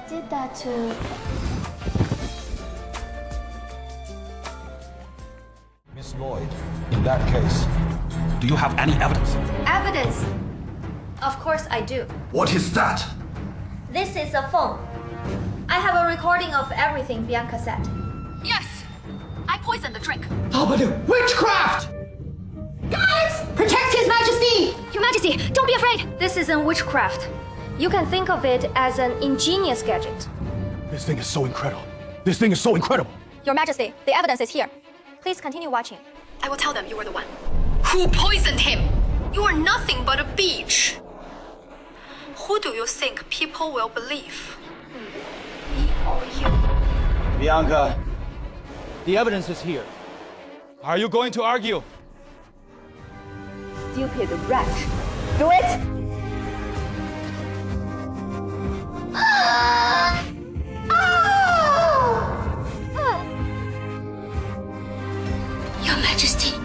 did that to... Miss Lloyd, in that case, do you have any evidence? Evidence? Of course I do. What is that? This is a phone. I have a recording of everything Bianca said. Yes! I poisoned the drink. How about witchcraft? Guys! Protect His Majesty! Your Majesty, don't be afraid! This isn't witchcraft. You can think of it as an ingenious gadget. This thing is so incredible. This thing is so incredible. Your Majesty, the evidence is here. Please continue watching. I will tell them you were the one. Who poisoned him? You are nothing but a bitch. Who do you think people will believe? Me or you? Bianca, the evidence is here. Are you going to argue? Stupid wretch. Do it! Your Majesty,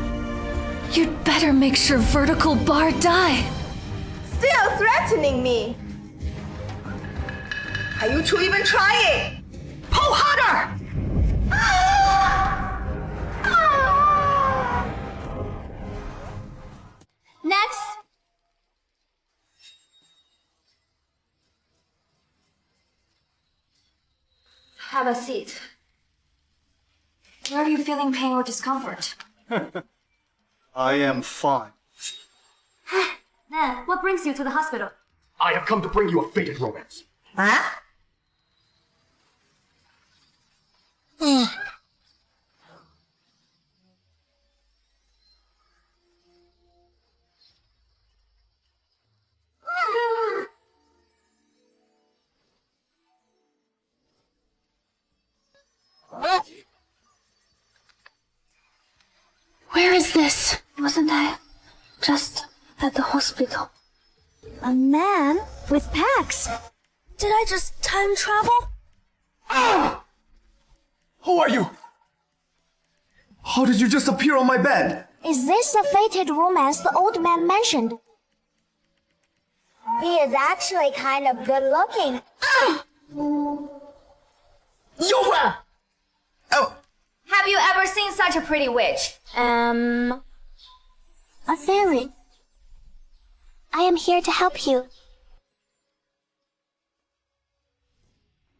you'd better make sure Vertical Bar die. Still threatening me. Are you two even trying? Pull harder! Next. Have a seat. Where are you feeling pain or discomfort? I am fine. Then, what brings you to the hospital? I have come to bring you a fated romance. Huh? Where is this? Wasn't I just at the hospital? A man with packs. Did I just time travel? Ah! Who are you? How did you just appear on my bed? Is this the fated romance the old man mentioned? He is actually kind of good looking. Yoga! Oh, Have you ever seen such a pretty witch? A fairy. I am here to help you.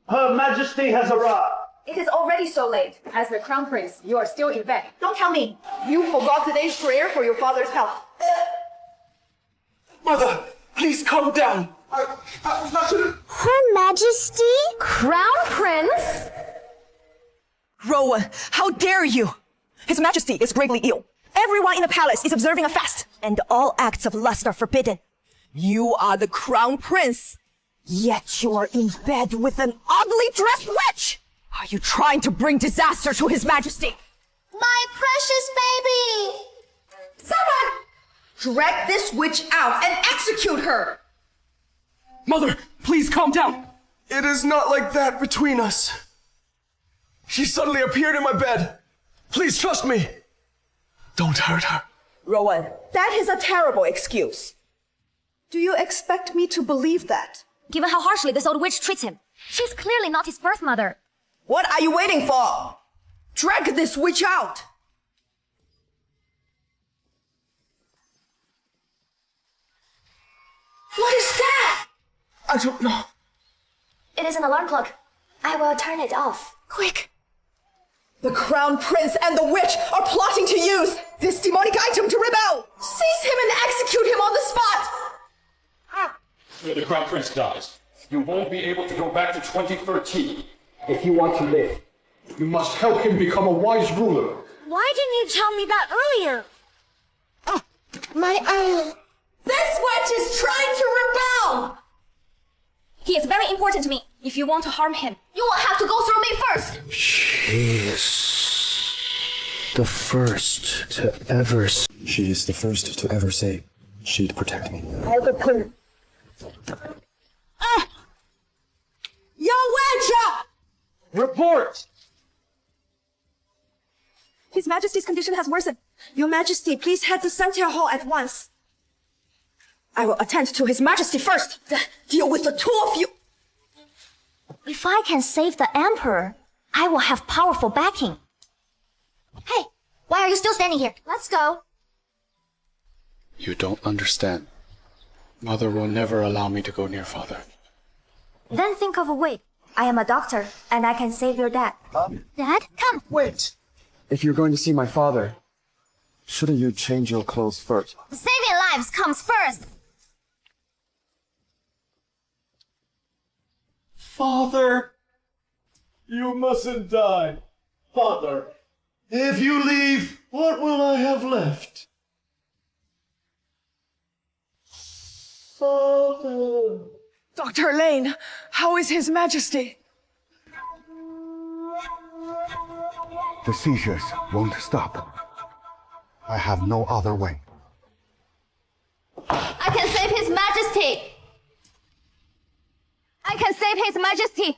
Her Majesty has arrived. It is already so late. As the crown prince, you are still in bed. Don't tell me. You forgot today's prayer for your father's health. Mother, please calm down. Her Majesty? Crown prince? Rowan, how dare you! His Majesty is gravely ill. Everyone in the palace is observing a fast, and all acts of lust are forbidden. You are the crown prince, yet you are in bed with an oddly dressed witch! Are you trying to bring disaster to His Majesty? My precious baby! Someone! Drag this witch out and execute her! Mother, please calm down. It is not like that between us. She suddenly appeared in my bed. Please trust me. Don't hurt her. Rowan, that is a terrible excuse. Do you expect me to believe that? Given how harshly this old witch treats him, she's clearly not his birth mother. What are you waiting for? Drag this witch out! What is that? I don't know. It is an alarm clock. I will turn it off. Quick! The crown prince and the witch are plotting to use this demonic item to rebel! Seize him and execute him on the spot! If the crown prince dies, you won't be able to go back to 2013. If you want to live, you must help him become a wise ruler. Why didn't you tell me that earlier? This witch is trying to rebel! He is very important to me. If you want to harm him, You will have to go through me first. She is the first to ever. She is the first to ever say she'd protect me. Yo, witch! Report! His Majesty's condition has worsened. Your Majesty, please head to Center Hall at once. I will attend to His Majesty first, then deal with the two of you. If I can save the Emperor, I will have powerful backing. Hey, why are you still standing here? Let's go. You don't understand. Mother will never allow me to go near father. Then think of a way. I am a doctor, and I can save your dad. Dad, come. Wait! If you're going to see my father, shouldn't you change your clothes first? Saving lives comes first. Father! You mustn't die. Father, if you leave, what will I have left? Father. Dr. Lane, how is His Majesty? The seizures won't stop. I have no other way. I can save His Majesty. I can save His Majesty.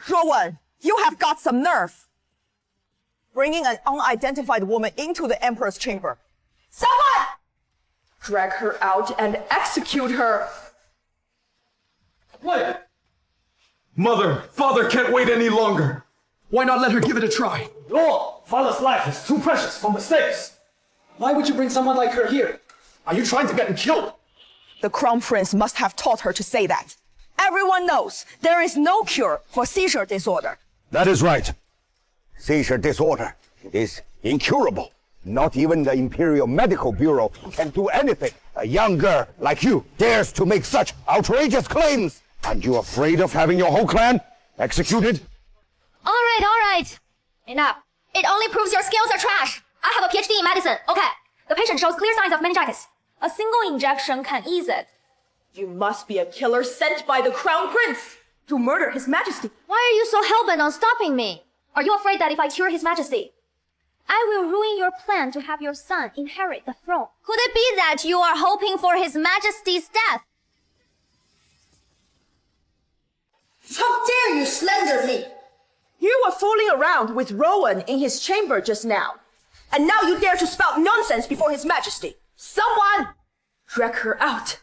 Rowan, you have got some nerve. Bringing an unidentified woman into the Emperor's chamber. Someone! Drag her out and execute her. Wait! Mother, father can't wait any longer. Why not let her give it a try? No, father's life is too precious for mistakes. Why would you bring someone like her here? Are you trying to get him killed? The Crown Prince must have taught her to say that. Everyone knows there is no cure for seizure disorder. That is right. Seizure disorder is incurable. Not even the Imperial Medical Bureau can do anything. A young girl like you dares to make such outrageous claims. Aren't you afraid of having your whole clan executed? All right. Enough. It only proves your skills are trash. I have a PhD in medicine. Okay. The patient shows clear signs of meningitis. A single injection can ease it. You must be a killer sent by the Crown Prince to murder His Majesty. Why are you so hellbent on stopping me? Are you afraid that if I cure His Majesty, I will ruin your plan to have your son inherit the throne? Could it be that you are hoping for His Majesty's death? How dare you slander me! You were fooling around with Rowan in his chamber just now. And now you dare to spout nonsense before His Majesty. Someone! Drag her out.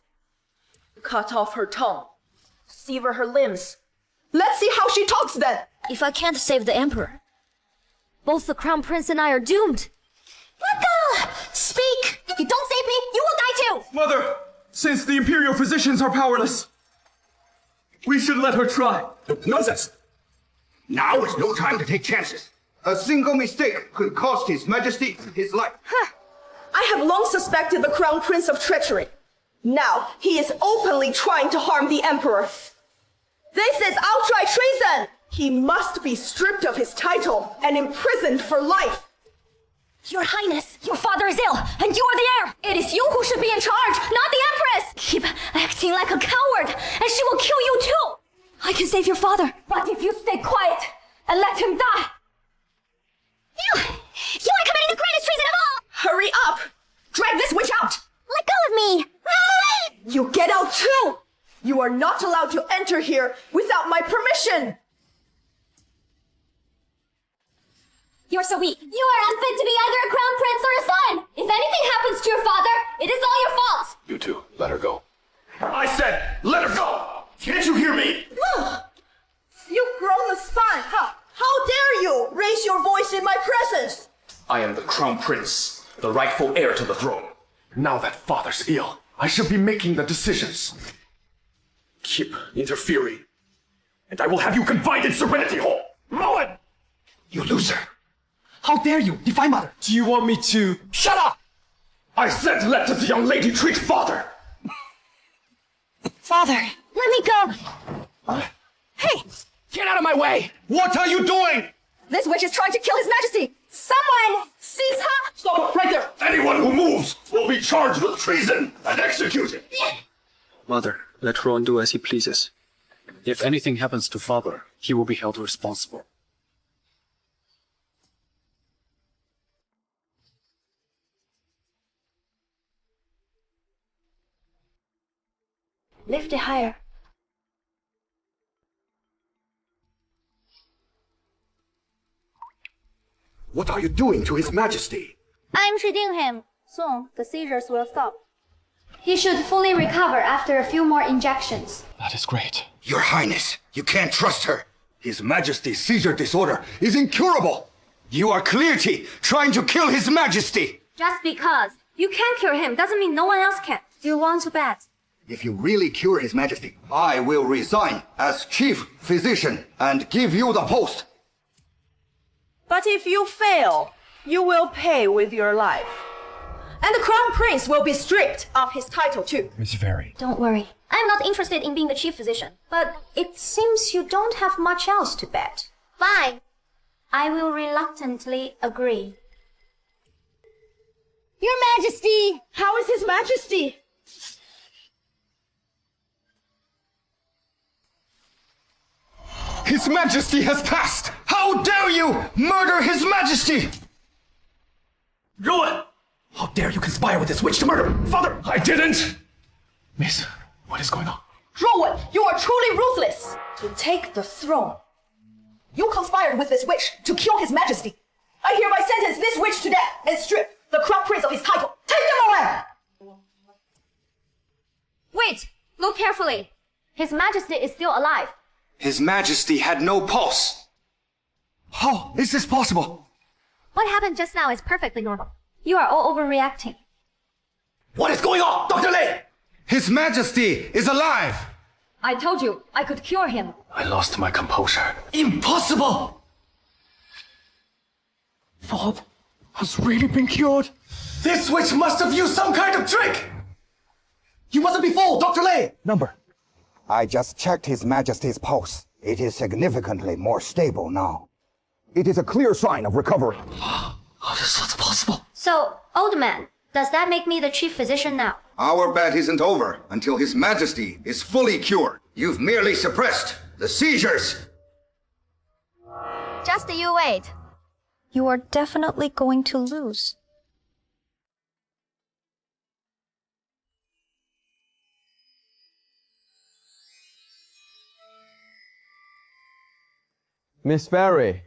Cut off her tongue. Sever her limbs. Let's see how she talks then! If I can't save the Emperor, both the Crown Prince and I are doomed. Let go! Speak! If you don't save me, you will die too! Mother, since the Imperial physicians are powerless, we should let her try. Nonsense! Now is no time to take chances. A single mistake could cost His Majesty his life. I have long suspected the Crown Prince of treachery. Now he is openly trying to harm the Emperor. This is outright treason! He must be stripped of his title and imprisoned for life. Your Highness, your father is ill, and you are the heir! It is you who should be in charge, not the Empress! Keep acting like a coward, and she will kill you too! I can save your father, but if you stay quiet and let him die... You are committing the greatest treason of all! Hurry up! Drag this witch out! Let go of me! You get out too! You are not allowed to enter here without my permission! You're so weak. You are unfit to be either a crown prince or a son! If anything happens to your father, it is all your fault! You two, let her go. I said, let her go! Can't you hear me? You've grown the spine, huh? How dare you raise your voice in my presence? I am the Crown Prince, the rightful heir to the throne. Now that father's ill, I should be making the decisions. Keep interfering, and I will have you confined in Serenity Hall. Rowan! You loser! How dare you defy mother? Do you want me to... Shut up! I said let this young lady treat father! Father, let me go! Hey! Get out of my way! What are you doing? This witch is trying to kill His Majesty! Someone seize her! Stop right there! Anyone who moves will be charged with treason and executed! Mother, let Rowan do as he pleases. If anything happens to father, he will be held responsible. Lift it higher. What are you doing to His Majesty? I'm treating him. Soon, the seizures will stop. He should fully recover after a few more injections. That is great. Your Highness, you can't trust her. His Majesty's seizure disorder is incurable. You are clearly trying to kill His Majesty. Just because you can cure him doesn't mean no one else can. Do you want to bet? If you really cure His Majesty, I will resign as chief physician and give you the post. But if you fail, you will pay with your life. And the crown prince will be stripped of his title too. Miss Fairy. Don't worry. I'm not interested in being the chief physician, but it seems you don't have much else to bet. Fine. I will reluctantly agree. Your Majesty! How is His Majesty? His Majesty has passed! How dare you murder His Majesty! Rowan! How dare you conspire with this witch to murder Father? I didn't! Miss, what is going on? Rowan, you are truly ruthless! To take the throne. You conspired with this witch to kill His Majesty. I hereby sentence this witch to death and strip the crown prince of his title. Take him away! Wait! Look carefully. His Majesty is still alive. His Majesty had no pulse. How is this possible? What happened just now is perfectly normal. You are all overreacting. What is going on, Dr. Lei? His Majesty is alive! I told you I could cure him. I lost my composure. Impossible! Father has really been cured? This witch must have used some kind of trick! You mustn't be fooled, Dr. Lei! Number. I just checked His Majesty's pulse. It is significantly more stable now. It is a clear sign of recovery. How is that possible? So, old man, does that make me the chief physician now? Our bet isn't over until His Majesty is fully cured. You've merely suppressed the seizures. Just you wait. You are definitely going to lose. Miss Fairy.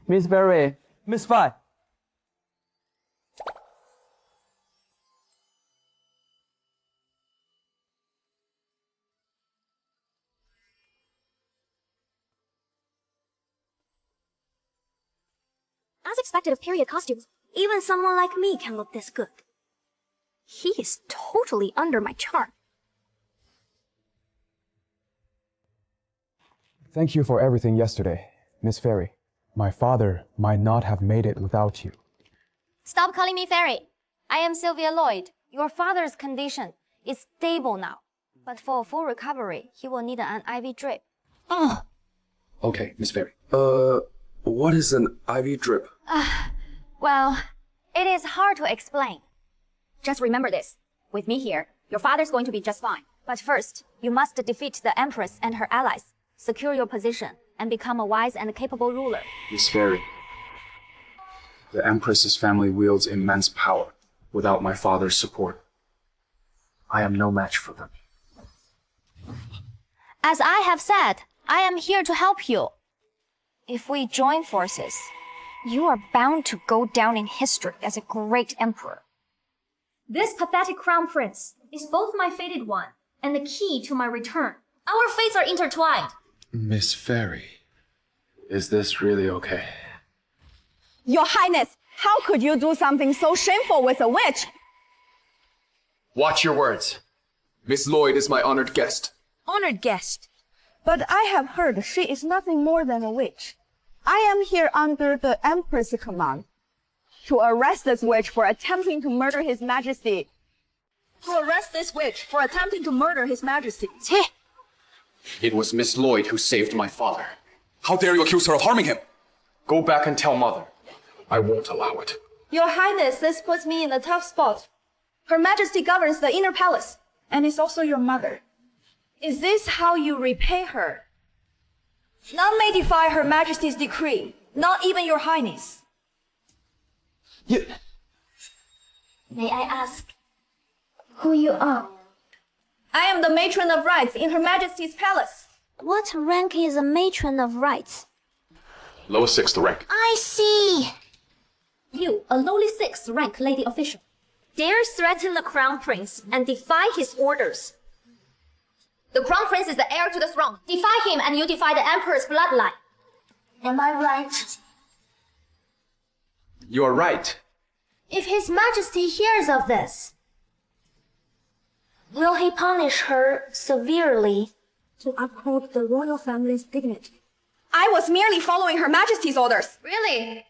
Miss Fairy. Miss Fi. As expected of period costumes, even someone like me can look this good. He is totally under my charm. Thank you for everything yesterday, Miss Fairy. My father might not have made it without you. Stop calling me Fairy. I am Sylvia Lloyd. Your father's condition is stable now. But for a full recovery, he will need an IV drip. Okay, Miss Fairy. What is an IV drip? Well, it is hard to explain. Just remember this. With me here, your father's going to be just fine. But first, you must defeat the Empress and her allies, secure your position, and become a wise and capable ruler. Miss Fairy, the Empress's family wields immense power. Without my father's support, I am no match for them. As I have said, I am here to help you. If we join forces, you are bound to go down in history as a great emperor. This pathetic crown prince is both my fated one and the key to my return. Our fates are intertwined. Miss Fairy, is this really okay? Your Highness, how could you do something so shameful with a witch? Watch your words. Miss Lloyd is my honored guest. Honored guest. But I have heard she is nothing more than a witch. I am here under the Empress' command to arrest this witch for attempting to murder His Majesty. To arrest this witch for attempting to murder His Majesty. It was Miss Lloyd who saved my father. How dare you accuse her of harming him? Go back and tell Mother. I won't allow it. Your Highness, this puts me in a tough spot. Her Majesty governs the inner palace, and is also your mother. Is this how you repay her? None may defy Her Majesty's decree, not even your Highness. You... May I ask who you are? I am the matron of rites in Her Majesty's palace. What rank is a matron of rites? Lowest 6th rank. I see. You, a lowly 6th rank lady official, dares threaten the crown prince and defy his orders. The crown prince is the heir to the throne. Defy him and you defy the emperor's bloodline. Am I right? You are right. If His Majesty hears of this, will he punish her severely to uphold the royal family's dignity? I was merely following Her Majesty's orders. Really?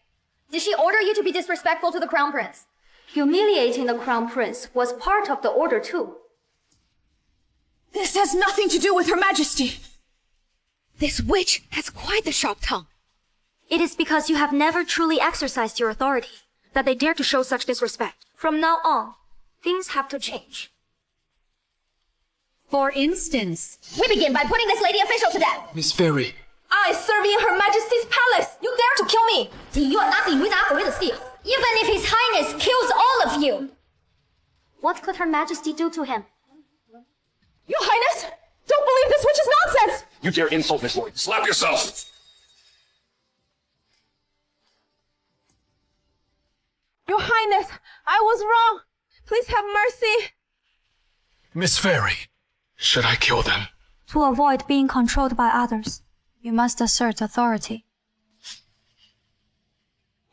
Did she order you to be disrespectful to the crown prince? Humiliating the crown prince was part of the order too. This has nothing to do with Her Majesty. This witch has quite the sharp tongue. It is because you have never truly exercised your authority that they dare to show such disrespect. From now on, things have to change. For instance, We begin by putting this lady official to death. Miss Fairy. I serve in Her Majesty's palace. You dare to kill me? Even if His Highness kills all of you, what could Her Majesty do to him? Your Highness, don't believe this witch's nonsense. You dare insult Miss Lloyd? Slap yourself! Your Highness, I was wrong. Please have mercy. Miss Fairy, should I kill them? To avoid being controlled by others, you must assert authority.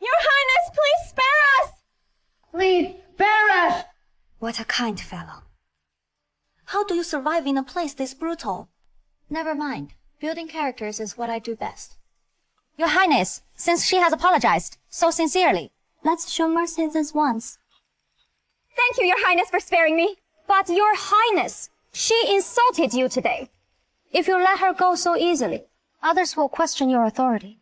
Your Highness, please spare us. Please spare us. What a kind fellow. How do you survive in a place this brutal? Never mind. Building characters is what I do best. Your Highness, since she has apologized so sincerely, let's show mercy this once. Thank you, Your Highness, for sparing me. But Your Highness, she insulted you today. If you let her go so easily, others will question your authority.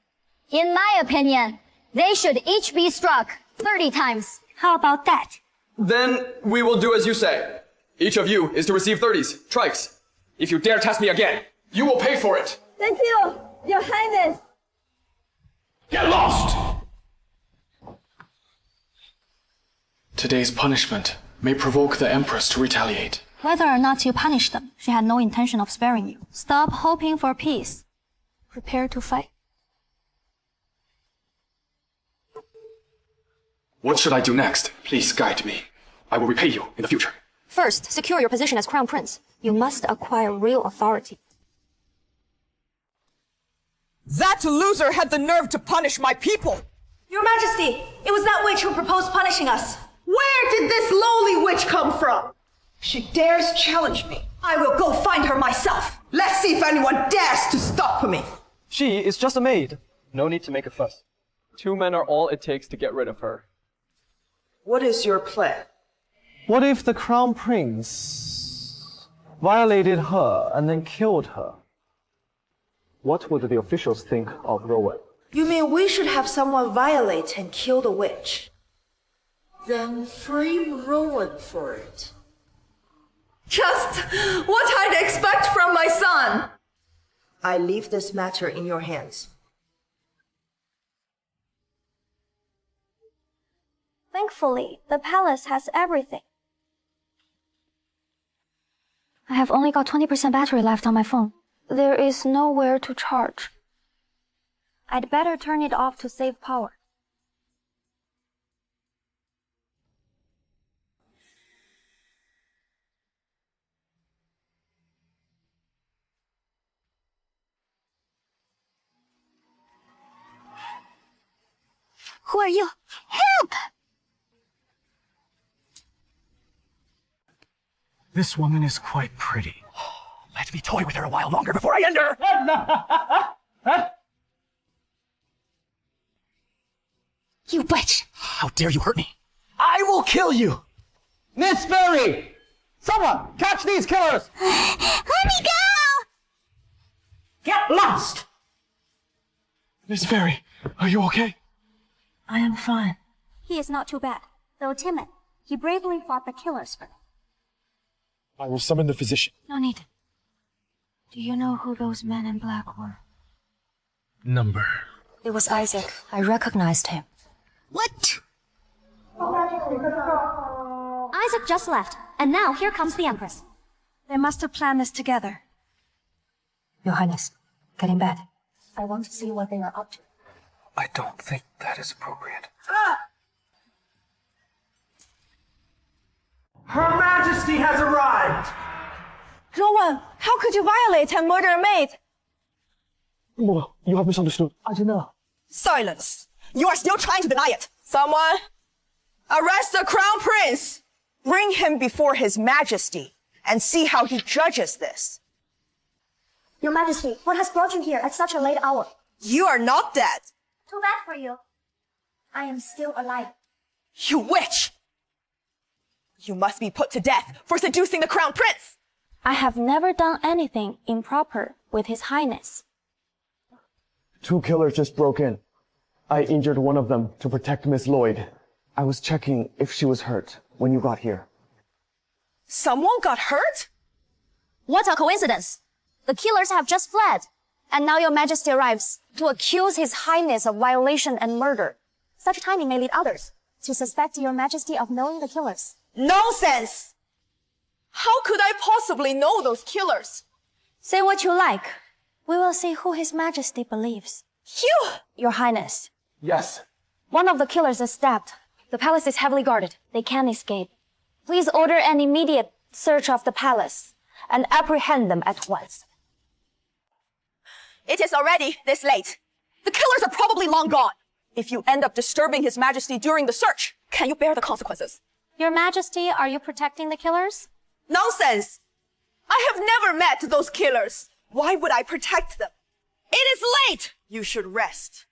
In my opinion, they should each be struck 30 times. How about that? Then we will do as you say. Each of you is to receive 30s, trikes. If you dare test me again, you will pay for it. Thank you, Your Highness. Get lost! Today's punishment may provoke the Empress to retaliate. Whether or not you punish them, she had no intention of sparing you. Stop hoping for peace. Prepare to fight. What should I do next? Please guide me. I will repay you in the future. First, secure your position as crown prince. You must acquire real authority. That loser had the nerve to punish my people! Your Majesty, it was that witch who proposed punishing us. Where did this lowly witch come from? She dares challenge me. I will go find her myself. Let's see if anyone dares to stop me. She is just a maid. No need to make a fuss. 2 men are all it takes to get rid of her. What is your plan? What if the crown prince violated her and then killed her? What would the officials think of Rowan? You mean we should have someone violate and kill the witch? Then frame Rowan for it. Just what I'd expect from my son! I leave this matter in your hands. Thankfully, the palace has everything. I have only got 20% battery left on my phone. There is nowhere to charge. I'd better turn it off to save power. Who are you? Help! This woman is quite pretty. Let me toy with her a while longer before I end her! You witch! How dare you hurt me? I will kill you! Miss Fairy! Someone, catch these killers! Let me go! Get lost! Miss Fairy, are you okay? I am fine. He is not too bad. Though timid, he bravely fought the killers for me. I will summon the physician. No need. Do you know who those men in black were? Number. It was Isaac. I recognized him. What? Isaac just left, and now here comes the Empress. They must have planned this together. Your Highness, get in bed. I want to see what they are up to. I don't think that is appropriate. Her Majesty has arrived! Rowan, How could you violate and murder a maid? Mother, you have misunderstood. I didn't know. Silence! You are still trying to deny it. Someone, arrest the crown prince! Bring him before his majesty and see how he judges this. Your Majesty, what has brought you here at such a late hour? You are not dead. Too bad for you. I am still alive. You witch! You must be put to death for seducing the crown prince! I have never done anything improper with His Highness. 2 killers just broke in. I injured one of them to protect Miss Lloyd. I was checking if she was hurt when you got here. Someone got hurt? What a coincidence! The killers have just fled, and now Your Majesty arrives to accuse His Highness of violation and murder. Such timing may lead others to suspect Your Majesty of knowing the killers. Nonsense! How could I possibly know those killers? Say what you like. We will see who His Majesty believes. You! Your Highness. Yes. One of the killers is stabbed. The palace is heavily guarded. They can't escape. Please order an immediate search of the palace and apprehend them at once. It is already this late. The killers are probably long gone. If you end up disturbing His Majesty during the search, can you bear the consequences? Your Majesty, are you protecting the killers? Nonsense! I have never met those killers. Why would I protect them? It is late! You should rest.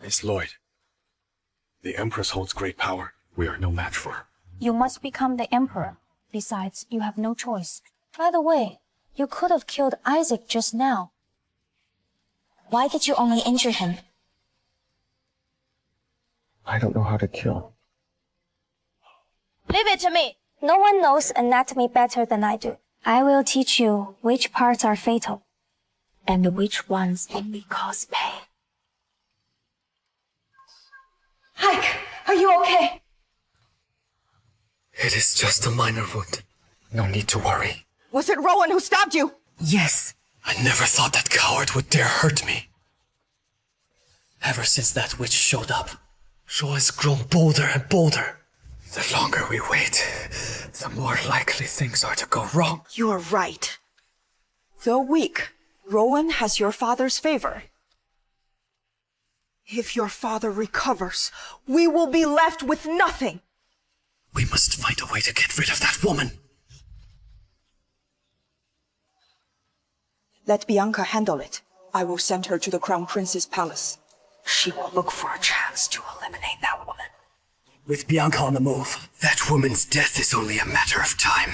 Miss Lloyd, the Empress holds great power. We are no match for her. You must become the Emperor. Besides, you have no choice. By the way, you could have killed Isaac just now. Why did you only injure him? I don't know how to kill. Leave it to me. No one knows anatomy better than I do. I will teach you which parts are fatal and which ones only cause pain. Ike, are you okay? It is just a minor wound. No need to worry. Was it Rowan who stabbed you? Yes. I never thought that coward would dare hurt me. Ever since that witch showed up, Shaw has grown bolder and bolder. The longer we wait, the more likely things are to go wrong. You are right. Though weak, Rowan has your father's favor. If your father recovers, we will be left with nothing. We must find a way to get rid of that woman. Let Bianca handle it. I will send her to the Crown Prince's palace. She will look for a chance to eliminate that woman. With Bianca on the move, that woman's death is only a matter of time.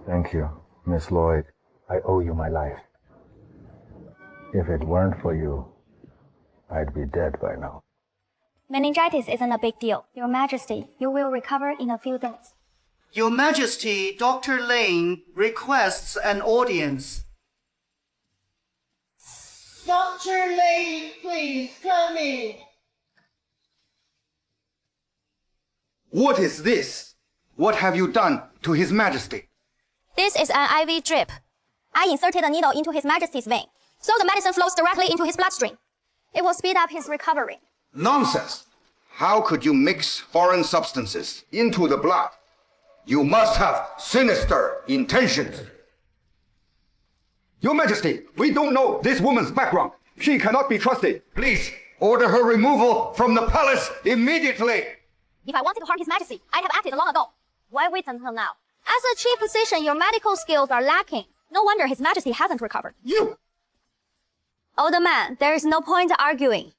Thank you, Miss Lloyd. I owe you my life. If it weren't for you, I'd be dead by now. Meningitis isn't a big deal. Your Majesty, you will recover in a few days. Your Majesty, Dr. Lane requests an audience. Dr. Lane, please come in. What is this? What have you done to His Majesty? This is an IV drip. I inserted a needle into His Majesty's vein, so the medicine flows directly into his bloodstream. It will speed up his recovery. Nonsense! How could you mix foreign substances into the blood? You must have sinister intentions. Your Majesty, we don't know this woman's background. She cannot be trusted. Please, order her removal from the palace immediately. If I wanted to harm His Majesty, I'd have acted long ago. Why wait until now? As a chief physician, your medical skills are lacking. No wonder His Majesty hasn't recovered. You! Older man, there is no point arguing.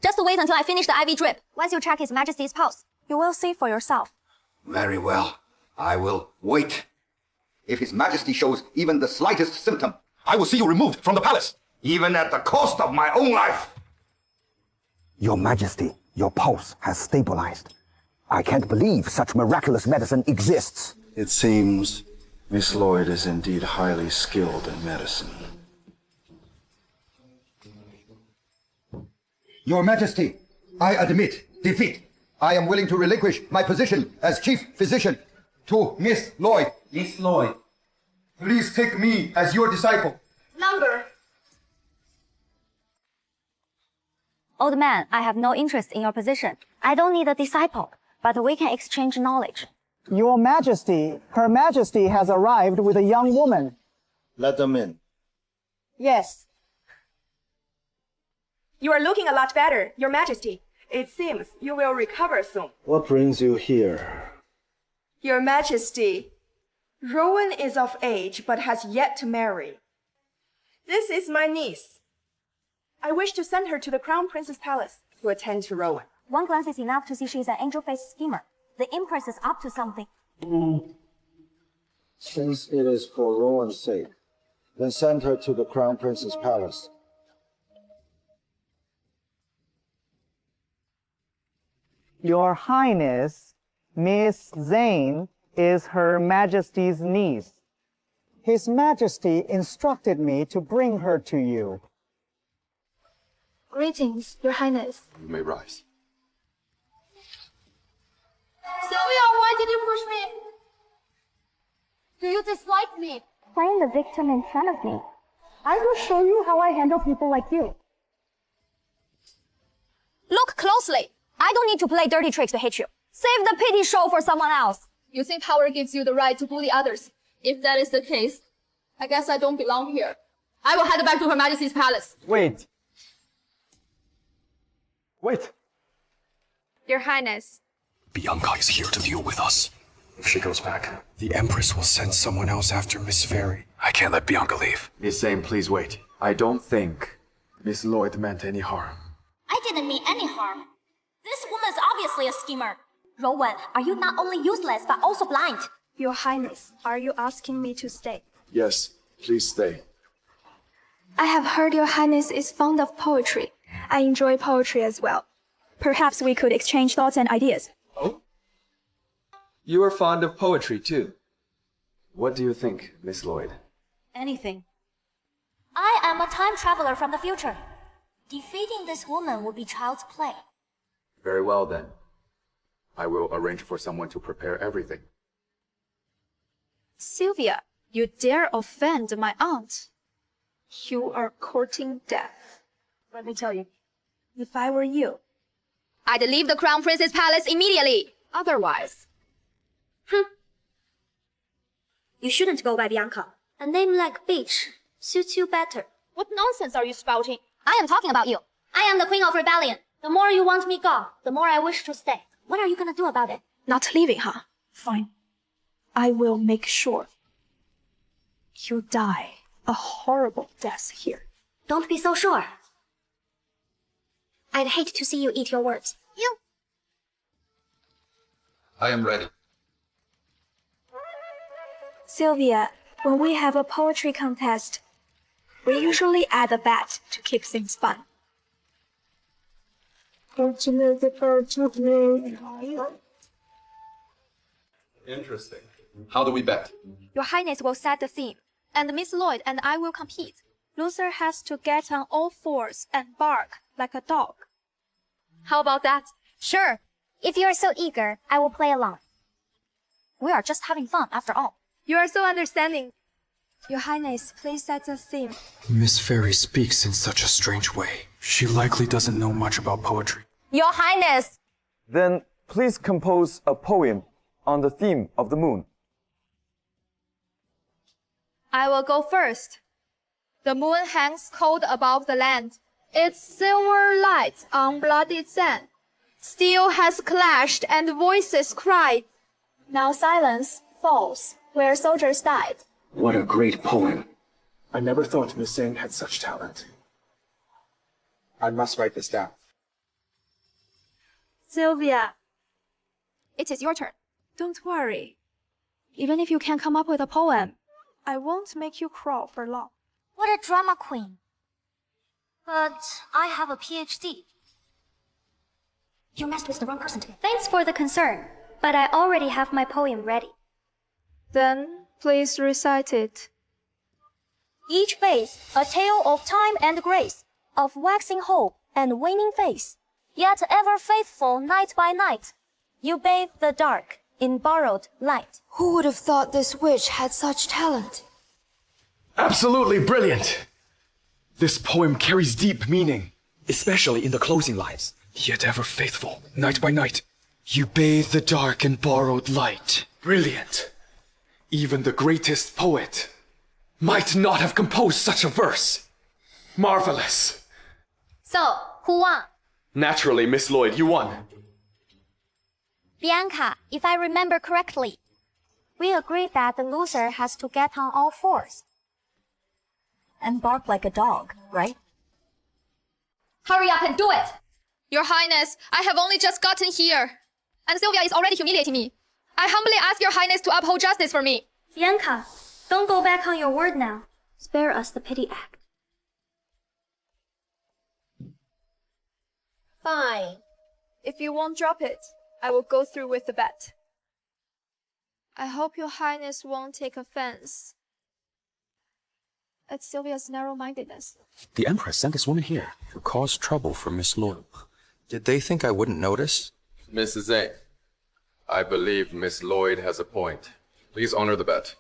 Just wait until I finish the IV drip. Once you check His Majesty's pulse, you will see for yourself. Very well. I will wait. If His Majesty shows even the slightest symptom, I will see you removed from the palace, even at the cost of my own life. Your Majesty, your pulse has stabilized. I can't believe such miraculous medicine exists. It seems Miss Lloyd is indeed highly skilled in medicine. Your Majesty, I admit defeat. I am willing to relinquish my position as chief physician to Miss Lloyd. Miss Lloyd. Please take me as your disciple. Number. Old man, I have no interest in your position. I don't need a disciple, but we can exchange knowledge. Your Majesty, Her Majesty has arrived with a young woman. Let them in. Yes. You are looking a lot better, Your Majesty. It seems you will recover soon. What brings you here? Your Majesty, Rowan is of age but has yet to marry. This is my niece. I wish to send her to the Crown Prince's palace to attend to Rowan. One glance is enough to see she's an angel-faced schemer. The Empress is up to something. Since it is for Rowan's sake, then send her to the Crown Prince's palace. Your Highness, Miss Zane is Her Majesty's niece. His Majesty instructed me to bring her to you. Greetings, Your Highness. You may rise. Sylvia, why did you push me? Do you dislike me? Playing the victim in front of me. I will show you how I handle people like you. Look closely. I don't need to play dirty tricks to hate you. Save the pity show for someone else. You think power gives you the right to bully others? If that is the case, I guess I don't belong here. I will head back to Her Majesty's palace. Wait. Wait. Your Highness. Bianca is here to deal with us. If she goes back, the Empress will send someone else after Miss Fairy. I can't let Bianca leave. Miss Zane, please wait. I don't think Miss Lloyd meant any harm. I didn't mean any harm. This woman's obviously a schemer. Rowan, are you not only useless but also blind? Your Highness, are you asking me to stay? Yes, please stay. I have heard Your Highness is fond of poetry. I enjoy poetry as well. Perhaps we could exchange thoughts and ideas. Oh? You are fond of poetry, too. What do you think, Miss Lloyd? Anything. I am a time traveler from the future. Defeating this woman would be child's play. Very well, then. I will arrange for someone to prepare everything. Sylvia, you dare offend my aunt. You are courting death. Let me tell you, if I were you, I'd leave the Crown Prince's palace immediately. Otherwise... You shouldn't go by Bianca. A name like Beach suits you better. What nonsense are you spouting? I am talking about you. I am the Queen of Rebellion. The more you want me gone, the more I wish to stay. What are you gonna do about it? Not leaving, huh? Fine. I will make sure you die a horrible death here. Don't be so sure. I'd hate to see you eat your words. You. I am ready. Sylvia, when we have a poetry contest, we usually add a bet to keep things fun. Interesting. How do we bet? Your Highness will set the theme, and Miss Lloyd and I will compete. Loser has to get on all fours and bark like a dog. How about that? Sure. If you are so eager, I will play along. We are just having fun after all. You are so understanding. Your Highness, please set the theme. Miss Fairy speaks in such a strange way. She likely doesn't know much about poetry. Your Highness! Then please compose a poem on the theme of the moon. I will go first. The moon hangs cold above the land. Its silver light on bloody sand. Steel has clashed and voices cried. Now silence falls where soldiers died. What a great poem. I never thought Miss Zane had such talent. I must write this down. Sylvia, it is your turn. Don't worry. Even if you can't come up with a poem, I won't make you crawl for long. What a drama queen. But I have a PhD. You messed with the wrong person today. Thanks for the concern, but I already have my poem ready. Then, please recite it. Each phase, a tale of time and grace, of waxing hope and waning faith. Yet ever faithful night by night, you bathe the dark in borrowed light. Who would have thought this witch had such talent? Absolutely brilliant! This poem carries deep meaning. especially in the closing lines. Yet ever faithful, night by night. You bathe the dark in borrowed light. Brilliant. Even the greatest poet might not have composed such a verse. Marvelous. So, who won? Naturally, Miss Lloyd, you won. Bianca, if I remember correctly, we agreed that the loser has to get on all fours. And bark like a dog, right? Hurry up and do it! Your Highness, I have only just gotten here. And Sylvia is already humiliating me. I humbly ask your Highness to uphold justice for me. Bianca, don't go back on your word now. Spare us the pity act. Fine. If you won't drop it, I will go through with the bet. I hope your Highness won't take offense at Sylvia's narrow-mindedness. The Empress sent this woman here to cause trouble for Miss Lloyd. Did they think I wouldn't notice? Mrs. Zane, I believe Miss Lloyd has a point. Please honor the bet.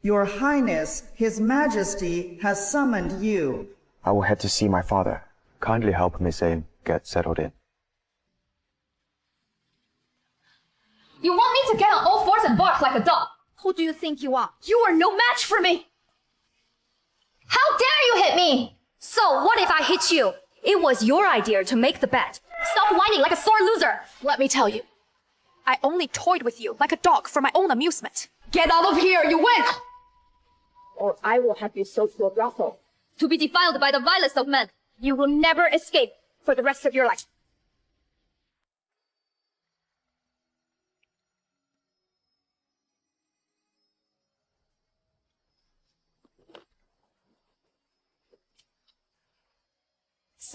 Your Highness, His Majesty has summoned you. I will head to see my father. Kindly help Miss Zane get settled in. You want me to get on all fours and bark like a dog? Who do you think you are? You are no match for me! How dare you hit me? So, what if I hit you? It was your idea to make the bet. Stop whining like a sore loser! Let me tell you, I only toyed with you like a dog for my own amusement. Get out of here, you win! Or I will have you sold to a brothel. To be defiled by the vilest of men. You will never escape for the rest of your life.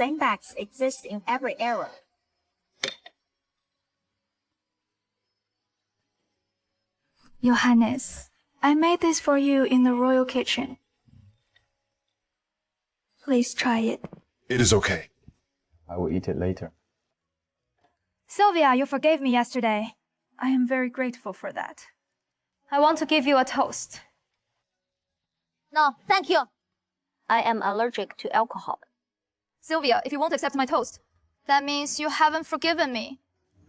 Sandbags exist in every era. Your Highness, I made this for you in the royal kitchen. Please try it. It is okay. I will eat it later. Sylvia, you forgave me yesterday. I am very grateful for that. I want to give you a toast. No, thank you. I am allergic to alcohol. Sylvia, if you won't accept my toast, that means you haven't forgiven me.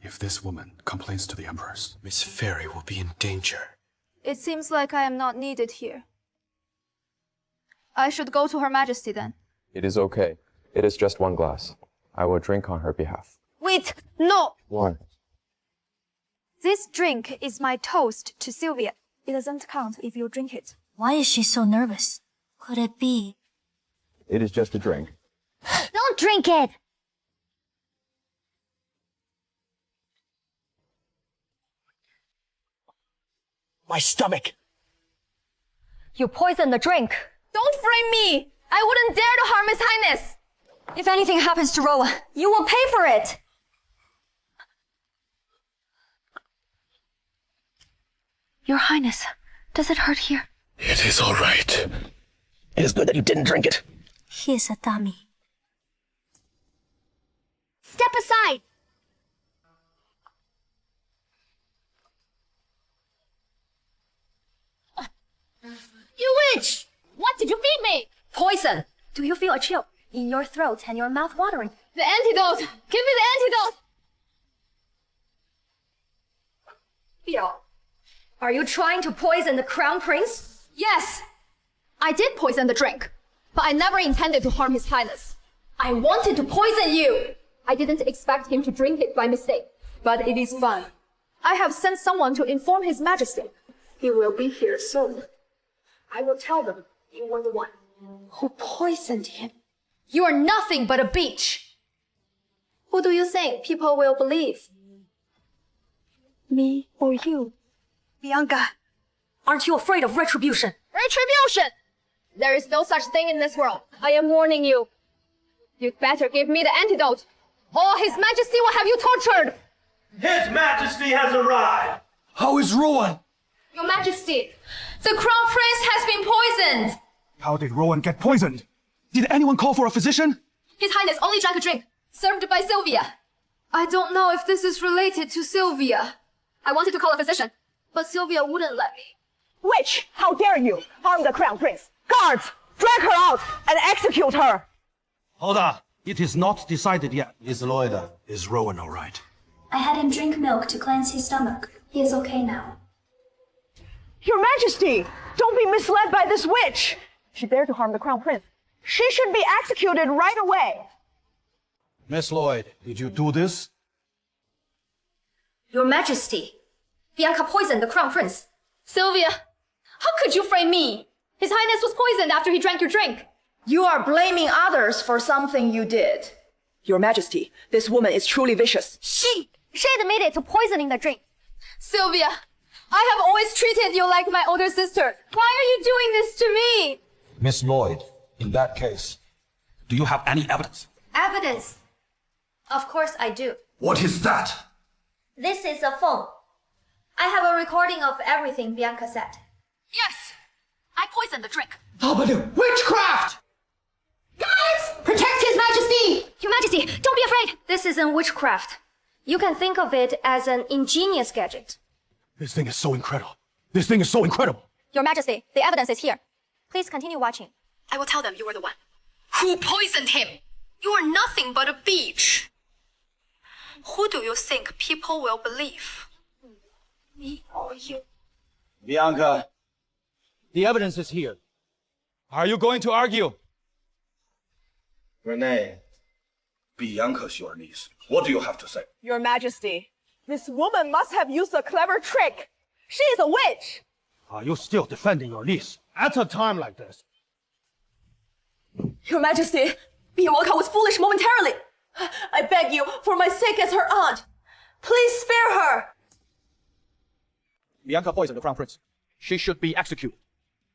If this woman complains to the Empress, Miss Fairy will be in danger. It seems like I am not needed here. I should go to Her Majesty then. It is okay. It is just one glass. I will drink on her behalf. Wait, no! Why? This drink is my toast to Sylvia. It doesn't count if you drink it. Why is she so nervous? Could it be? It is just a drink. Don't drink it! My stomach! You poisoned the drink! Don't frame me! I wouldn't dare to harm His Highness! If anything happens to Rowan, you will pay for it! Your Highness, does it hurt here? It is all right. It is good that you didn't drink it. He is a dummy. Step aside! You witch! What did you feed me? Poison! Do you feel a chill in your throat and your mouth watering? The antidote! Give me the antidote! Theo, are you trying to poison the Crown Prince? Yes! I did poison the drink, but I never intended to harm His Highness. I wanted to poison you! I didn't expect him to drink it by mistake, but it is fine. I have sent someone to inform His Majesty. He will be here soon. I will tell them you were the one who poisoned him. You are nothing but a beach. Who do you think people will believe? Me or you? Bianca, aren't you afraid of retribution? Retribution! There is no such thing in this world. I am warning you. You'd better give me the antidote, or His Majesty will have you tortured! His Majesty has arrived! How is Rowan? Your Majesty, the Crown Prince has been poisoned! How did Rowan get poisoned? Did anyone call for a physician? His Highness only drank a drink, served by Sylvia. I don't know if this is related to Sylvia. I wanted to call a physician, but Sylvia wouldn't let me. Witch! How dare you harm the Crown Prince! Guards! Drag her out and execute her! Hold on. It is not decided yet. Miss Lloyd, is Rowan all right? I had him drink milk to cleanse his stomach. He is okay now. Your Majesty, don't be misled by this witch. She dared to harm the Crown Prince. She should be executed right away. Miss Lloyd, did you do this? Your Majesty, Bianca poisoned the Crown Prince. Sylvia, how could you frame me? His Highness was poisoned after he drank your drink. You are blaming others for something you did. Your Majesty, this woman is truly vicious. She admitted to poisoning the drink. Sylvia, I have always treated you like my older sister. Why are you doing this to me? Miss Lloyd, in that case, do you have any evidence? Evidence? Of course I do. What is that? This is a phone. I have a recording of everything Bianca said. Yes, I poisoned the drink. Witchcraft! Guys, protect His Majesty! Your Majesty, don't be afraid. This isn't witchcraft. You can think of it as an ingenious gadget. This thing is so incredible. This thing is so incredible. Your Majesty, the evidence is here. Please continue watching. I will tell them you were the one. Who poisoned him? You are nothing but a beach. Who do you think people will believe? Me or you? Bianca, the evidence is here. Are you going to argue? Renee, Bianca's your niece. What do you have to say? Your Majesty, this woman must have used a clever trick. She is a witch. Are you still defending your niece at a time like this? Your Majesty, Bianca was foolish momentarily. I beg you, for my sake as her aunt, please spare her. Bianca poisoned the Crown Prince. She should be executed.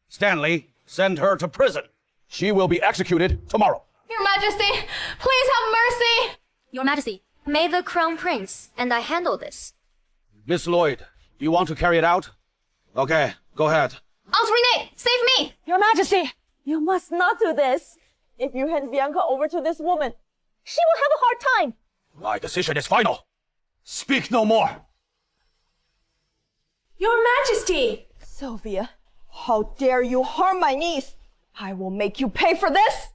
Stanley, send her to prison. She will be executed tomorrow. Your Majesty, please have mercy. Your Majesty, may the Crown Prince and I handle this. Miss Lloyd, do you want to carry it out? Okay, go ahead. Aunt Renee, save me! Your Majesty, you must not do this. If you hand Bianca over to this woman, she will have a hard time. My decision is final. Speak no more. Your Majesty! Sylvia, how dare you harm my niece? I will make you pay for this!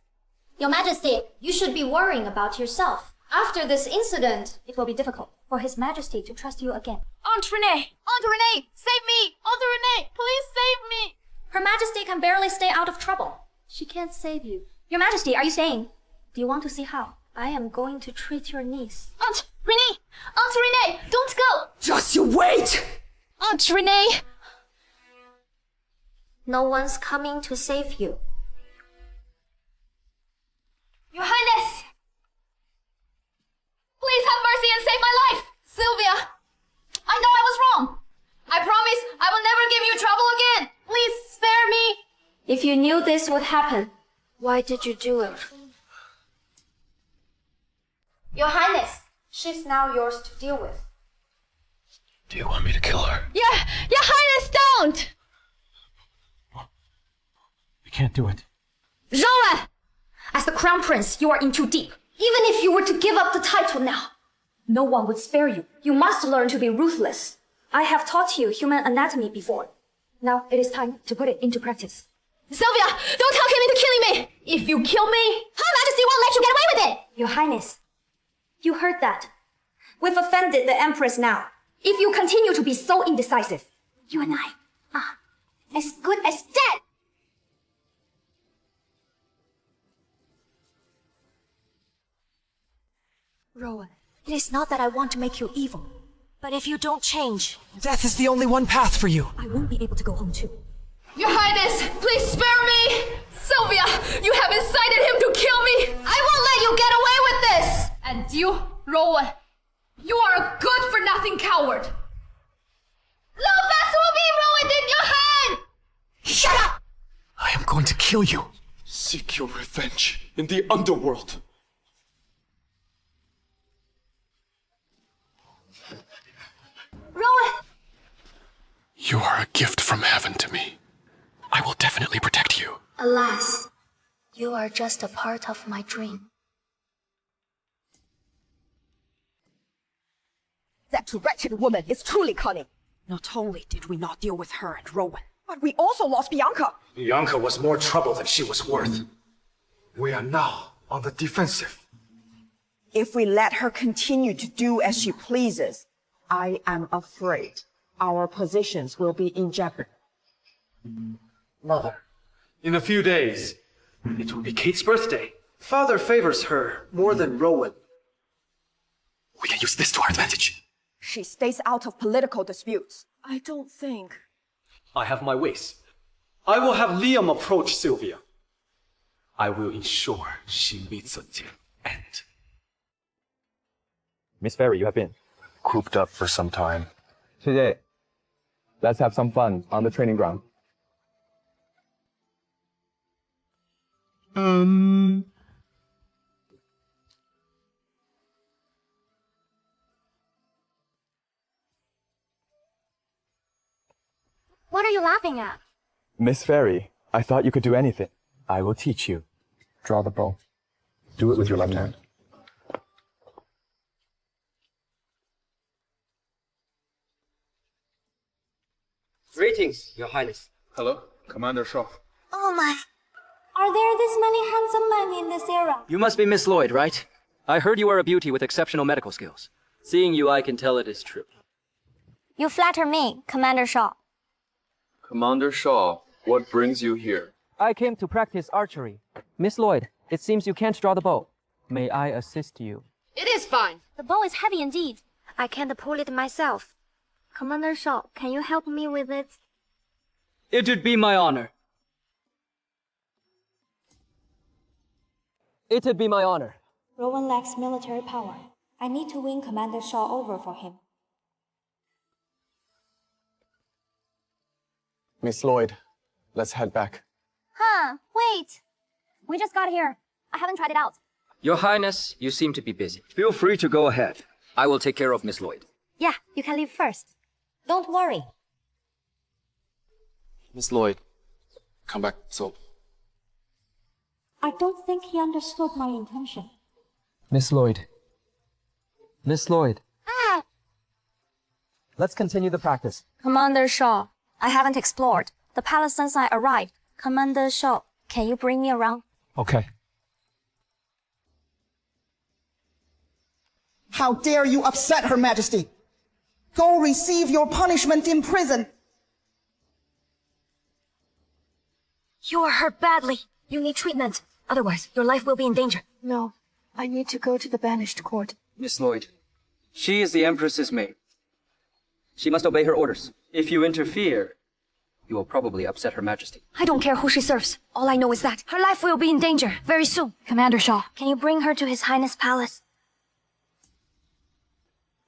Your Majesty, you should be worrying about yourself. After this incident, it will be difficult for His Majesty to trust you again. Aunt Renee! Aunt Renee, save me! Aunt Renee, please save me! Her Majesty can barely stay out of trouble. She can't save you. Your Majesty, are you saying? Do you want to see how? I am going to treat your niece. Aunt Renee! Aunt Renee, don't go! Just you wait! Aunt Renee! No one's coming to save you. Your Highness! Please have mercy and save my life! Sylvia! I know I was wrong! I promise I will never give you trouble again! Please spare me! If you knew this would happen, why did you do it? Your Highness, she's now yours to deal with. Do you want me to kill her? Your Highness, don't! You can't do it. Rowan! As the Crown Prince, you are in too deep. Even if you were to give up the title now, no one would spare you. You must learn to be ruthless. I have taught you human anatomy before. Now it is time to put it into practice. Sylvia, don't talk him into killing me! If you kill me, Her Majesty won't let you get away with it! Your Highness, you heard that. We've offended the Empress now. If you continue to be so indecisive, you and I are as good as dead! Rowan, It is not that I want to make you evil, but if you don't change, death is the only one path for you. I won't be able to go home too. Your Highness, please spare me! Sylvia, you have incited him to kill me! I won't let you get away with this! And you, Rowan, you are a good-for-nothing coward! Lopez will be ruined in your hand! Shut up! I am going to kill you. Seek your revenge in the underworld. Rowan! You are a gift from heaven to me. I will definitely protect you. Alas, you are just a part of my dream. That wretched woman is truly cunning. Not only did we not deal with her and Rowan, but we also lost Bianca. Bianca was more trouble than she was worth. We are now on the defensive. If we let her continue to do as she pleases, I am afraid our positions will be in jeopardy. Mother, in a few days, it will be Kate's birthday. Father favors her more than Rowan. We can use this to our advantage. She stays out of political disputes. I don't think. I have my ways. I will have Liam approach Sylvia. I will ensure she meets until end. Miss Fairy, you have been Cooped up for some time. today. Let's have some fun on the training ground. What are you laughing at? Miss Fairy, I thought you could do anything. I will teach you. Draw the bow. Do it with your left hand. Greetings, Your Highness. Hello, Commander Shaw. Oh my. Are there this many handsome men in this era? You must be Miss Lloyd, right? I heard you are a beauty with exceptional medical skills. Seeing you, I can tell it is true. You flatter me, Commander Shaw. Commander Shaw, what brings you here? I came to practice archery. Miss Lloyd, it seems you can't draw the bow. May I assist you? It is fine. The bow is heavy indeed. I can't pull it myself. Commander Shaw, can you help me with it? It would be my honor. It would be my honor. Rowan lacks military power. I need to win Commander Shaw over for him. Miss Lloyd, let's head back. Huh, wait. We just got here. I haven't tried it out. Your Highness, you seem to be busy. Feel free to go ahead. I will take care of Miss Lloyd. Yeah, you can leave first. Don't worry. Miss Lloyd, come back, so. I don't think he understood my intention. Miss Lloyd. Miss Lloyd. Ah! Let's continue the practice. Commander Shaw, I haven't explored the palace since I arrived. Commander Shaw, can you bring me around? Okay. How dare you upset Her Majesty? Go receive your punishment in prison. You are hurt badly. You need treatment. Otherwise, your life will be in danger. No, I need to go to the banished court. Miss Lloyd, she is the Empress's maid. She must obey her orders. If you interfere, you will probably upset Her Majesty. I don't care who she serves. All I know is that her life will be in danger very soon. Commander Shaw, can you bring her to His Highness Palace?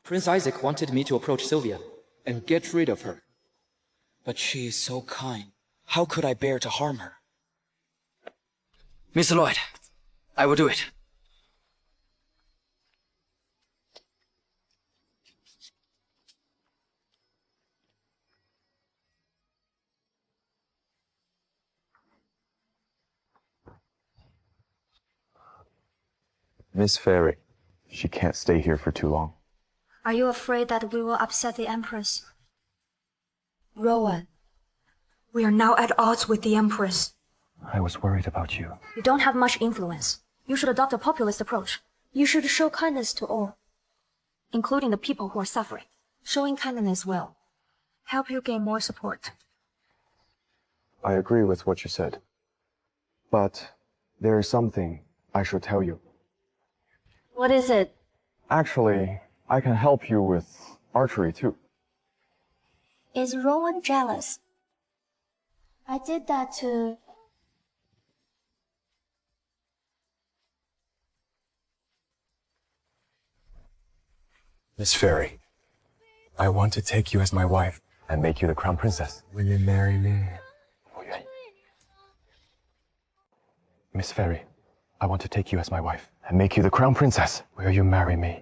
Prince Isaac wanted me to approach Sylvia and get rid of her. But she is so kind. How could I bear to harm her? Miss Lloyd, I will do it. Miss Fairy, she can't stay here for too long. Are you afraid that we will upset the Empress? Rowan, we are now at odds with the Empress. I was worried about you. You don't have much influence. You should adopt a populist approach. You should show kindness to all, including the people who are suffering. Showing kindness will help you gain more support. I agree with what you said. But there is something I should tell you. What is it? Actually, I can help you with archery too. Is Rowan jealous? I did that to... Miss Fairy, I want to take you as my wife and make you the crown princess. Will you marry me? Miss Fairy, I want to take you as my wife and make you the crown princess. Will you marry me?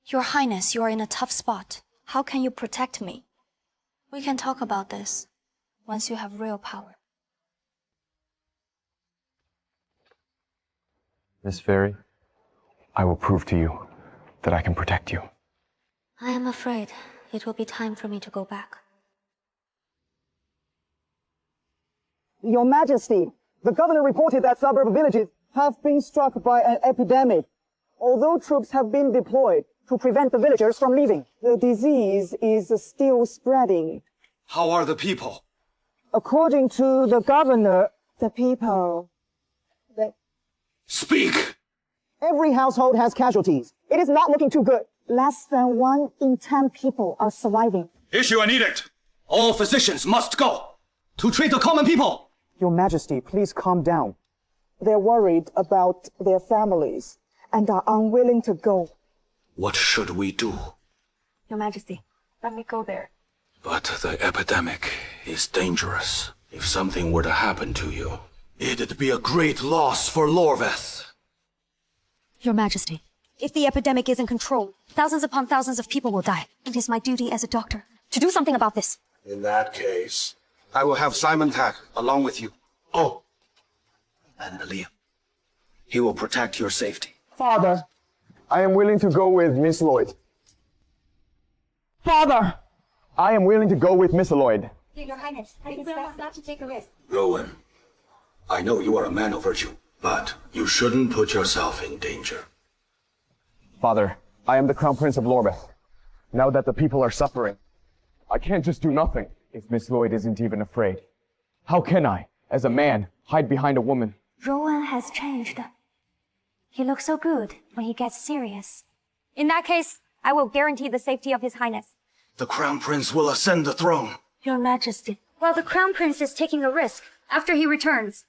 Your Highness, you are in a tough spot. How can you protect me? We can talk about this once you have real power. Miss Fairy, I will prove to you that I can protect you. I am afraid it will be time for me to go back. Your Majesty, the governor reported that suburb villages have been struck by an epidemic. Although troops have been deployed to prevent the villagers from leaving, the disease is still spreading. How are the people? According to the governor, the people... Speak! Every household has casualties. It is not looking too good. Less than 1 in 10 people are surviving. Issue an edict! All physicians must go! To treat the common people! Your Majesty, please calm down. They're worried about their families and are unwilling to go. What should we do? Your Majesty, let me go there. But the epidemic is dangerous. If something were to happen to you, it'd be a great loss for Lorveth. Your Majesty, if the epidemic isn't controlled, thousands upon thousands of people will die. It is my duty as a doctor to do something about this. In that case, I will have Simon Tack along with you. Oh, and Liam. He will protect your safety. Father, I am willing to go with Miss Lloyd. Father, I am willing to go with Miss Lloyd. Your Highness, I think it's best not to take a risk. Rowan, I know you are a man of virtue, but you shouldn't put yourself in danger. Father, I am the Crown Prince of Lorveth. Now that the people are suffering, I can't just do nothing if Miss Lloyd isn't even afraid. How can I, as a man, hide behind a woman? Rowan has changed. He looks so good when he gets serious. In that case, I will guarantee the safety of His Highness. The Crown Prince will ascend the throne. Your Majesty. Well, the Crown Prince is taking a risk. After he returns,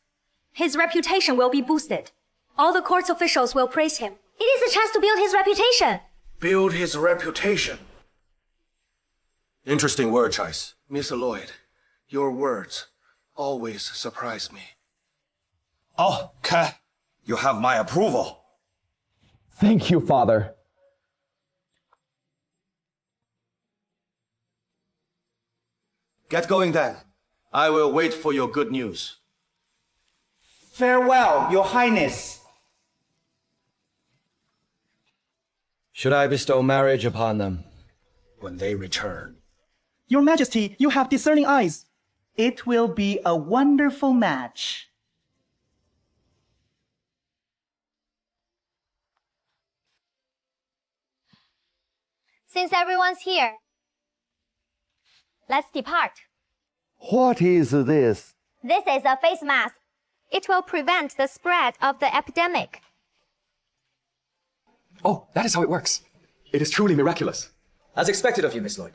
his reputation will be boosted. All the court officials will praise him. It is a chance to build his reputation. Build his reputation. Interesting word choice. Miss Lloyd, your words always surprise me. Okay. You have my approval. Thank you, Father. Get going then. I will wait for your good news. Farewell, Your Highness. Should I bestow marriage upon them? When they return. Your Majesty, you have discerning eyes. It will be a wonderful match. Since everyone's here, let's depart. What is this? This is a face mask. It will prevent the spread of the epidemic. Oh, that is how it works. It is truly miraculous. As expected of you, Miss Lloyd.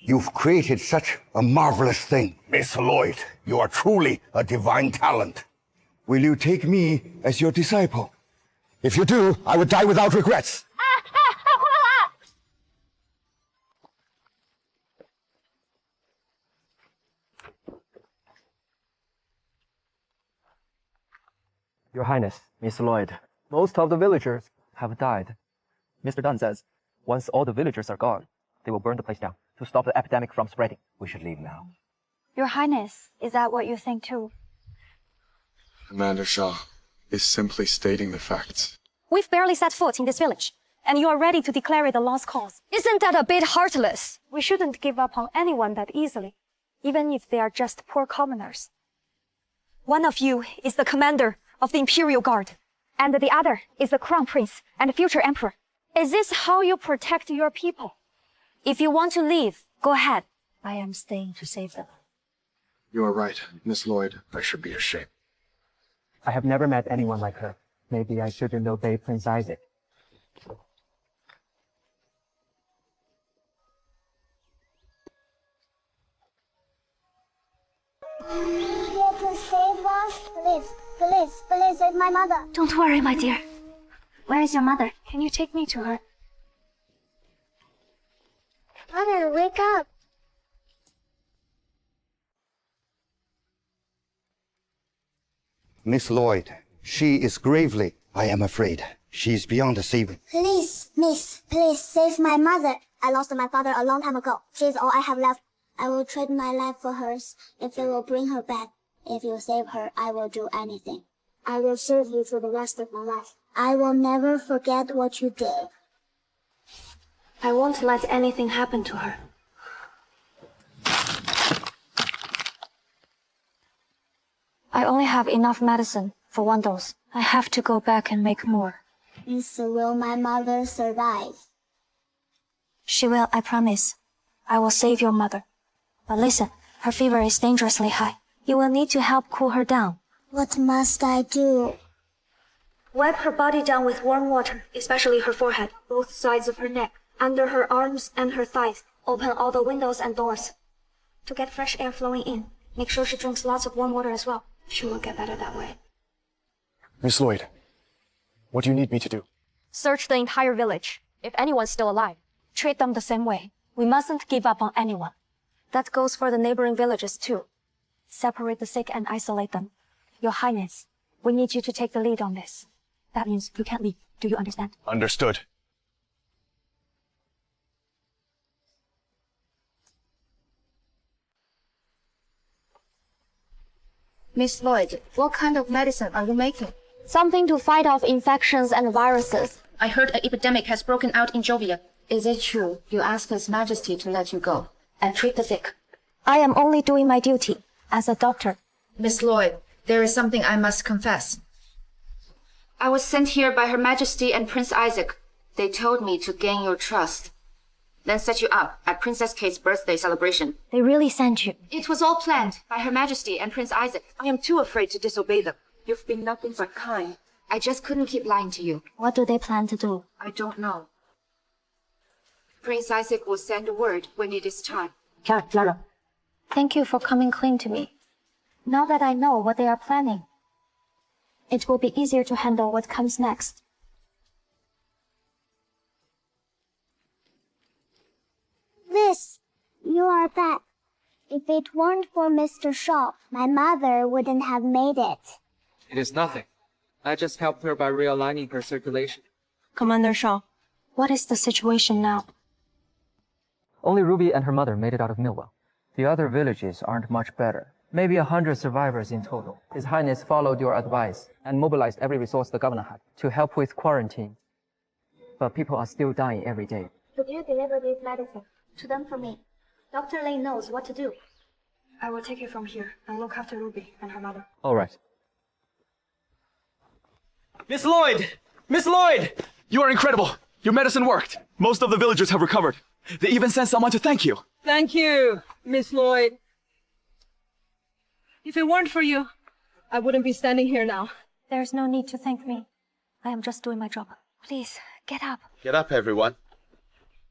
You've created such a marvelous thing. Miss Lloyd, you are truly a divine talent. Will you take me as your disciple? If you do, I would die without regrets. Your Highness, Miss Lloyd, most of the villagers have died. Mr. Dunn says, once all the villagers are gone, they will burn the place down to stop the epidemic from spreading. We should leave now. Your Highness, is that what you think too? Commander Shah is simply stating the facts. We've barely set foot in this village, and you are ready to declare it a lost cause. Isn't that a bit heartless? We shouldn't give up on anyone that easily, even if they are just poor commoners. One of you is the commander of the Imperial Guard, and the other is the Crown Prince and future Emperor. Is this how you protect your people? If you want to leave, go ahead. I am staying to save them. You are right, Miss Lloyd. I should be ashamed. I have never met anyone like her. Maybe I shouldn't obey Prince Isaac. Here to save us? Please save my mother. Don't worry, my dear. Where is your mother? Can you take me to her? Mother, wake up. Miss Lloyd, she is gravely, I am afraid. She is beyond the saving. Please, miss, please save my mother. I lost my father a long time ago. She is all I have left. I will trade my life for hers if you will bring her back. If you save her, I will do anything. I will serve you for the rest of my life. I will never forget what you did. I won't let anything happen to her. I only have enough medicine for 1 dose. I have to go back and make more. So will my mother survive? She will, I promise. I will save your mother. But listen, her fever is dangerously high. You will need to help cool her down. What must I do? Wipe her body down with warm water, especially her forehead, both sides of her neck, under her arms and her thighs. Open all the windows and doors to get fresh air flowing in. Make sure she drinks lots of warm water as well. She will get better that way. Miss Lloyd, what do you need me to do? Search the entire village. If anyone's still alive, treat them the same way. We mustn't give up on anyone. That goes for the neighboring villages too. Separate the sick and isolate them. Your Highness, we need you to take the lead on this. That means you can't leave. Do you understand? Understood. Miss Lloyd, what kind of medicine are you making? Something to fight off infections and viruses. I heard an epidemic has broken out in Jovia. Is it true you asked His Majesty to let you go and treat the sick? I am only doing my duty as a doctor. Miss Lloyd, there is something I must confess. I was sent here by Her Majesty and Prince Isaac. They told me to gain your trust, then set you up at Princess Kate's birthday celebration. They really sent you. It was all planned by Her Majesty and Prince Isaac. I am too afraid to disobey them. You've been nothing but kind. I just couldn't keep lying to you. What do they plan to do? I don't know. Prince Isaac will send word when it is time. Clara. Thank you for coming clean to me. Now that I know what they are planning, it will be easier to handle what comes next. This, you are back. If it weren't for Mr. Shaw, my mother wouldn't have made it. It is nothing. I just helped her by realigning her circulation. Commander Shaw, what is the situation now? Only Ruby and her mother made it out of Millwell. The other villages aren't much better. Maybe 100 survivors in total. His Highness followed your advice and mobilized every resource the governor had to help with quarantine. But people are still dying every day. Could you deliver this medicine to them for me? Dr. Lane knows what to do. I will take you from here and look after Ruby and her mother. All right. Miss Lloyd! Miss Lloyd! You are incredible! Your medicine worked. Most of the villagers have recovered. They even sent someone to thank you. Thank you, Miss Lloyd. If it weren't for you, I wouldn't be standing here now. There's no need to thank me. I am just doing my job. Please, get up. Get up, everyone.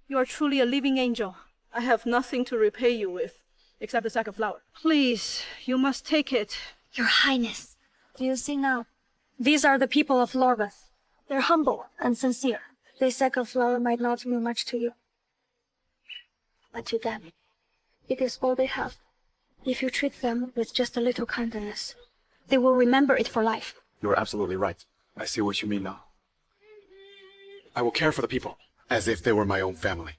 You are truly a living angel. I have nothing to repay you with, except a sack of flour. Please, you must take it. Your Highness, do you see now? These are the people of Lorveth. They're humble and sincere. This sack of flour might not mean much to you, but to them, it is all they have. If you treat them with just a little kindness, they will remember it for life. You're absolutely right. I see what you mean now. I will care for the people, as if they were my own family.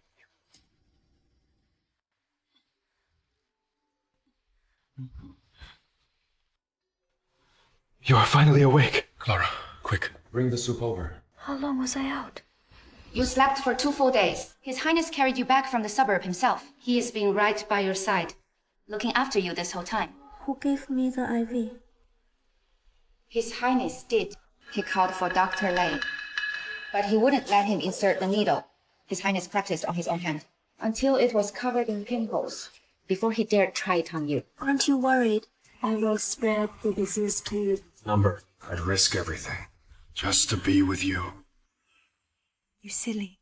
You are finally awake. Clara, quick, bring the soup over. How long was I out? You slept for 2 full days. His Highness carried you back from the suburb himself. He has been right by your side, looking after you this whole time. Who gave me the IV? His Highness did. He called for Dr. Lane, but he wouldn't let him insert the needle. His Highness practiced on his own hand until it was covered in pimples before he dared try it on you. Aren't you worried I will spread the disease to you? Number, I'd risk everything just to be with you. You silly.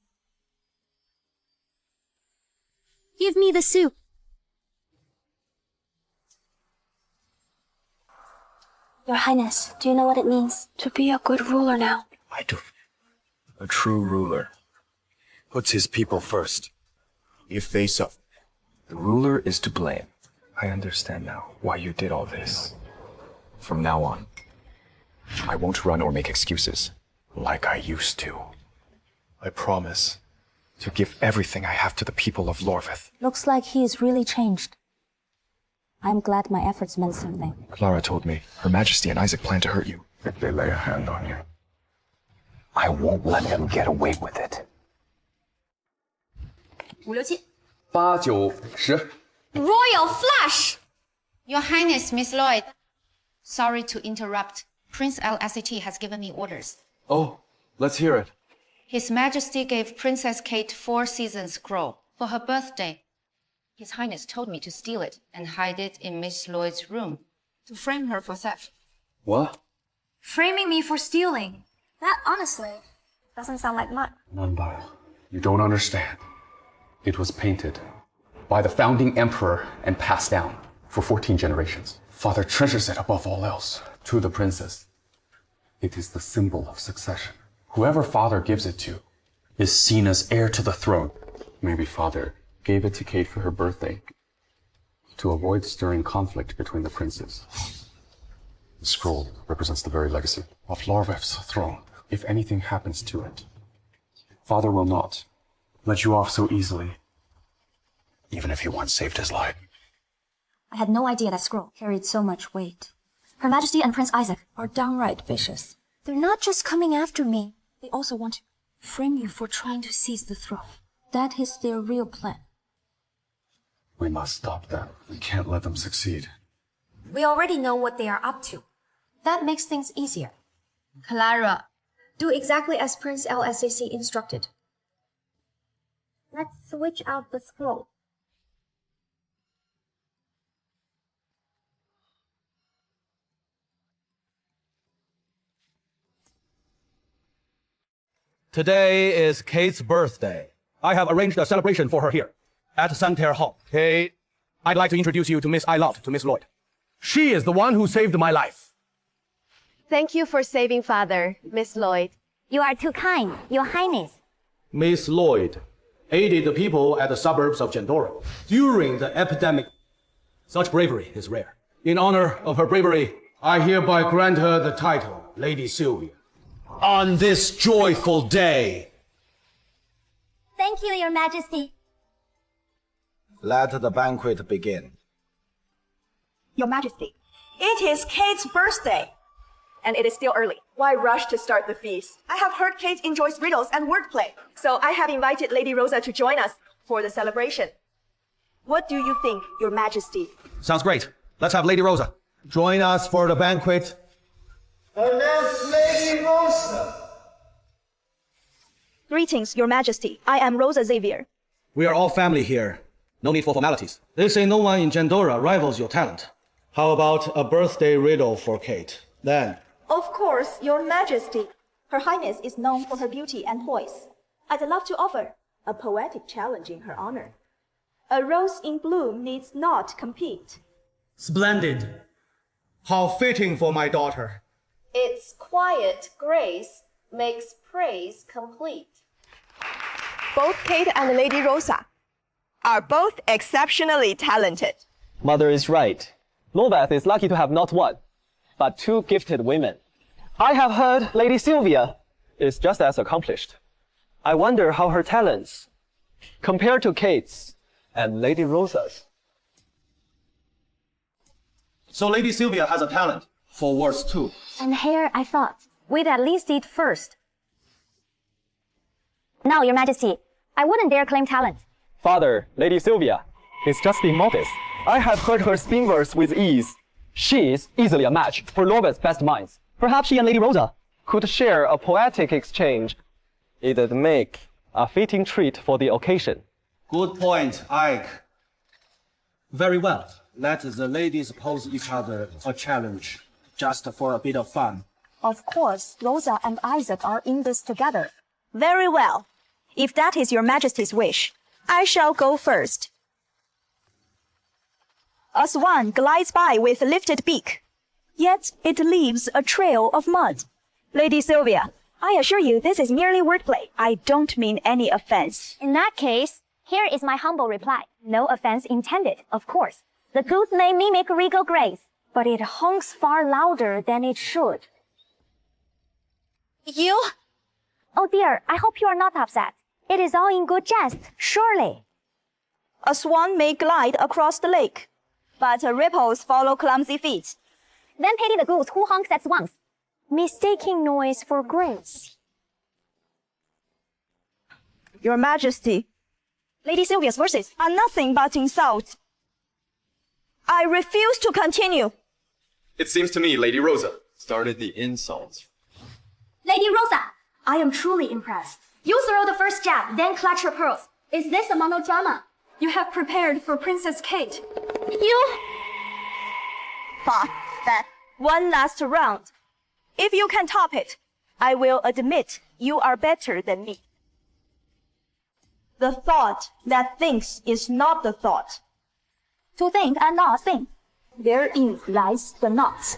Give me the soup. Your Highness, do you know what it means to be a good ruler now? I do. A true ruler puts his people first. If they suffer, the ruler is to blame. I understand now why you did all this. From now on, I won't run or make excuses like I used to. I promise to give everything I have to the people of Lorveth. Looks like he is really changed. I'm glad my efforts meant something. Clara told me Her Majesty and Isaac plan to hurt you. If they lay a hand on you, I won't let them get away with it. 5、6、7 8、9、10 Royal flush! Your Highness, Miss Lloyd. Sorry to interrupt. Prince LSAT has given me orders. Oh, let's hear it. His Majesty gave Princess Kate 4 seasons scroll for her birthday. His Highness told me to steal it and hide it in Miss Lloyd's room to frame her for theft. What? Framing me for stealing. That, honestly, doesn't sound like much. Nanbai, you don't understand. It was painted by the founding emperor and passed down for 14 generations. Father treasures it above all else to the princess. It is the symbol of succession. Whoever father gives it to is seen as heir to the throne. Maybe father gave it to Kate for her birthday to avoid stirring conflict between the princes. The scroll represents the very legacy of Lorvev's throne. If anything happens to it, father will not let you off so easily, even if he once saved his life. I had no idea that scroll carried so much weight. Her Majesty and Prince Isaac are downright vicious. They're not just coming after me. They also want to frame you for trying to seize the throne. That is their real plan. We must stop them. We can't let them succeed. We already know what they are up to. That makes things easier. Clara, do exactly as Prince LSAC instructed. Let's switch out the scroll. Today is Kate's birthday. I have arranged a celebration for her here at Santerre Hall. Kate, I'd like to introduce you to Miss Ilott, to Miss Lloyd. She is the one who saved my life. Thank you for saving Father, Miss Lloyd. You are too kind, Your Highness. Miss Lloyd aided the people at the suburbs of Gendora during the epidemic. Such bravery is rare. In honor of her bravery, I hereby grant her the title, Lady Sylvia. On this joyful day. Thank you, Your Majesty. Let the banquet begin. Your Majesty, it is Kate's birthday. And it is still early. Why rush to start the feast? I have heard Kate enjoys riddles and wordplay. So I have invited Lady Rosa to join us for the celebration. What do you think, Your Majesty? Sounds great. Let's have Lady Rosa join us for the banquet. Announce Lady Rosa. Greetings, Your Majesty. I am Rosa Xavier. We are all family here. No need for formalities. They say no one in Gendora rivals your talent. How about a birthday riddle for Kate? Then. Of course, Your Majesty. Her Highness is known for her beauty and poise. I'd love to offer a poetic challenge in her honor. A rose in bloom needs not compete. Splendid. How fitting for my daughter. Its quiet grace makes praise complete. Both Kate and Lady Rosa are both exceptionally talented. Mother is right. Lorveth is lucky to have not one, but 2 gifted women. I have heard Lady Sylvia is just as accomplished. I wonder how her talents compare to Kate's and Lady Rosa's. So Lady Sylvia has a talent for words too. And here I thought, we'd at least eat first. Now, Your Majesty, I wouldn't dare claim talent. Father, Lady Sylvia is just being modest. I have heard her spin verse with ease. She is easily a match for Lorveth's best minds. Perhaps she and Lady Rosa could share a poetic exchange. It'd make a fitting treat for the occasion. Good point, Ike. Very well. Let the ladies pose each other a challenge, just for a bit of fun. Of course, Rosa and Isaac are in this together. Very well. If that is Your Majesty's wish, I shall go first. A swan glides by with lifted beak, yet it leaves a trail of mud. Lady Sylvia, I assure you this is merely wordplay. I don't mean any offense. In that case, here is my humble reply. No offense intended, of course. The goose may mimic regal grace, but it honks far louder than it should. You? Oh dear, I hope you are not upset. It is all in good jest, surely. A swan may glide across the lake, but ripples follow clumsy feet. Then pity the goose who honks at swans, mistaking noise for grace. Your Majesty, Lady Sylvia's verses are nothing but insult. I refuse to continue. It seems to me Lady Rosa started the insults. Lady Rosa, I am truly impressed. You throw the first jab, then clutch your pearls. Is this a monodrama? You have prepared for Princess Kate. You thought that one last round. If you can top it, I will admit you are better than me. The thought that thinks is not the thought. To think and not think. Therein lies the knot.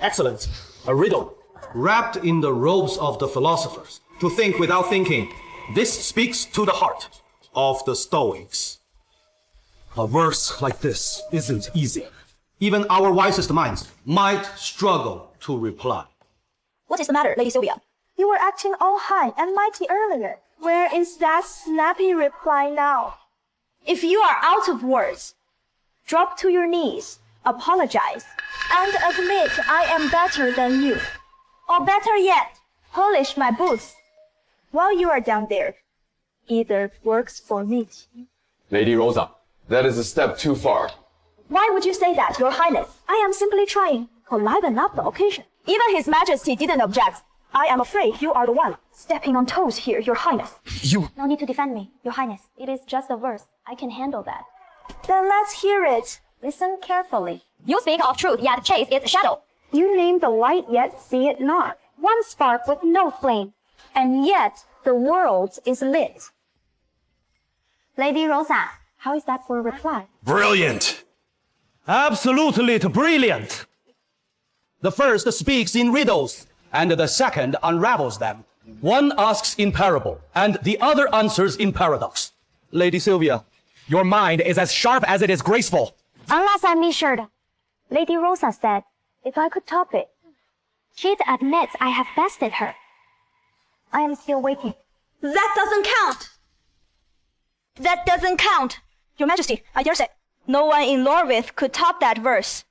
Excellent. A riddle. Wrapped in the robes of the philosophers. To think without thinking. This speaks to the heart of the Stoics. A verse like this isn't easy. Even our wisest minds might struggle to reply. What is the matter, Lady Sylvia? You were acting all high and mighty earlier. Where is that snappy reply now? If you are out of words, drop to your knees, apologize, and admit I am better than you. Or better yet, polish my boots while you are down there. Either works for me. Lady Rosa, that is a step too far. Why would you say that, Your Highness? I am simply trying to liven up the occasion. Even His Majesty didn't object. I am afraid you are the one stepping on toes here, Your Highness. No need to defend me, Your Highness. It is just a verse. I can handle that. Then let's hear it. Listen carefully. You speak of truth, yet chase its shadow. You name the light, yet see it not. One spark with no flame, and yet the world is lit. Lady Rosa, how is that for a reply? Brilliant! Absolutely brilliant! The first speaks in riddles, and the second unravels them. One asks in parable, and the other answers in paradox. Lady Sylvia, your mind is as sharp as it is graceful. Unless I misheard. Lady Rosa said, if I could top it. Kate admits I have bested her. I am still waiting. That doesn't count! That doesn't count! Your Majesty, I dare say, no one in Lorvith could top that verse.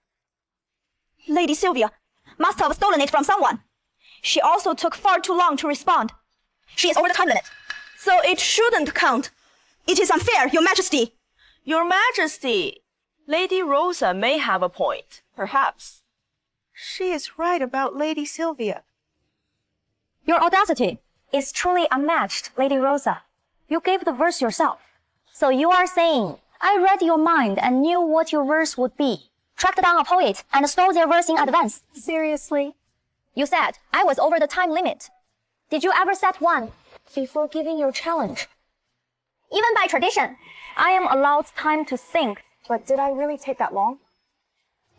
Lady Sylvia must have stolen it from someone. She also took far too long to respond. She is over the time limit. So it shouldn't count. It is unfair, Your Majesty. Your Majesty, Lady Rosa may have a point, perhaps. She is right about Lady Sylvia. Your audacity is truly unmatched, Lady Rosa. You gave the verse yourself. So you are saying, I read your mind and knew what your verse would be. Tracked down a poet and stole their verse in advance. Seriously? You said I was over the time limit. Did you ever set one before giving your challenge? Even by tradition, I am allowed time to think, but did I really take that long?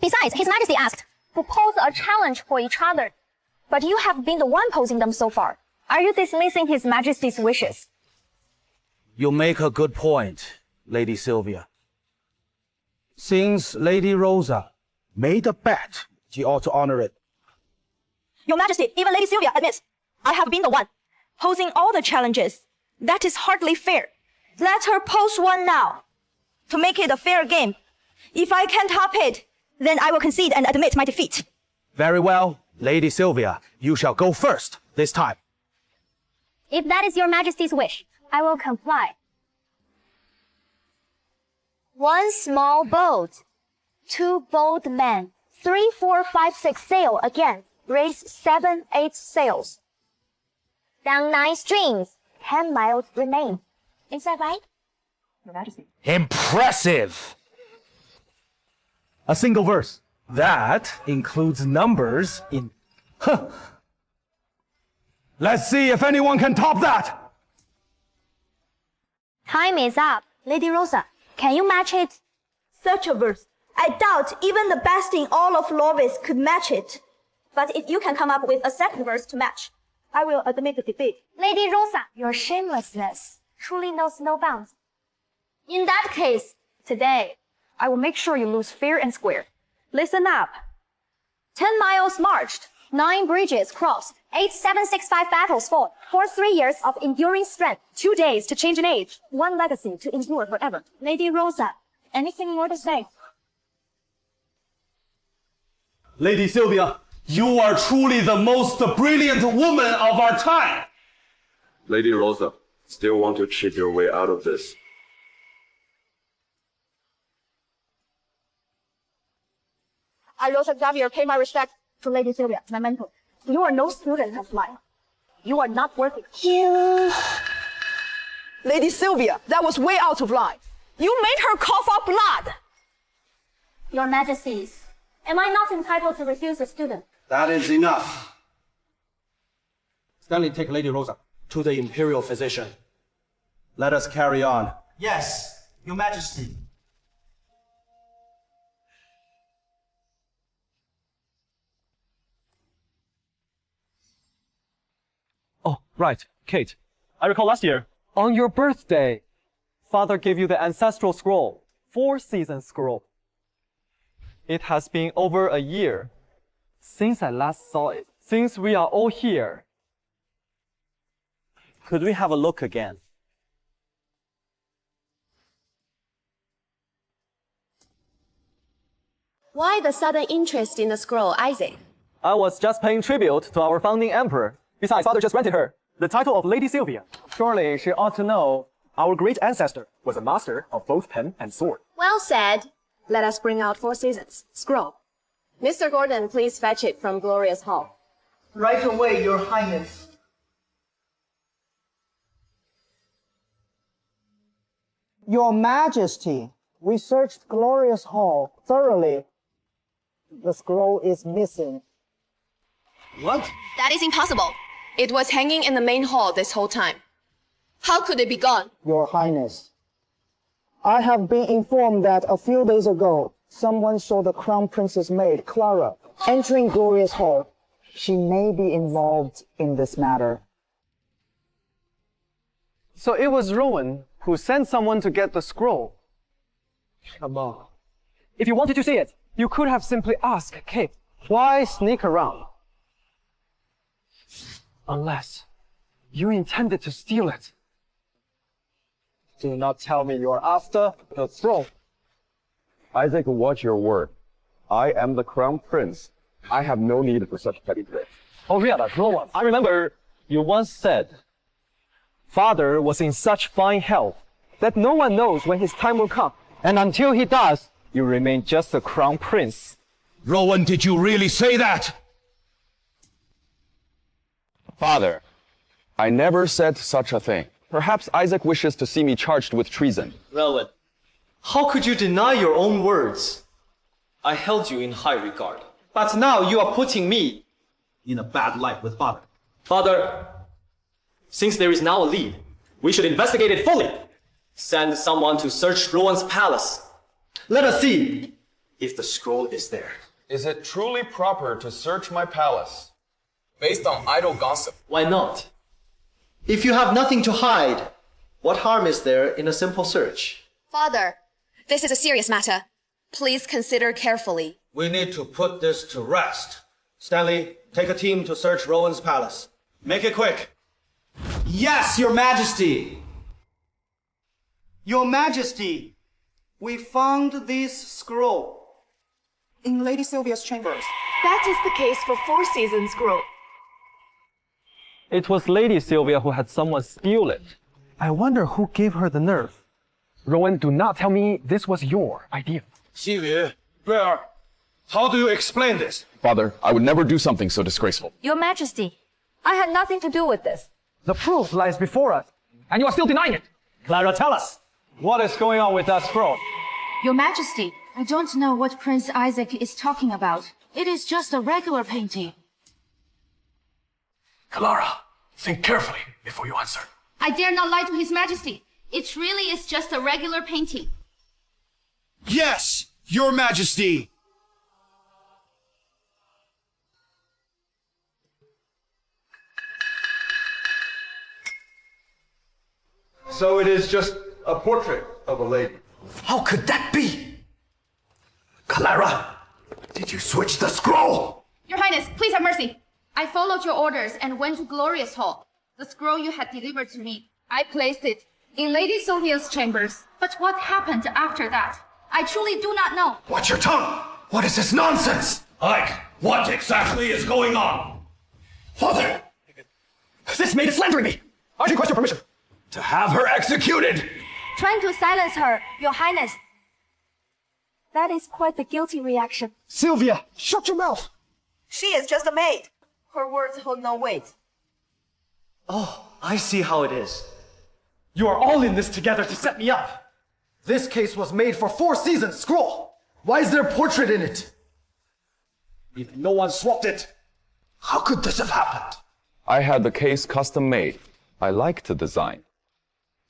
Besides, His Majesty asked to pose a challenge for each other. But you have been the one posing them so far. Are you dismissing His Majesty's wishes? You make a good point, Lady Sylvia. Since Lady Rosa made a bet, she ought to honor it. Your Majesty, even Lady Sylvia admits, I have been the one posing all the challenges. That is hardly fair. Let her pose one now, to make it a fair game. If I can top it, then I will concede and admit my defeat. Very well, Lady Sylvia, you shall go first this time. if that is your Majesty's wish, I will comply. One small boat, two bold men, 3, 4, 5, 6 sail again, raise 7, 8 sails. Down 9 streams, 10 miles remain. Is that right? Your Majesty. Impressive! A single verse. That includes numbers in... Huh. Let's see if anyone can top that! Time is up. Lady Rosa, can you match it? Such a verse. I doubt even the best in all of Lovis could match it. But if you can come up with a second verse to match, I will admit the defeat. Lady Rosa, your shamelessness truly knows no bounds. In that case, Today, I will make sure you lose fair and square. Listen up. 10 miles marched, 9 bridges crossed, 8,765 battles fought, 3 years of enduring strength, 2 days to change an age, 1 legacy to endure forever. Lady Rosa, anything more to say? Lady Sylvia, you are truly the most brilliant woman of our time! Lady Rosa, still want to cheat your way out of this? I, Rosa Xavier, pay my respect to Lady Sylvia, my mentor. You are no student of mine. You are not worthy. You... Lady Sylvia, that was way out of line. You made her cough up blood. Your Majesties, am I not entitled to refuse a student? That is enough. Stanley, take Lady Rosa to the Imperial Physician. Let us carry on. Yes, Your Majesty. Oh, right, Kate. I recall last year, on your birthday, Father gave you the ancestral scroll, 4-season scroll. It has been over a year since I last saw it. Since we are all here, could we have a look again? Why the sudden interest in the scroll, Isaac? I was just paying tribute to our founding emperor. Besides, Father just granted her the title of Lady Sylvia. Surely she ought to know our great ancestor was a master of both pen and sword. Well said. Let us bring out 4 seasons. Scroll. Mr. Gordon, please fetch it from Glorious Hall. Right away, Your Highness. Your Majesty, we searched Glorious Hall thoroughly. The scroll is missing. What? That is impossible. It was hanging in the main hall this whole time. How could it be gone? Your Highness, I have been informed that a few days ago, someone saw the Crown Prince's maid, Clara, entering Glorious Hall. She may be involved in this matter. So it was Rowan who sent someone to get the scroll. Come on. If you wanted to see it, you could have simply asked Kate. Why sneak around? Unless you intended to steal it. Do not tell me you're after the throne. Isaac, watch your word. I am the Crown Prince. I have no need for such petty tricks. Oh, really, Rowan? I remember you once said, Father was in such fine health that no one knows when his time will come. And until he does, you remain just a Crown Prince. Rowan, did you really say that? Father, I never said such a thing. Perhaps Isaac wishes to see me charged with treason. Rowan, how could you deny your own words? I held you in high regard. But now you are putting me In a bad light with Father. Father, since there is now a lead, we should investigate it fully. Send someone to search Rowan's palace. Let us see if the scroll is there. Is it truly proper to search my palace based on idle gossip? Why not? If you have nothing to hide, what harm is there in a simple search? Father, this is a serious matter. Please consider carefully. We need to put this to rest. Stanley, take a team to search Rowan's palace. Make it quick. Yes, Your Majesty. Your Majesty, we found this scroll. In Lady Sylvia's chambers. That is the case for 4 seasons scroll. It was Lady Sylvia who had someone steal it. I wonder who gave her the nerve. Rowan, do not tell me this was your idea. Xi Bear, how do you explain this? Father, I would never do something so disgraceful. Your Majesty, I had nothing to do with this. The proof lies before us, and you are still denying it. Clara, tell us, what is going on with that scroll? Your Majesty, I don't know what Prince Isaac is talking about. It is just a regular painting. Clara, think carefully before you answer. I dare not lie to His Majesty. It really is just a regular painting. Yes, Your Majesty! So it is just a portrait of a lady. How could that be? Clara, did you switch the scroll? Your Highness, please have mercy. I followed your orders and went to Glorious Hall. The scroll you had delivered to me, I placed it in Lady Sylvia's chambers. But what happened after that? I truly do not know. Watch your tongue! What is this nonsense? Ike, what exactly is going on? Father! This maid is slandering me! I request your permission. To have her executed! Trying to silence her, Your Highness. That is quite the guilty reaction. Sylvia, shut your mouth! She is just a maid. Her words hold no weight. Oh, I see how it is. You are all in this together to set me up. This case was made for 4 seasons, scroll. Why is there a portrait in it? If no one swapped it, how could this have happened? I had the case custom made. I liked the design.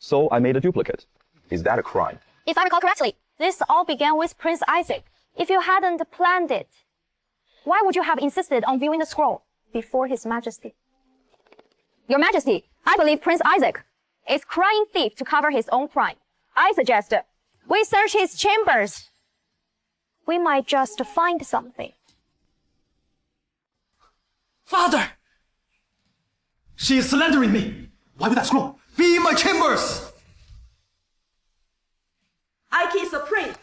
So I made a duplicate. Is that a crime? If I recall correctly, this all began with Prince Isaac. If you hadn't planned it, why would you have insisted on viewing the scroll before His Majesty? Your Majesty, I believe Prince Isaac is crying thief to cover his own crime. I suggest we search his chambers. We might just find something. Father! She is slandering me. Why would that scroll be in my chambers? Ike is a prince.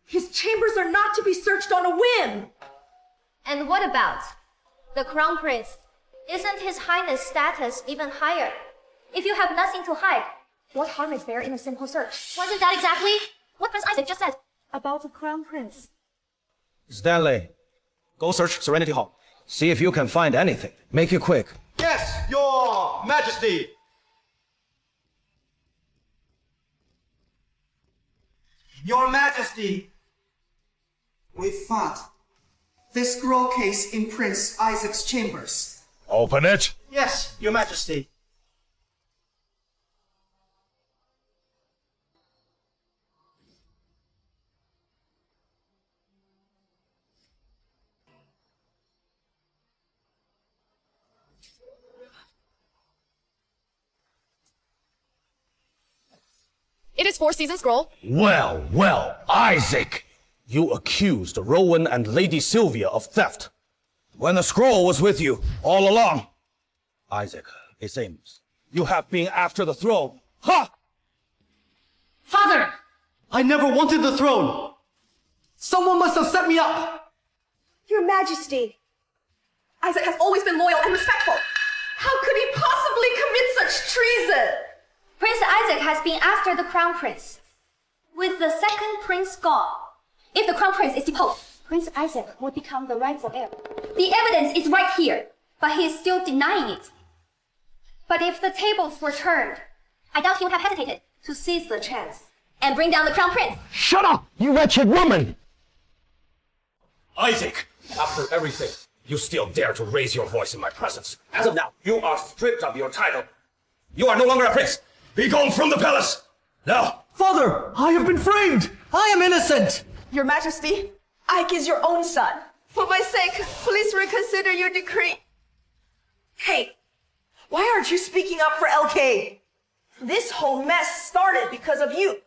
His chambers are not to be searched on a whim. And what about the crown prince? Isn't His Highness' status even higher? If you have nothing to hide, what harm is there in a simple search? Wasn't that exactly what Prince Isaac just said about the crown prince? Stanley, go search Serenity Hall. See if you can find anything. Make it quick. Yes, Your Majesty! Your Majesty, we found this scroll case in Prince Isaac's chambers. Open it. Yes, Your Majesty. It is 4 season scroll. Well, well, Isaac! You accused Rowan and Lady Sylvia of theft, when the scroll was with you all along. Isaac, it seems you have been after the throne. Ha! Father! I never wanted the throne. Someone must have set me up. Your Majesty, Isaac has always been loyal and respectful. How could he possibly commit such treason? Prince Isaac has been after the crown prince. With the second prince gone, if the crown prince is deposed, Prince Isaac would become the rightful heir. The evidence is right here, but he is still denying it. But if the tables were turned, I doubt he would have hesitated to seize the chance and bring down the crown prince. Shut up, you wretched woman! Isaac, after everything, you still dare to raise your voice in my presence. As of now, you are stripped of your title. You are no longer a prince. Be gone from the palace! Now! Father, I have been framed! I am innocent! Your Majesty, Ike is your own son. For my sake, please reconsider your decree. Hey, why aren't you speaking up for LK? This whole mess started because of you.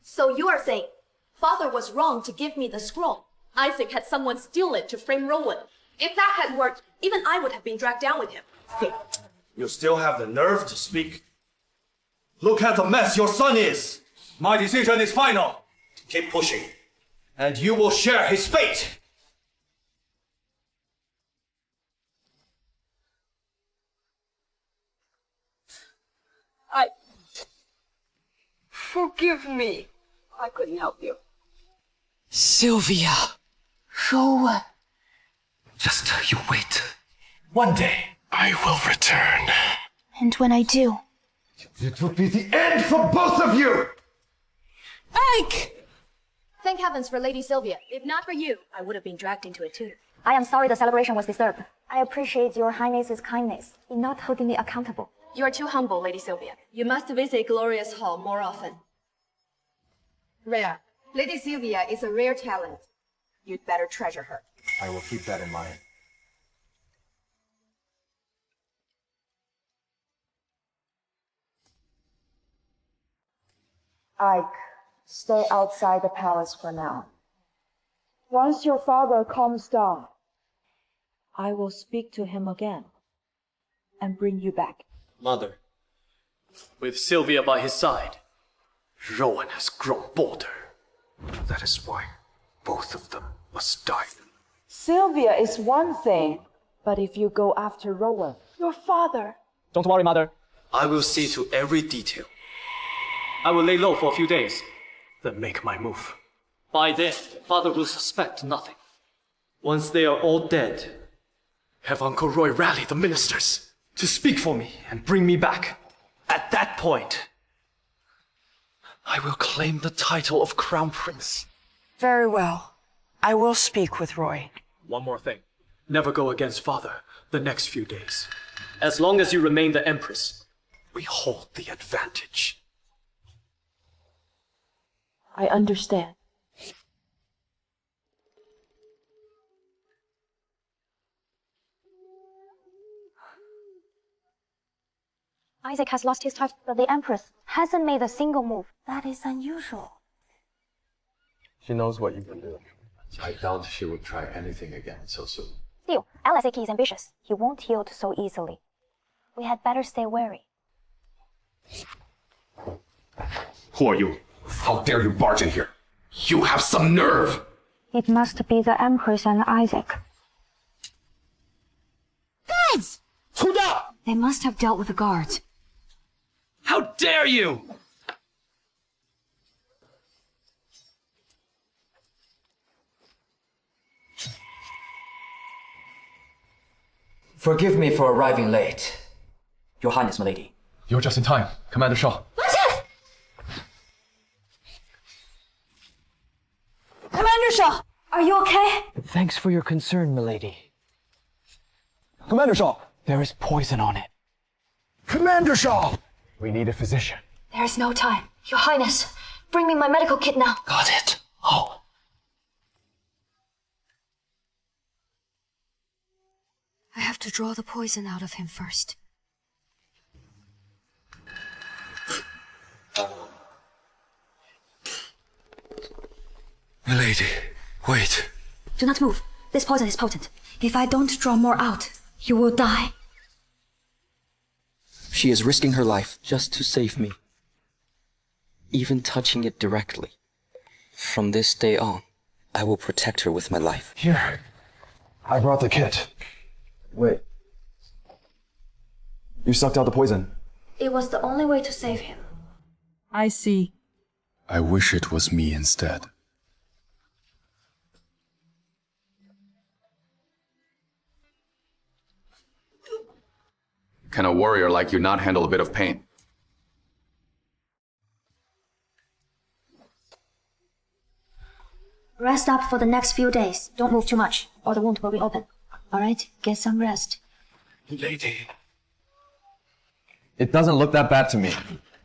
So you are saying Father was wrong to give me the scroll. Isaac had someone steal it to frame Rowan. If that had worked, even I would have been dragged down with him. You still have the nerve to speak? Look at the mess your son is! My decision is final. Keep pushing, and you will share his fate! Forgive me. I couldn't help you. Sylvia. Rowan. Just you wait. One day, I will return. And when I do, It will be the end for both of you! Ike! Thank heavens for Lady Sylvia. If not for you, I would have been dragged into it too. I am sorry the celebration was disturbed. I appreciate your highness's kindness in not holding me accountable. You are too humble, Lady Sylvia. You must visit Glorious Hall more often. Rare. Lady Sylvia is a rare talent. You'd better treasure her. I will keep that in mind. Ike, stay outside the palace for now. Once your father calms down, I will speak to him again and bring you back. Mother, with Sylvia by his side, Rowan has grown bolder. That is why both of them must die. Sylvia is one thing, but if you go after Rowan, your father... Don't worry, mother. I will see to every detail. I will lay low for a few days, then make my move. By then, father will suspect nothing. Once they are all dead, have Uncle Roy rally the ministers to speak for me and bring me back. At that point, I will claim the title of Crown Prince. Very well. I will speak with Roy. One more thing. Never go against father the next few days. As long as you remain the Empress, we hold the advantage. I understand. Isaac has lost his title, but the Empress hasn't made a single move. That is unusual. She knows what you can do. I doubt she would try anything again so soon. Still, Alaseki is ambitious. He won't yield so easily. We had better stay wary. Who are you? How dare you barge in here? You have some nerve! It must be the Empress and Isaac. Guards! They must have dealt with the guards. How dare you! Forgive me for arriving late. Your Highness, milady. You're just in time, Commander Shaw. Commander Shaw, are you okay? Thanks for your concern, milady. Commander Shaw! There is poison on it. Commander Shaw! We need a physician. There is no time. Your Highness, bring me my medical kit now. Got it. Oh. I have to draw the poison out of him first. Milady, wait. Do not move. This poison is potent. If I don't draw more out, you will die. She is risking her life just to save me. Even touching it directly. From this day on, I will protect her with my life. Here. I brought the kit. Wait. You sucked out the poison. It was the only way to save him. I see. I wish it was me instead. Can a warrior like you not handle a bit of pain? Rest up for the next few days. Don't move too much, or the wound will reopen. Alright, get some rest. Lady. It doesn't look that bad to me.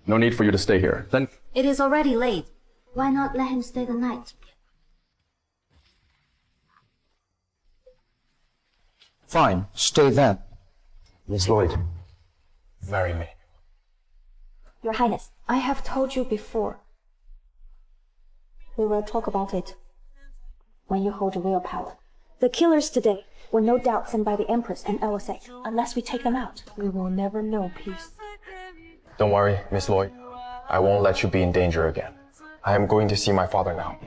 No need for you to stay here. Then It is already late. Why not let him stay the night? Fine, stay then. Miss Lloyd. marry me. Your Highness, I have told you before. We will talk about it when you hold real power. The killers today were no doubt sent by the Empress and LSA. Unless we take them out, we will never know peace. Don't worry, Miss Lloyd. I won't let you be in danger again. I am going to see my father now.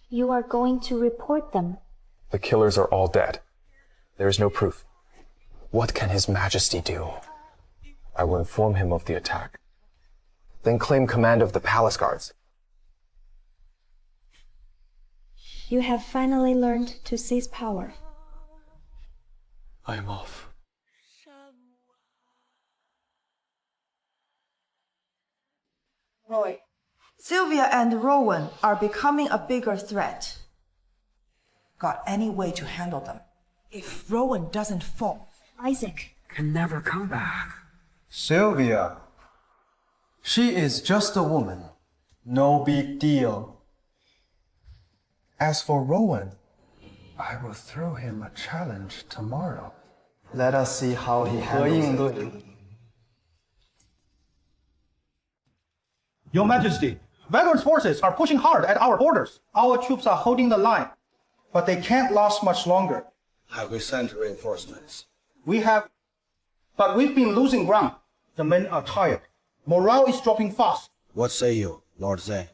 You are going to report them. The killers are all dead. There is no proof. What can His Majesty do? I will inform him of the attack. Then claim command of the palace guards. You have finally learned to seize power. I am off. Roy, Sylvia and Rowan are becoming a bigger threat. Got any way to handle them? If Rowan doesn't fall, Isaac can never come back. Sylvia. She is just a woman. No big deal. As for Rowan, I will throw him a challenge tomorrow. Let us see how he handles it. Your Majesty, Vagrant's forces are pushing hard at our borders. Our troops are holding the line, but they can't last much longer. Have we sent reinforcements? We have, but we've been losing ground. The men are tired. Morale is dropping fast. What say you, Lord Zay?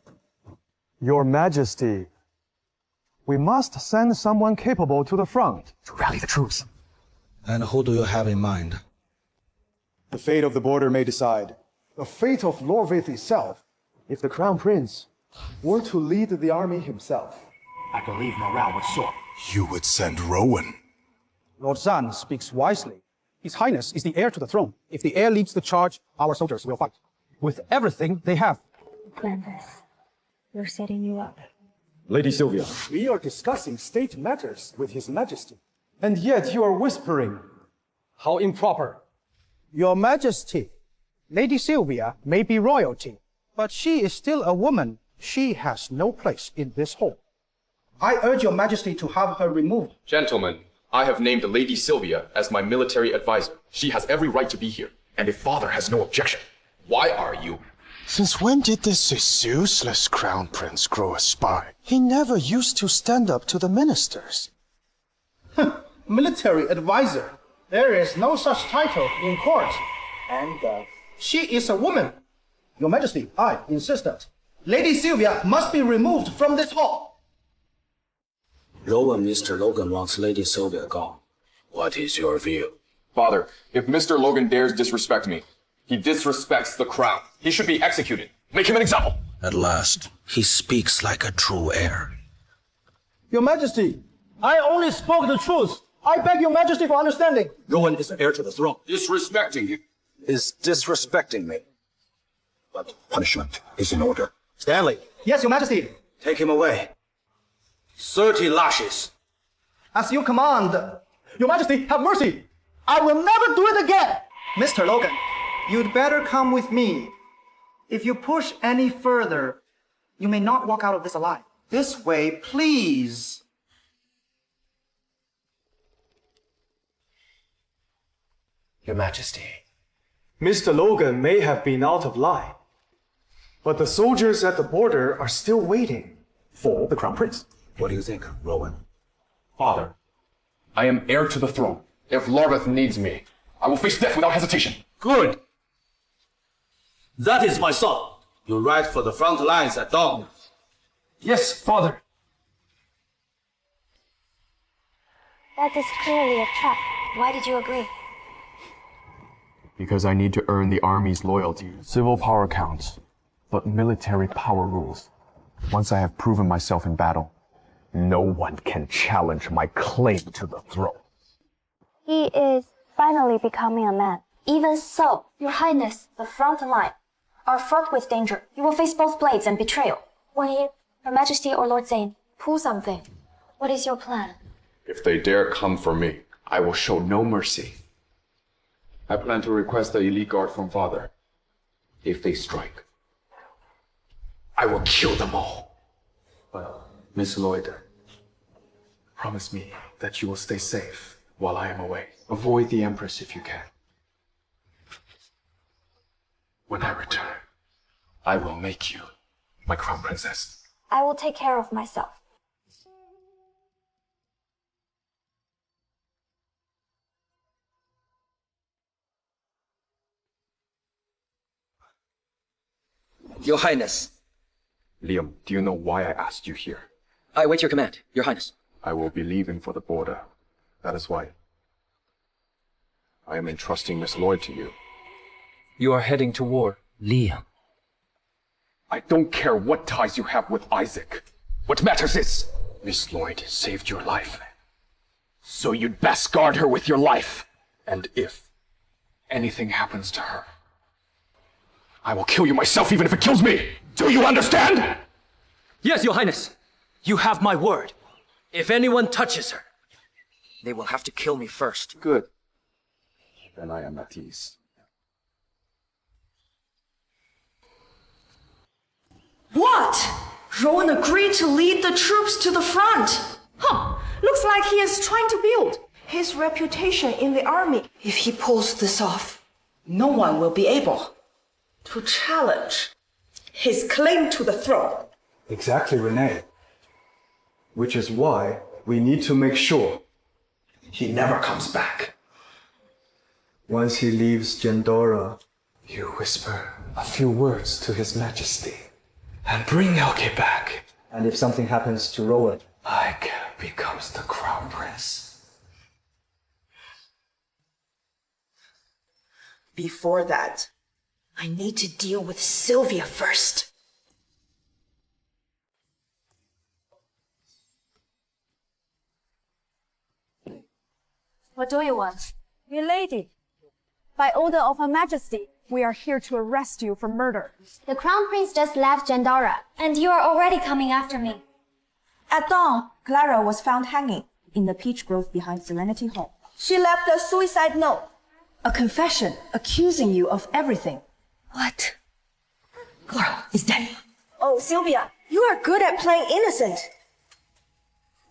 Your Majesty, we must send someone capable to the front. To rally the troops. And who do you have in mind? The fate of the border may decide the fate of Lorvith itself. If the Crown Prince or to lead the army himself. I believe morale would soar. You would send Rowan. Lord Zan speaks wisely. His Highness is the heir to the throne. If the heir leads the charge, our soldiers will fight. With everything they have. Granthus, we're setting you up. Lady Sylvia. We are discussing state matters with His Majesty. And yet you are whispering. How improper. Your Majesty, Lady Sylvia may be royalty, but she is still a woman. She has no place in this hall. I urge your Majesty to have her removed. Gentlemen, I have named Lady Sylvia as my military advisor. She has every right to be here. And if Father has no objection, why are you? Since when did this useless crown prince grow a spy? He never used to stand up to the ministers. Military advisor. There is no such title in court. And she is a woman. Your Majesty, I insist that Lady Sylvia must be removed from this hall. Rowan, Mr. Logan wants Lady Sylvia gone. What is your view? Father, if Mr. Logan dares disrespect me, he disrespects the crown. He should be executed. Make him an example. At last, he speaks like a true heir. Your Majesty, I only spoke the truth. I beg your Majesty for understanding. Rowan is the heir to the throne. Disrespecting you is disrespecting me. But punishment is in order. Stanley. Yes, Your Majesty. Take him away. 30 lashes. As you command. Your Majesty, have mercy. I will never do it again. Mr. Logan, you'd better come with me. If you push any further, you may not walk out of this alive. This way, please. Your Majesty. Mr. Logan may have been out of line, but the soldiers at the border are still waiting for the crown prince. What do you think, Rowan? Father, I am heir to the throne. If Larbeth needs me, I will face death without hesitation. Good. That is my son. You ride for the front lines at dawn. Yes, Father. That is clearly a trap. Why did you agree? Because I need to earn the army's loyalty. Civil power counts, but military power rules. Once I have proven myself in battle, no one can challenge my claim to the throne. He is finally becoming a man. Even so, Your Highness, the front line are fraught with danger. You will face both blades and betrayal. When Her Majesty or Lord Zane pull something, what is your plan? If they dare come for me, I will show no mercy. I plan to request the elite guard from Father. If they strike, I will kill them all. But, Miss Lloyd, promise me that you will stay safe while I am away. Avoid the Empress if you can. When I return, I will make you my crown princess. I will take care of myself. Your Highness. Liam, do you know why I asked you here? I await your command, Your Highness. I will be leaving for the border. That is why I am entrusting Miss Lloyd to you. You are heading to war, Liam. I don't care what ties you have with Isaac. What matters is, Miss Lloyd saved your life. So you'd best guard her with your life. And if anything happens to her, I will kill you myself even if it kills me! Do you understand? Yes, Your Highness. You have my word. If anyone touches her, they will have to kill me first. Good. Then I am at ease. What? Rowan agreed to lead the troops to the front. Looks like he is trying to build his reputation in the army. If he pulls this off, no one will be able to challenge his claim to the throne. Exactly, Renee. Which is why we need to make sure he never comes back. Once he leaves Gendora, you whisper a few words to His Majesty and bring Elke back. And if something happens to Rowan, Ike becomes the crown prince. Before that, I need to deal with Sylvia first. What do you want? Milady, by order of Her Majesty, we are here to arrest you for murder. The Crown Prince just left Jandara, and you are already coming after me. At dawn, Clara was found hanging in the peach grove behind Serenity Hall. She left a suicide note, a confession accusing you of everything. What? Clara is dead. Oh, Sylvia, you are good at playing innocent.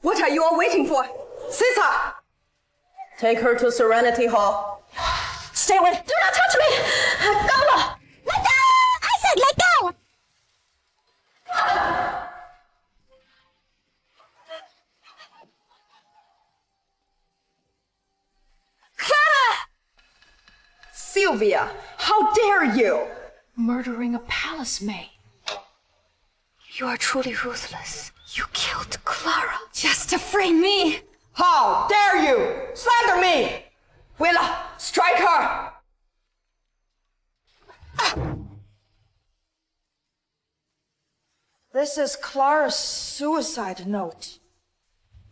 What are you all waiting for? Seize her! Take her to Serenity Hall. Stay away! Do not touch me! Go! Let go! I said let go! Clara! Sylvia, how dare you! Murdering a palace maid. You are truly ruthless. You killed Clara just to frame me. How dare you slander me! Willa, strike her! This is Clara's suicide note.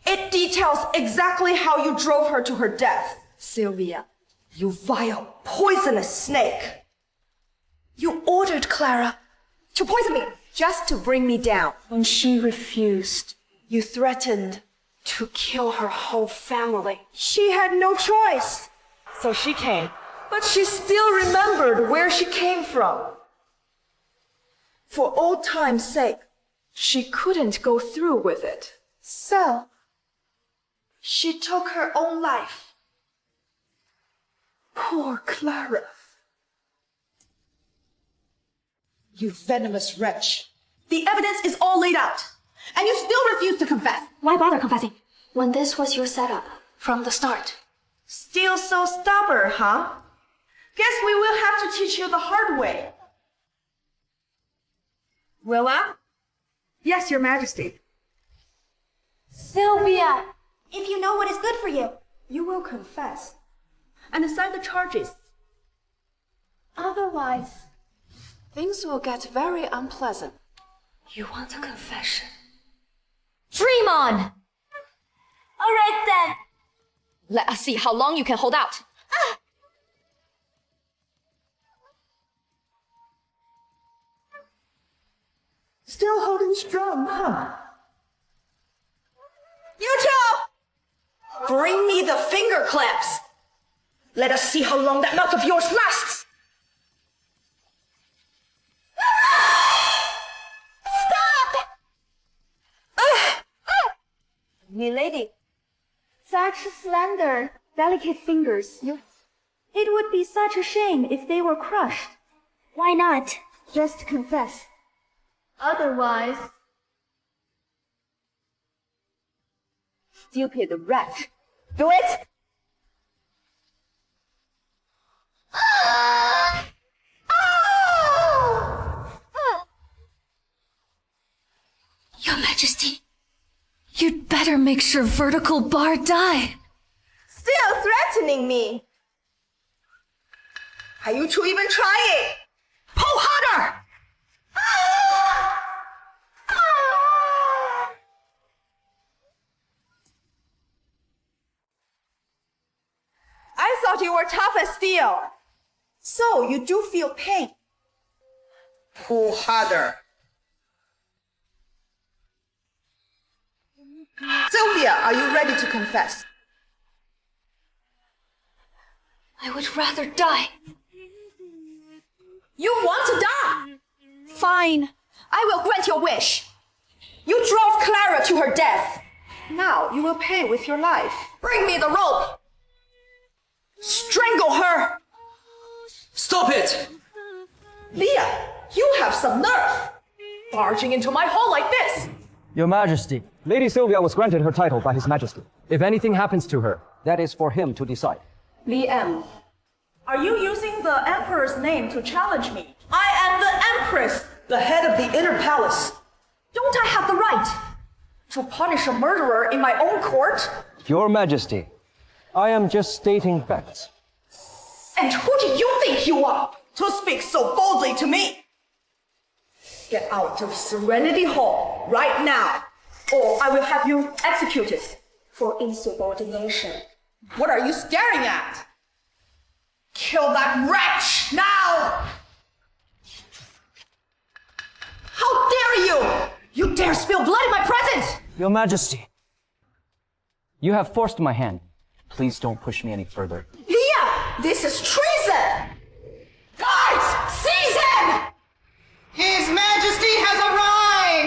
It details exactly how you drove her to her death. Sylvia, you vile, poisonous snake. You ordered Clara to poison me just to bring me down. When she refused, you threatened to kill her whole family. She had no choice. So she came. But she still remembered where she came from. For old time's sake, she couldn't go through with it. So, she took her own life. Poor Clara. You venomous wretch. The evidence is all laid out. And you still refuse to confess. Why bother confessing when this was your setup from the start? Still so stubborn, huh? Guess we will have to teach you the hard way. Willa? Yes, Your Majesty. Sylvia, if you know what is good for you, You will confess and sign the charges. Otherwise, things will get very unpleasant. you want a confession. Dream on! All right then. Let us see how long you can hold out. Still holding strong, huh? You two! Bring me the finger clamps. Let us see how long that mouth of yours lasts. Stop! Milady, such slender, delicate fingers. It would be such a shame if they were crushed. Why not? Just confess. Otherwise, Stupid wretch. Do it! Your Majesty, you'd better make sure Vertical Bar die. Still threatening me. Are you two even trying? Pull harder! I thought you were tough as steel. So you do feel pain. Pull harder. Sylvia, are you ready to confess? I would rather die. You want to die? Fine. I will grant your wish. You drove Clara to her death. Now you will pay with your life. Bring me the rope. Strangle her. Stop it! Leah, you have some nerve. Barging into my hall like this. Your Majesty, Lady Sylvia was granted her title by His Majesty. If anything happens to her, that is for him to decide. Liam, are you using the Emperor's name to challenge me? I am the Empress, the head of the inner palace. Don't I have the right to punish a murderer in my own court? Your Majesty, I am just stating facts. And who do you think you are to speak so boldly to me? Get out of Serenity Hall right now, or I will have you executed for insubordination. What are you staring at? Kill that wretch now! How dare you! You dare spill blood in my presence! Your Majesty, you have forced my hand. Please don't push me any further. Leah, this is treason! Guards, seize him! His Majesty has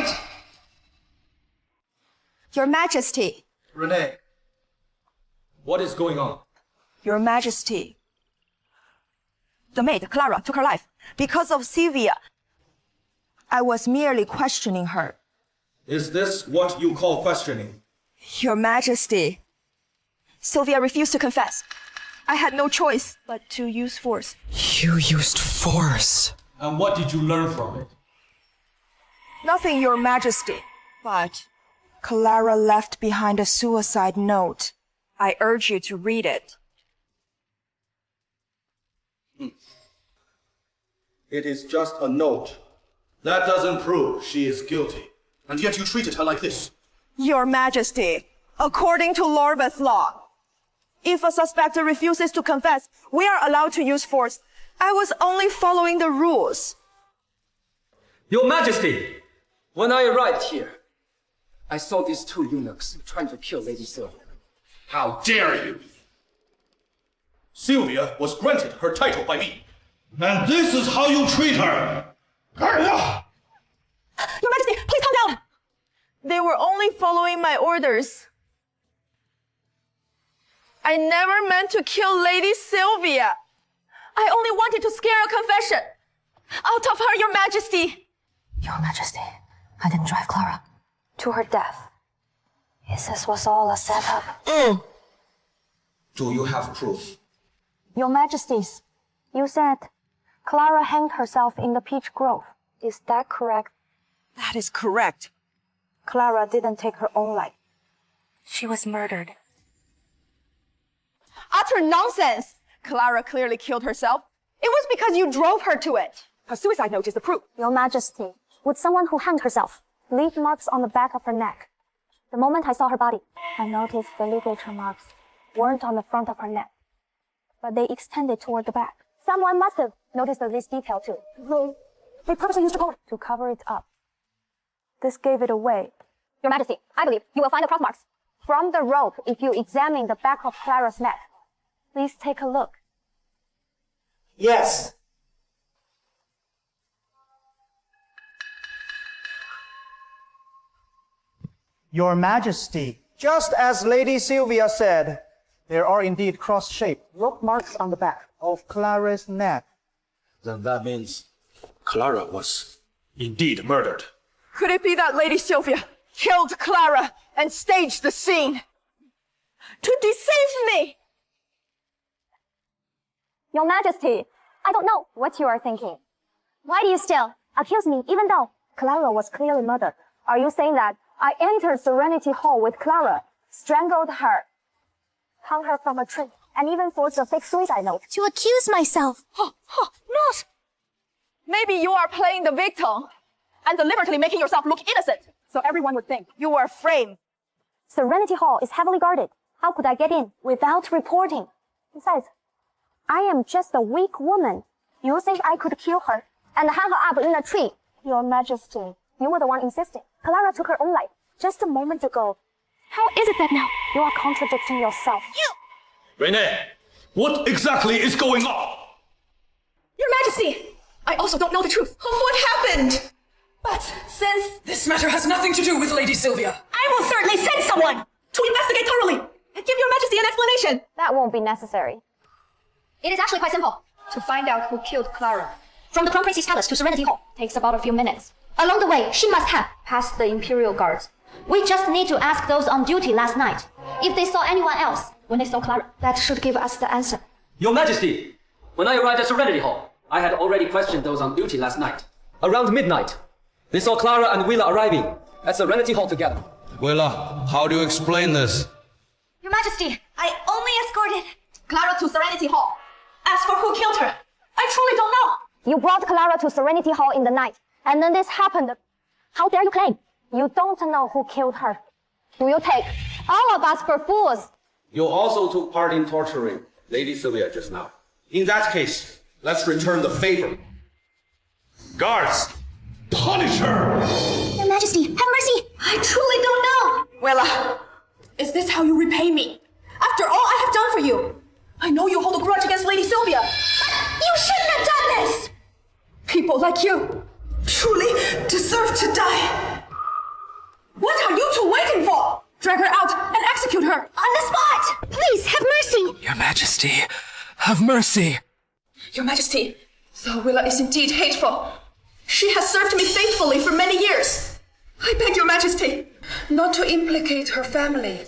arrived! Your Majesty. Renee, what is going on? Your Majesty. The maid, Clara, took her life. Because of Sylvia. I was merely questioning her. Is this what you call questioning? Your Majesty. Sylvia refused to confess. I had no choice but to use force. You used force. And what did you learn from it? Nothing, Your Majesty. But Clara left behind a suicide note. I urge you to read it. It is just a note. That doesn't prove she is guilty. And yet you treated her like this. Your Majesty, according to Lorveth law, if a suspect refuses to confess, we are allowed to use force. I was only following the rules. Your Majesty, when I arrived here, I saw these two eunuchs trying to kill Lady Sylvia. How dare you! Sylvia was granted her title by me. And this is how you treat her! Your Majesty, please calm down! They were only following my orders. I never meant to kill Lady Sylvia. I only wanted to scare a confession. Out of her, Your Majesty! Your Majesty, I didn't drive Clara to her death. This was all a setup. Do you have proof? Your Majesties, you said Clara hanged herself in the peach grove. Is that correct? That is correct. Clara didn't take her own life. She was murdered. Utter nonsense! Clara clearly killed herself. It was because you drove her to it. Her suicide note is the proof. Your Majesty, would someone who hanged herself leave marks on the back of her neck? The moment I saw her body, I noticed the ligature marks weren't on the front of her neck, but they extended toward the back. Someone must have noticed this detail too. They purposely used a coat to cover it up. This gave it away. Your Majesty, I believe you will find the cross marks from the rope if you examine the back of Clara's neck. Please take a look. Yes. Your Majesty, just as Lady Sylvia said, there are indeed cross-shaped rope marks on the back of Clara's neck. Then that means Clara was indeed murdered. Could it be that Lady Sylvia killed Clara and staged the scene to deceive me? Your Majesty, I don't know what you are thinking. Why do you still accuse me even though Clara was clearly murdered? Are you saying that I entered Serenity Hall with Clara, strangled her, hung her from a tree, and even forged a fake suicide note to accuse myself? Not! Maybe you are playing the victim and deliberately making yourself look innocent, so everyone would think you were framed. Serenity Hall is heavily guarded. How could I get in without reporting? Besides, I am just a weak woman. You think I could kill her and hang her up in a tree? Your Majesty, you were the one insisting. Clara took her own life just a moment ago. How is it that now you are contradicting yourself? Renee, what exactly is going on? Your Majesty, I also don't know the truth of what happened. But since this matter has nothing to do with Lady Sylvia, I will certainly send someone to investigate thoroughly and give Your Majesty an explanation. That won't be necessary. It is actually quite simple to find out who killed Clara. From the Crown Prince's palace to Serenity Hall takes about a few minutes. Along the way, she must have passed the Imperial Guards. We just need to ask those on duty last night if they saw anyone else when they saw Clara. That should give us the answer. Your Majesty, when I arrived at Serenity Hall, I had already questioned those on duty last night. Around midnight, they saw Clara and Willa arriving at Serenity Hall together. Willa, how do you explain this? Your Majesty, I only escorted Clara to Serenity Hall. As for who killed her, I truly don't know. You brought Clara to Serenity Hall in the night, and then this happened. How dare you claim you don't know who killed her? Do you take all of us for fools? You also took part in torturing Lady Sylvia just now. In that case, let's return the favor. Guards, punish her! Your Majesty, have mercy! I truly don't know! Willa, is this how you repay me? After all I have done for you? I know you hold a grudge against Lady Sylvia. You shouldn't have done this! People like you truly deserve to die. What are you two waiting for? Drag her out and execute her on the spot! Please, have mercy! Your Majesty, have mercy! Your Majesty, though Willa is indeed hateful, she has served me faithfully for many years. I beg your Majesty not to implicate her family.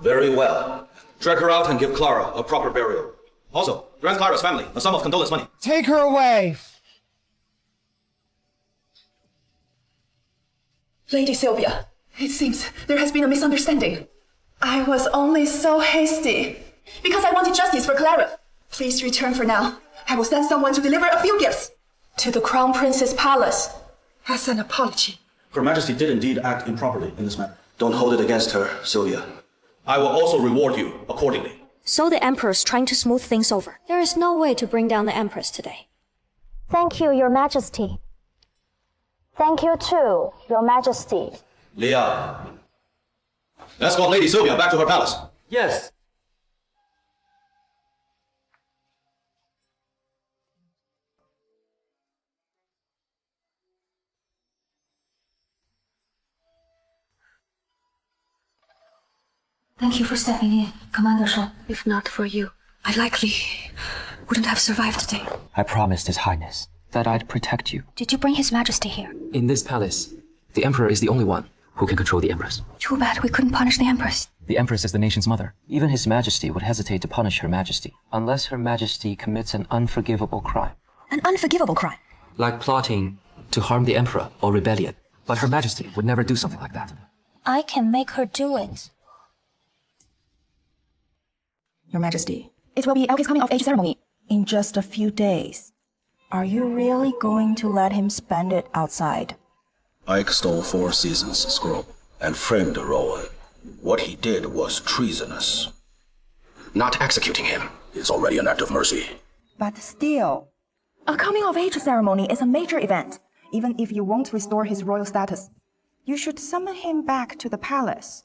Very well. Drag her out and give Clara a proper burial. Also, grant Clara's family a sum of condolence money. Take her away. Lady Sylvia, it seems there has been a misunderstanding. I was only so hasty because I wanted justice for Clara. Please return for now. I will send someone to deliver a few gifts to the Crown Prince's palace as an apology. Her Majesty did indeed act improperly in this matter. Don't hold it against her, Sylvia. I will also reward you accordingly. So the Emperor's trying to smooth things over. There is no way to bring down the Empress today. Thank you, Your Majesty. Thank you too, Your Majesty. Leah, escort Lady Sylvia back to her palace. Yes. Thank you for stepping in, Commander Shaw. If not for you, I likely wouldn't have survived today. I promised His Highness that I'd protect you. Did you bring His Majesty here? In this palace, the Emperor is the only one who can control the Empress. Too bad we couldn't punish the Empress. The Empress is the nation's mother. Even His Majesty would hesitate to punish Her Majesty unless Her Majesty commits an unforgivable crime. An unforgivable crime? Like plotting to harm the Emperor or rebellion. But Her Majesty would never do something like that. I can make her do it. Your Majesty, it will be Elke's coming of age ceremony in just a few days. Are you really going to let him spend it outside? Ike stole 4 seasons scroll and framed Rowan. What he did was treasonous. Not executing him is already an act of mercy. But still, a coming of age ceremony is a major event. Even if you won't restore his royal status, you should summon him back to the palace.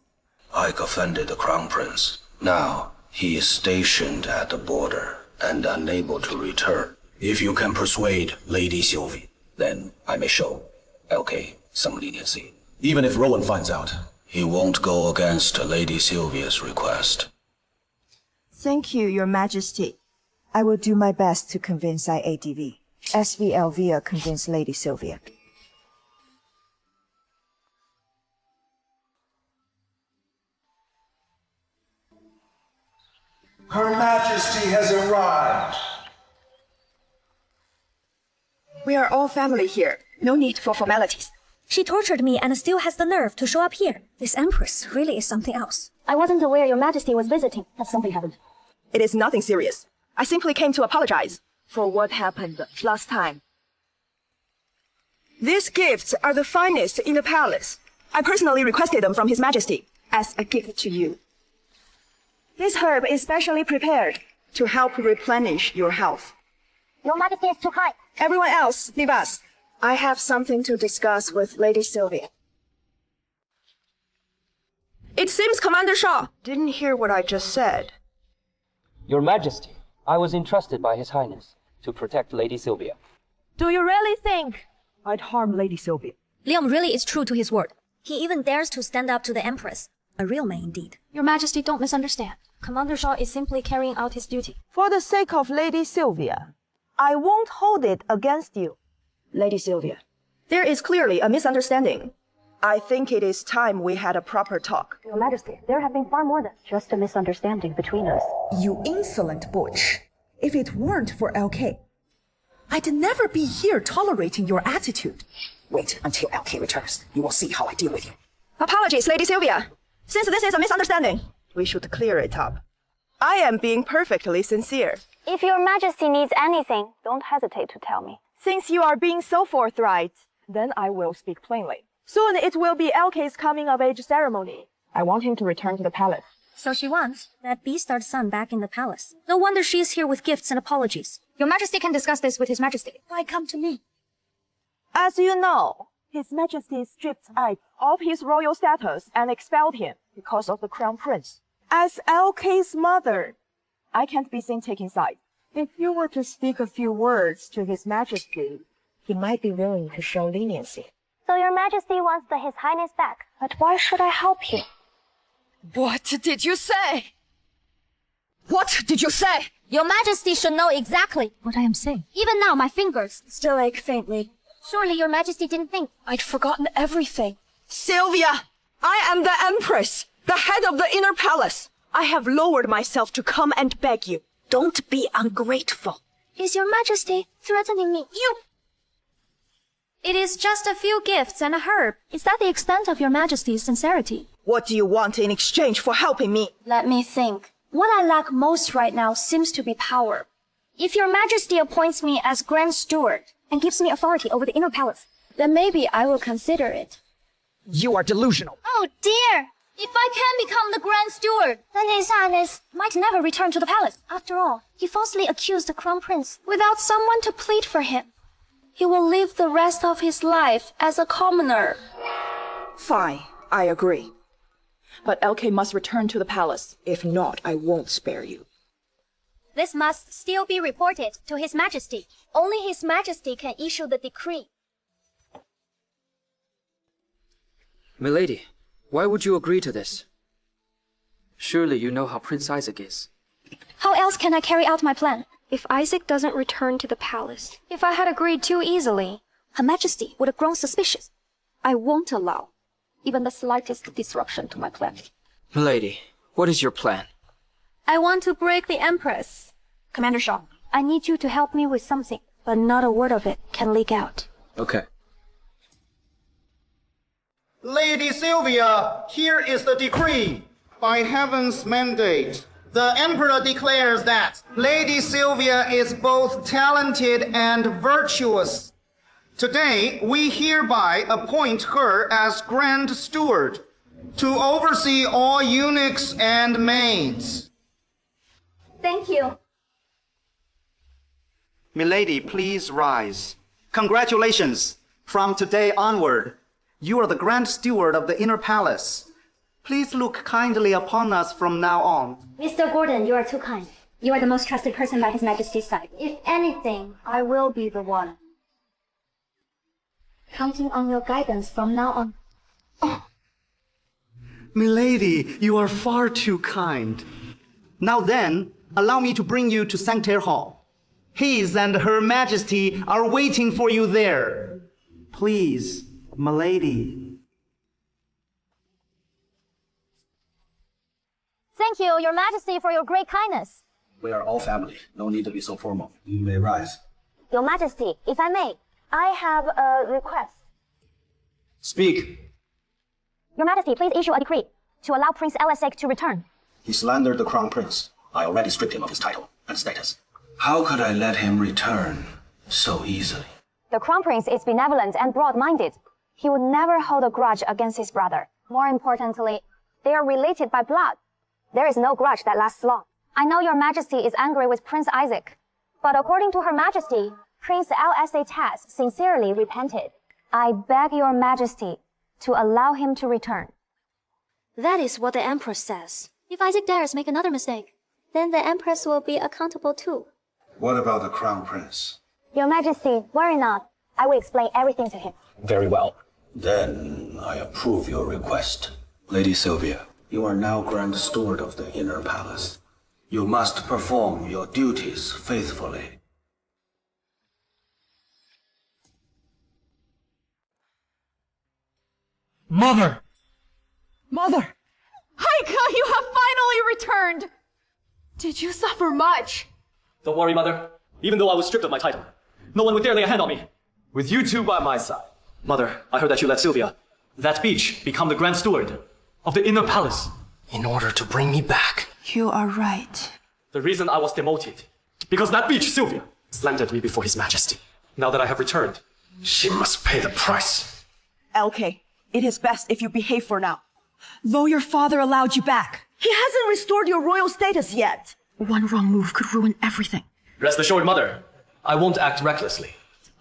Ike offended the Crown Prince. Now, he is stationed at the border and unable to return. If you can persuade Lady Sylvie, then I may show LK some leniency. Even if Rowan finds out, he won't go against Lady Sylvia's request. Thank you, Your Majesty. I will do my best to convince IADV. SVLVia convince Lady Sylvia. Her Majesty has arrived. We are all family here. No need for formalities. She tortured me and still has the nerve to show up here. This Empress really is something else. I wasn't aware Your Majesty was visiting. Has something happened? It is nothing serious. I simply came to apologize for what happened last time. These gifts are the finest in the palace. I personally requested them from His Majesty as a gift to you. This herb is specially prepared to help replenish your health. Your Majesty is too high. Everyone else, leave us. I have something to discuss with Lady Sylvia. It seems Commander Shaw didn't hear what I just said. Your Majesty, I was entrusted by His Highness to protect Lady Sylvia. Do you really think I'd harm Lady Sylvia? Liam really is true to his word. He even dares to stand up to the Empress. A real man indeed. Your Majesty, don't misunderstand. Commander Shaw is simply carrying out his duty. For the sake of Lady Sylvia, I won't hold it against you. Lady Sylvia, there is clearly a misunderstanding. I think it is time we had a proper talk. Your Majesty, there have been far more than just a misunderstanding between us. You insolent butch. If it weren't for LK, I'd never be here tolerating your attitude. Wait until LK returns. You will see how I deal with you. Apologies, Lady Sylvia. Since this is a misunderstanding, we should clear it up. I am being perfectly sincere. If Your Majesty needs anything, don't hesitate to tell me. Since you are being so forthright, then I will speak plainly. Soon it will be LK's coming of age ceremony. I want him to return to the palace. So she wants that Beastard's son back in the palace. No wonder she is here with gifts and apologies. Your Majesty can discuss this with His Majesty. Why come to me? As you know, His Majesty stripped Ike of his royal status and expelled him because of the Crown Prince. As LK's mother, I can't be seen taking side. If you were to speak a few words to His Majesty, he might be willing to show leniency. So Your Majesty wants His Highness back. But why should I help you? What did you say? What did you say? Your Majesty should know exactly what I am saying. Even now, my fingers still ache faintly. Surely Your Majesty didn't think I'd forgotten everything. Sylvia, I am the Empress, the head of the inner palace. I have lowered myself to come and beg you. Don't be ungrateful. Is Your Majesty threatening me? You! It is just a few gifts and a herb. Is that the extent of Your Majesty's sincerity? What do you want in exchange for helping me? Let me think. What I lack most right now seems to be power. If Your Majesty appoints me as Grand Steward and gives me authority over the inner palace, then maybe I will consider it. You are delusional. Oh dear! If I can become the Grand Steward, then His Highness might never return to the palace. After all, he falsely accused the Crown Prince without someone to plead for him. He will live the rest of his life as a commoner. Fine, I agree. But LK must return to the palace. If not, I won't spare you. This must still be reported to His Majesty. Only His Majesty can issue the decree. Milady, why would you agree to this? Surely you know how Prince Isaac is. How else can I carry out my plan? If Isaac doesn't return to the palace, if I had agreed too easily, Her Majesty would have grown suspicious. I won't allow even the slightest disruption to my plan. Milady, what is your plan? I want to break the Empress. Commander Shaw, I need you to help me with something, but not a word of it can leak out. Okay. Lady Sylvia, here is the decree. By heaven's mandate, the Emperor declares that Lady Sylvia is both talented and virtuous. Today, we hereby appoint her as Grand Steward to oversee all eunuchs and maids. Thank you. Milady, please rise. Congratulations. From today onward, you are the Grand Steward of the Inner Palace. Please look kindly upon us from now on. Mr. Gordon, you are too kind. You are the most trusted person by His Majesty's side. If anything, I will be the one. Counting on your guidance from now on. Oh. Milady, you are far too kind. Now then, allow me to bring you to Sanctaire Hall. His and Her Majesty are waiting for you there. Please, milady. Thank you, Your Majesty, for your great kindness. We are all family. No need to be so formal. You may rise. Your Majesty, if I may, I have a request. Speak. Your Majesty, please issue a decree to allow Prince Elisek to return. He slandered the Crown Prince. I already stripped him of his title and status. How could I let him return so easily? The Crown Prince is benevolent and broad-minded. He would never hold a grudge against his brother. More importantly, they are related by blood. There is no grudge that lasts long. I know Your Majesty is angry with Prince Isaac, but according to Her Majesty, Prince Elisek has sincerely repented. I beg Your Majesty to allow him to return. That is what the Empress says. If Isaac dares make another mistake, then the Empress will be accountable too. What about the Crown Prince? Your Majesty, worry not. I will explain everything to him. Very well. Then I approve your request. Lady Sylvia, you are now Grand Steward of the Inner Palace. You must perform your duties faithfully. Mother! Mother! Haika, you have finally returned! Did you suffer much? Don't worry, Mother. Even though I was stripped of my title, no one would dare lay a hand on me. With you two by my side. Mother, I heard that you let Sylvia, that beach, become the Grand Steward of the Inner Palace. In order to bring me back. You are right. The reason I was demoted, because that beach, Sylvia, slandered me before His Majesty. Now that I have returned, she must pay the price. LK, it is best if you behave for now. Though your father allowed you back, He hasn't restored your royal status yet. One wrong move could ruin everything. Rest assured, Mother, I won't act recklessly.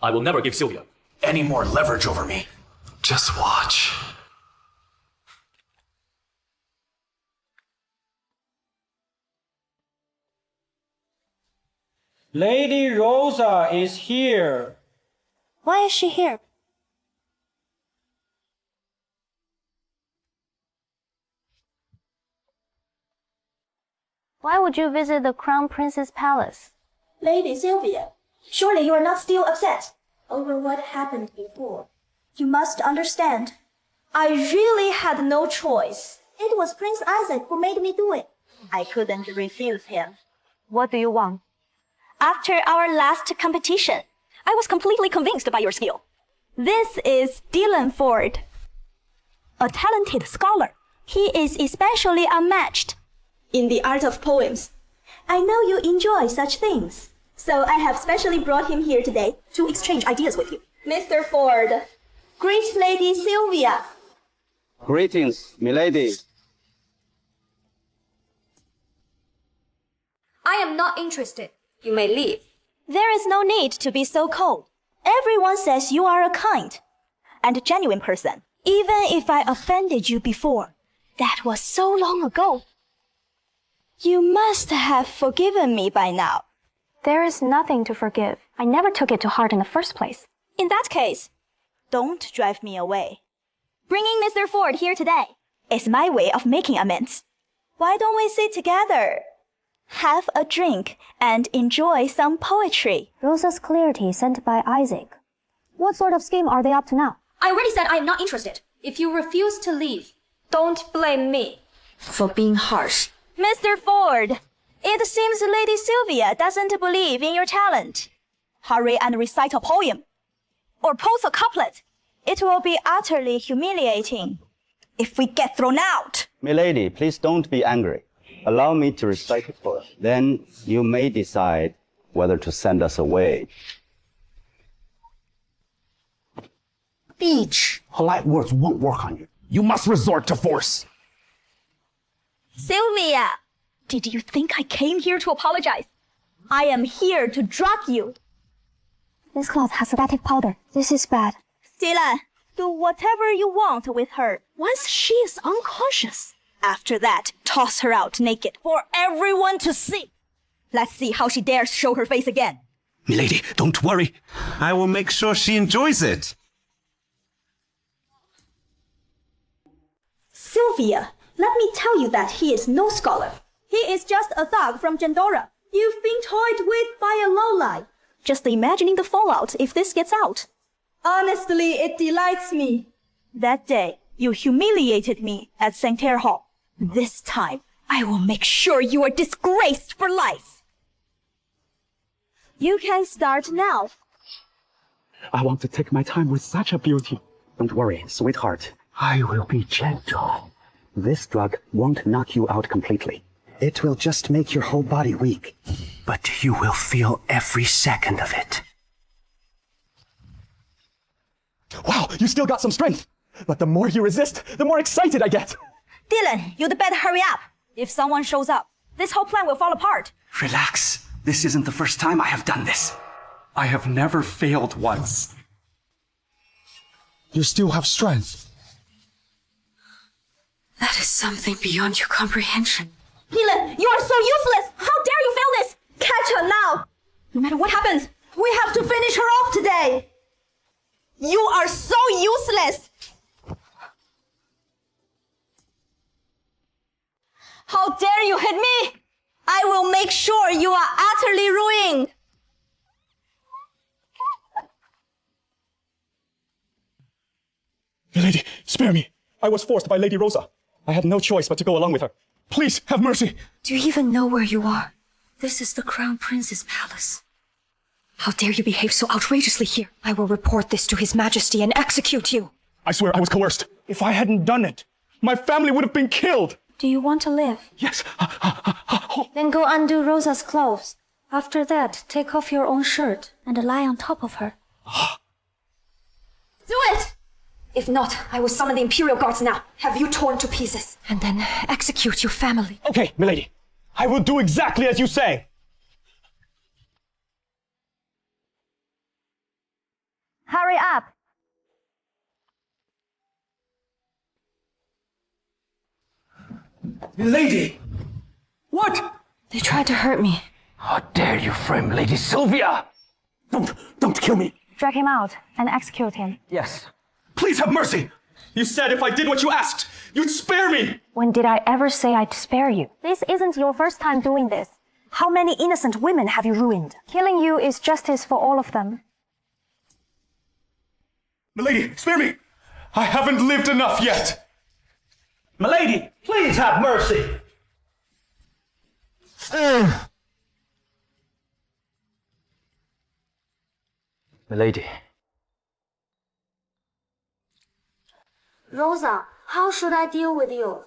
I will never give Sylvia any more leverage over me. Just watch. Lady Rosa is here. Why is she here? Why would you visit the Crown Prince's palace? Lady Sylvia, surely you are not still upset over what happened before. You must understand, I really had no choice. It was Prince Isaac who made me do it. I couldn't refuse him. What do you want? After our last competition, I was completely convinced by your skill. This is Dylan Ford, a talented scholar. He is especially unmatched in the art of poems. I know you enjoy such things, so I have specially brought him here today to exchange ideas with you. Mr. Ford, greet Lady Sylvia. Greetings, milady. I am not interested. You may leave. There is no need to be so cold. Everyone says you are a kind and genuine person. Even if I offended you before, that was so long ago. You must have forgiven me by now. There is nothing to forgive. I never took it to heart in the first place. In that case, don't drive me away. Bringing Mr. Ford here today is my way of making amends. Why don't we sit together, have a drink, and enjoy some poetry? Rosa's clarity sent by Isaac. What sort of scheme are they up to now? I already said I am not interested. If you refuse to leave, don't blame me for being harsh. Mr. Ford, it seems Lady Sylvia doesn't believe in your talent. Hurry and recite a poem, or pose a couplet. It will be utterly humiliating if we get thrown out. Milady, please don't be angry. Allow me to recite it first. Then you may decide whether to send us away. Beach. Polite words won't work on you. You must resort to force. Sylvia, did you think I came here to apologize? I am here to drug you. This cloth has sedative powder. This is bad. Dylan, do whatever you want with her once she is unconscious. After that, toss her out naked for everyone to see. Let's see how she dares show her face again. Milady, don't worry. I will make sure she enjoys it. Sylvia, let me tell you that he is no scholar. He is just a thug from Jandora. You've been toyed with by a lowlife. Just imagining the fallout if this gets out. Honestly, it delights me. That day, you humiliated me at Sanctaire Hall. This time, I will make sure you are disgraced for life. You can start now. I want to take my time with such a beauty. Don't worry, sweetheart. I will be gentle. This drug won't knock you out completely. It will just make your whole body weak. But you will feel every second of it. Wow, you still got some strength. But the more you resist, the more excited I get. Dylan, you'd better hurry up. If someone shows up, this whole plan will fall apart. Relax. This isn't the first time I have done this. I have never failed once. You still have strength. That is something beyond your comprehension. Dylan, you are so useless! How dare you fail this? Catch her now! No matter what happens, we have to finish her off today! You are so useless! How dare you hit me! I will make sure you are utterly ruined! Milady, spare me. I was forced by Lady Rosa. I had no choice but to go along with her. Please, have mercy. Do you even know where you are? This is the Crown Prince's palace. How dare you behave so outrageously here? I will report this to His Majesty and execute you. I swear I was coerced. If I hadn't done it, my family would have been killed. Do you want to live? Yes. Then go undo Rosa's clothes. After that, take off your own shirt and lie on top of her. Do it! If not, I will summon the Imperial Guards now, have you torn to pieces, and then execute your family. Okay, milady. I will do exactly as you say. Hurry up! Milady! What? They tried to hurt me. How dare you frame Lady Sylvia? Don't kill me. Drag him out and execute him. Yes. Please have mercy. You said if I did what you asked, you'd spare me. When did I ever say I'd spare you? This isn't your first time doing this. How many innocent women have you ruined? Killing you is justice for all of them. Milady, spare me. I haven't lived enough yet. Milady, please have mercy. Milady. Rosa, how should I deal with you?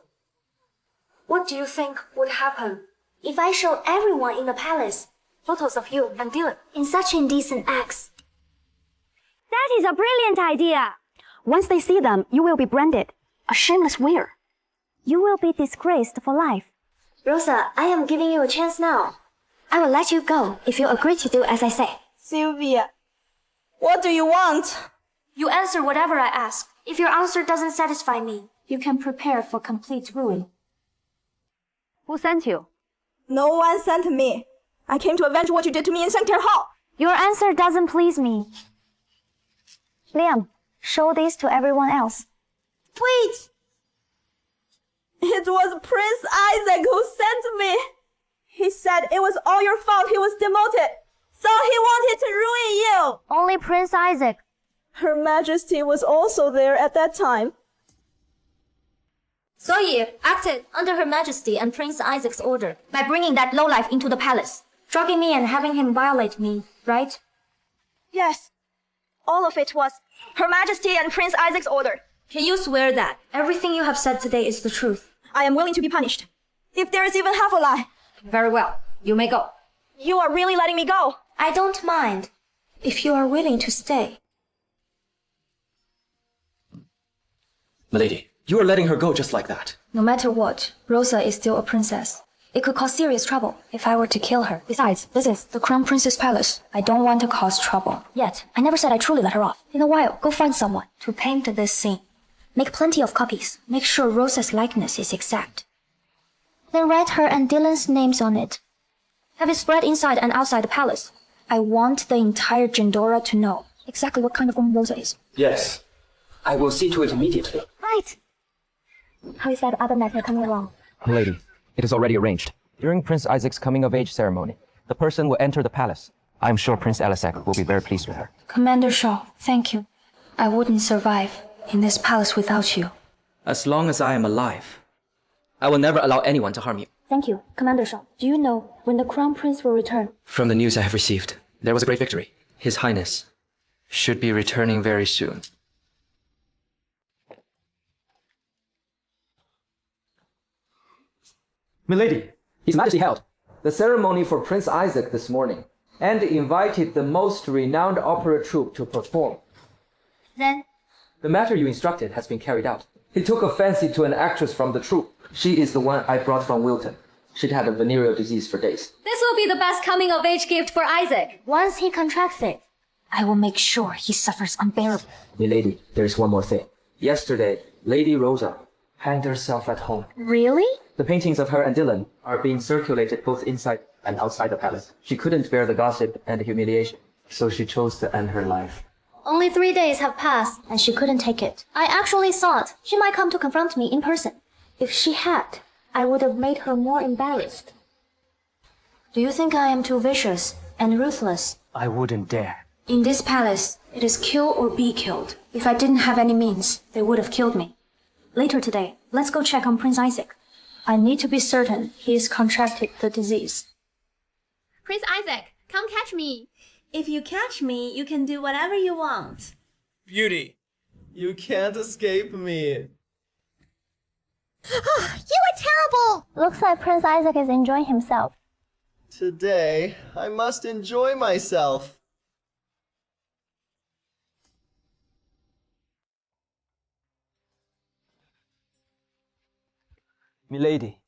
What do you think would happen If I show everyone in the palace photos of you and Dylan in such indecent acts? That is a brilliant idea. Once they see them, you will be branded a shameless weir. You will be disgraced for life. Rosa, I am giving you a chance now. I will let you go if you agree to do as I say. Sylvia, what do you want? You answer whatever I ask. If your answer doesn't satisfy me, you can prepare for complete ruin. Who sent you? No one sent me. I came to avenge what you did to me in Sanctuary Hall. Your answer doesn't please me. Liam, show this to everyone else. Wait! It was Prince Isaac who sent me. He said it was all your fault he was demoted. So he wanted to ruin you. Only Prince Isaac. Her Majesty was also there at that time. 所以 acted under Her Majesty and Prince Isaac's order by bringing that lowlife into the palace, drugging me and having him violate me, right? Yes. All of it was Her Majesty and Prince Isaac's order. Can you swear that everything you have said today is the truth? I am willing to be punished. If there is even half a lie. Very well. You may go. You are really letting me go. I don't mind, if you are willing to stay. Milady, you are letting her go just like that. No matter what, Rosa is still a princess. It could cause serious trouble if I were to kill her. Besides, this is the Crown Prince's palace. I don't want to cause trouble. Yet, I never said I truly let her off. In a while, go find someone to paint this scene. Make plenty of copies. Make sure Rosa's likeness is exact. Then write her and Dylan's names on it. Have it spread inside and outside the palace. I want the entire Gendora to know exactly what kind of woman Rosa is. Yes. I will see to it immediately. Right. How is that other matter coming along? Milady, it is already arranged. During Prince Isaac's coming-of-age ceremony, the person will enter the palace. I am sure Prince Elisek will be very pleased with her. Commander Shaw, thank you. I wouldn't survive in this palace without you. As long as I am alive, I will never allow anyone to harm you. Thank you, Commander Shaw. Do you know when the Crown Prince will return? From the news I have received, there was a great victory. His Highness should be returning very soon. Milady, His Majesty held the ceremony for Prince Isaac this morning and invited the most renowned opera troupe to perform. Then? The matter you instructed has been carried out. He took a fancy to an actress from the troupe. She is the one I brought from Wilton. She'd had a venereal disease for days. This will be the best coming-of-age gift for Isaac. Once he contracts it, I will make sure he suffers unbearably. Milady, there is one more thing. Yesterday, Lady Rosa hanged herself at home. Really? The paintings of her and Dylan are being circulated both inside and outside the palace. She couldn't bear the gossip and the humiliation, so she chose to end her life. Only 3 days have passed, and she couldn't take it. I actually thought she might come to confront me in person. If she had, I would have made her more embarrassed. Do you think I am too vicious and ruthless? I wouldn't dare. In this palace, it is kill or be killed. If I didn't have any means, they would have killed me. Later today, let's go check on Prince Isaac. I need to be certain he has contracted the disease. Prince Isaac, come catch me. If you catch me, you can do whatever you want. Beauty, you can't escape me. You are terrible! Looks like Prince Isaac is enjoying himself. Today, I must enjoy myself. Milady,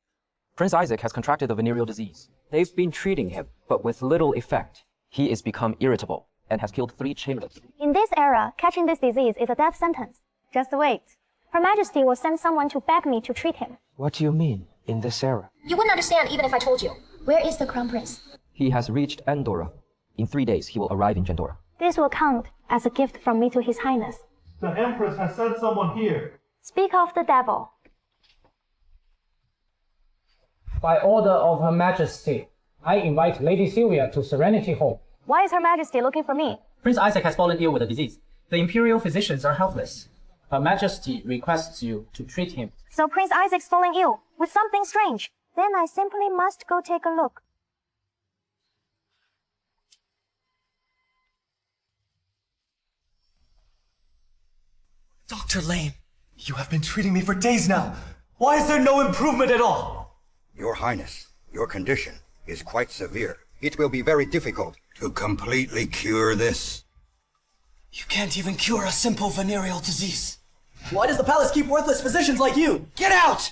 Prince Isaac has contracted the venereal disease. They've been treating him, but with little effect. He is become irritable and has killed 3 chamberlains. In this era, catching this disease is a death sentence. Just wait. Her Majesty will send someone to beg me to treat him. What do you mean, in this era? You wouldn't understand even if I told you. Where is the Crown Prince? He has reached Andorra. In 3 days, he will arrive in Jandora. This will count as a gift from me to His Highness. The Empress has sent someone here. Speak of the devil. By order of Her Majesty, I invite Lady Sylvia to Serenity Hall. Why is Her Majesty looking for me? Prince Isaac has fallen ill with a disease. The imperial physicians are helpless. Her Majesty requests you to treat him. So Prince Isaac's falling ill with something strange. Then I simply must go take a look. Dr. Lane, you have been treating me for days now. Why is there no improvement at all? Your Highness, your condition is quite severe. It will be very difficult to completely cure this. You can't even cure a simple venereal disease. Why does the palace keep worthless physicians like you? Get out!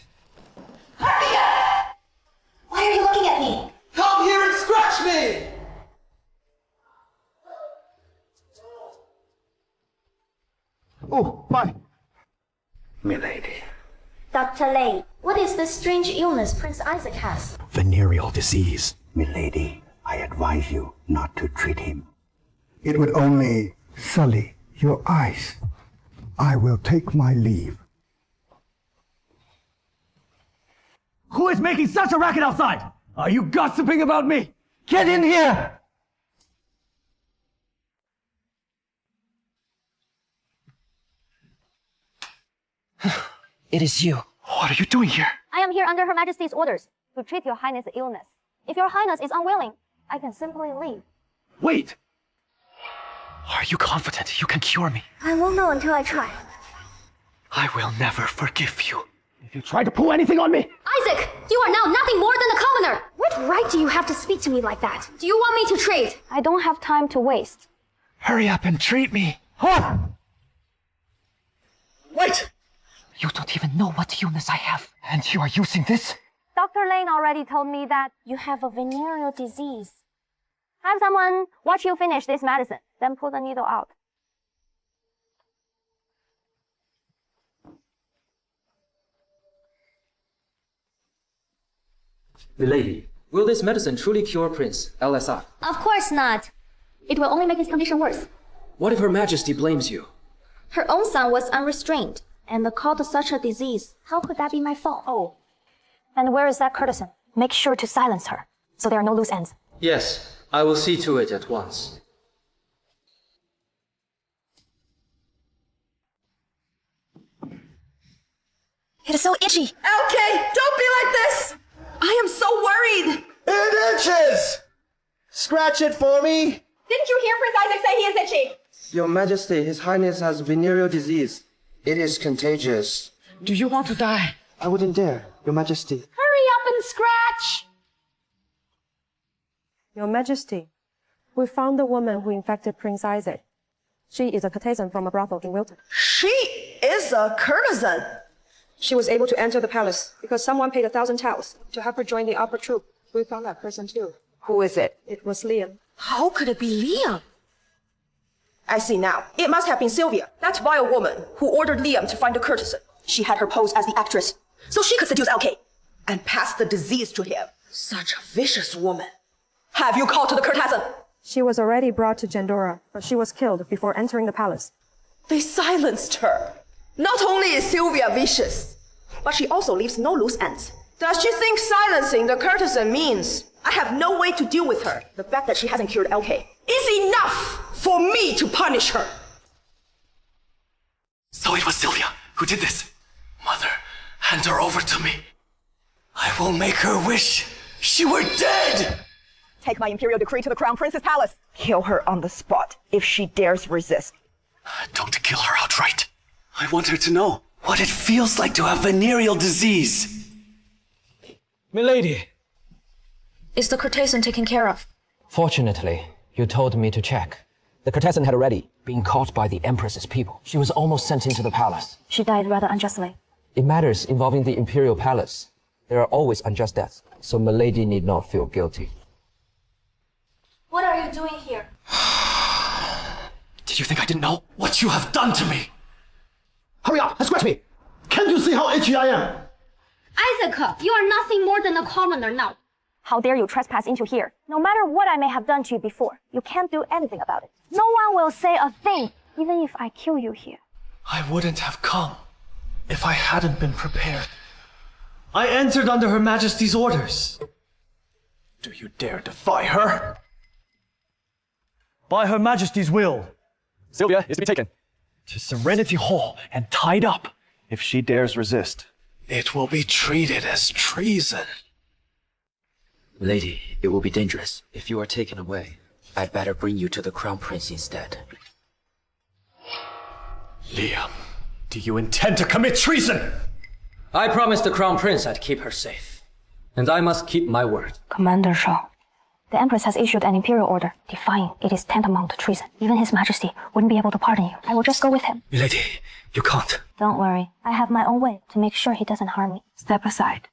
Hurry up! Why are you looking at me? Come here and scratch me! Oh, fine. Milady. Dr. Lane, what is this strange illness Prince Isaac has? Venereal disease. Milady, I advise you not to treat him. It would only sully your eyes. I will take my leave. Who is making such a racket outside? Are you gossiping about me? Get in here! It is you. What are you doing here? I am here under Her Majesty's orders to treat Your Highness' illness. If Your Highness is unwilling, I can simply leave. Wait! Are you confident you can cure me? I won't know until I try. I will never forgive you. If you try to pull anything on me... Isaac, you are now nothing more than a commoner. What right do you have to speak to me like that? Do you want me to trade? I don't have time to waste. Hurry up and treat me. Huh? Wait! You don't even know what illness I have, and you are using this? Dr. Lane already told me that you have a venereal disease. Have someone watch you finish this medicine, then pull the needle out. Milady, will this medicine truly cure Prince LSI? Of course not. It will only make his condition worse. What if Her Majesty blames you? Her own son was unrestrained and caused such a disease. How could that be my fault? Oh. And where is that courtesan? Make sure to silence her, so there are no loose ends. Yes, I will see to it at once. It is so itchy. Okay, don't be like this! I am so worried! It itches! Scratch it for me! Didn't you hear Prince Isaac say he is itchy? Your Majesty, His Highness has venereal disease. It is contagious. Do you want to die? I wouldn't dare, Your Majesty. Hurry up and scratch! Your Majesty, we found the woman who infected Prince Isaac. She is a courtesan from a brothel in Wilton. She is a courtesan. She was able to enter the palace because someone paid 1,000 taels to have her join the opera troupe. We found that person too. Who is it? It was Liam. How could it be Liam? I see now. It must have been Sylvia, that vile woman who ordered Liam to find a courtesan. She had her pose as the actress, so she could seduce LK and pass the disease to him. Such a vicious woman. Have you called to the courtesan? She was already brought to Jandora, but she was killed before entering the palace. They silenced her. Not only is Sylvia vicious, but she also leaves no loose ends. Does she think silencing the courtesan means I have no way to deal with her? The fact that she hasn't cured LK is enough for me to punish her. So it was Sylvia who did this. Mother, hand her over to me. I will make her wish she were dead! Take my imperial decree to the Crown Prince's palace. Kill her on the spot if she dares resist. Don't kill her outright. I want her to know what it feels like to have venereal disease. Milady! Is the courtesan taken care of? Fortunately, you told me to check. The courtesan had already been caught by the Empress's people. She was almost sent into the palace. She died rather unjustly. In matters involving the imperial palace, There are always unjust deaths, so Milady need not feel guilty. What are you doing here? Did you think I didn't know what you have done to me? Hurry up and scratch me! Can't you see how itchy I am? Isaac, you are nothing more than a commoner now. How dare you trespass into here? No matter what I may have done to you before, you can't do anything about it. No one will say a thing, even if I kill you here. I wouldn't have come if I hadn't been prepared. I entered under Her Majesty's orders. Do you dare defy her? By Her Majesty's will, Sylvia is to be taken to Serenity Hall and tied up if she dares resist. It will be treated as treason. Lady, it will be dangerous. If you are taken away, I'd better bring you to the Crown Prince instead. Liam, do you intend to commit treason? I promised the Crown Prince I'd keep her safe. And I must keep my word. Commander Shaw, the Empress has issued an imperial order defying it is tantamount to treason. Even His Majesty wouldn't be able to pardon you. I will just go with him. Milady, you can't. Don't worry. I have my own way to make sure he doesn't harm me. Step aside.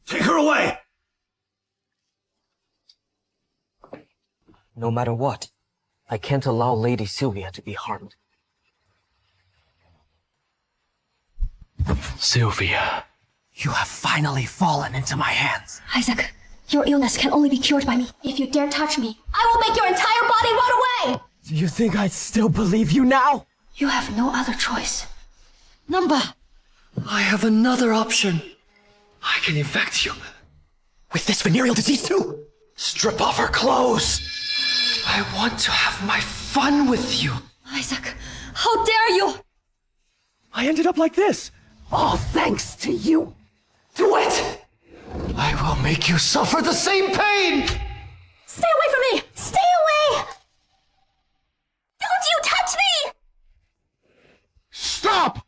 Take her away! No matter what, I can't allow Lady Sylvia to be harmed. Sylvia, you have finally fallen into my hands. Isaac, your illness can only be cured by me. If you dare touch me, I will make your entire body rot away! Do you think I'd still believe you now? You have no other choice. Number. I have another option. I can infect you. With this venereal disease too. Strip off her clothes. I want to have my fun with you. Isaac, how dare you! I ended up like this. All thanks to you. Do it! I will make you suffer the same pain! Stay away from me! Stay away! Don't you touch me! Stop!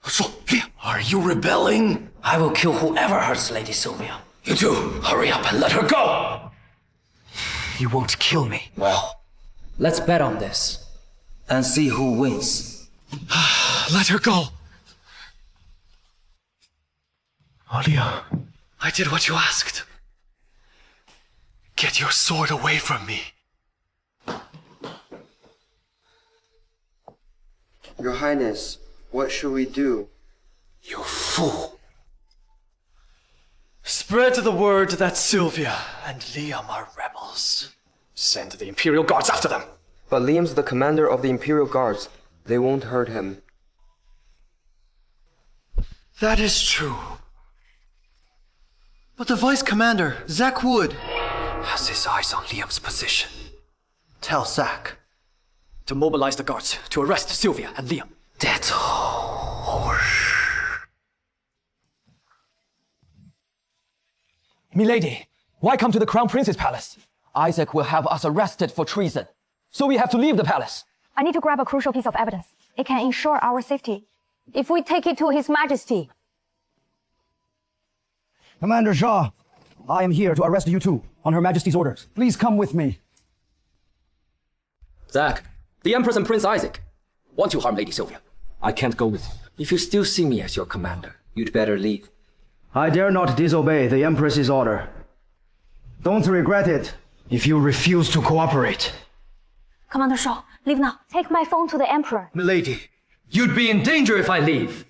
Sylvia, are you rebelling? I will kill whoever hurts Lady Sylvia. You two, hurry up and let her go! You won't kill me. Well, let's bet on this and see who wins. Let her go. Alia, I did what you asked. Get your sword away from me. Your Highness, what should we do? You fool. Spread the word that Sylvia and Liam are rebels. Send the Imperial Guards after them. But Liam's the commander of the Imperial Guards. They won't hurt him. That is true. But the Vice Commander, Zack Wood, has his eyes on Liam's position. Tell Zack To mobilize the guards to arrest Sylvia and Liam. That's horse. Milady, why come to the Crown Prince's palace? Isaac will have us arrested for treason. So we have to leave the palace. I need to grab a crucial piece of evidence. It can ensure our safety. If we take it to His Majesty. Commander Shaw, I am here to arrest you two on Her Majesty's orders. Please come with me. Zack, the Empress and Prince Isaac want to harm Lady Sylvia. I can't go with you. If you still see me as your commander, you'd better leave. I dare not disobey the Empress's order. Don't regret it if you refuse to cooperate. Commander Shaw, leave now. Take my phone to the Emperor. Milady, you'd be in danger if I leave.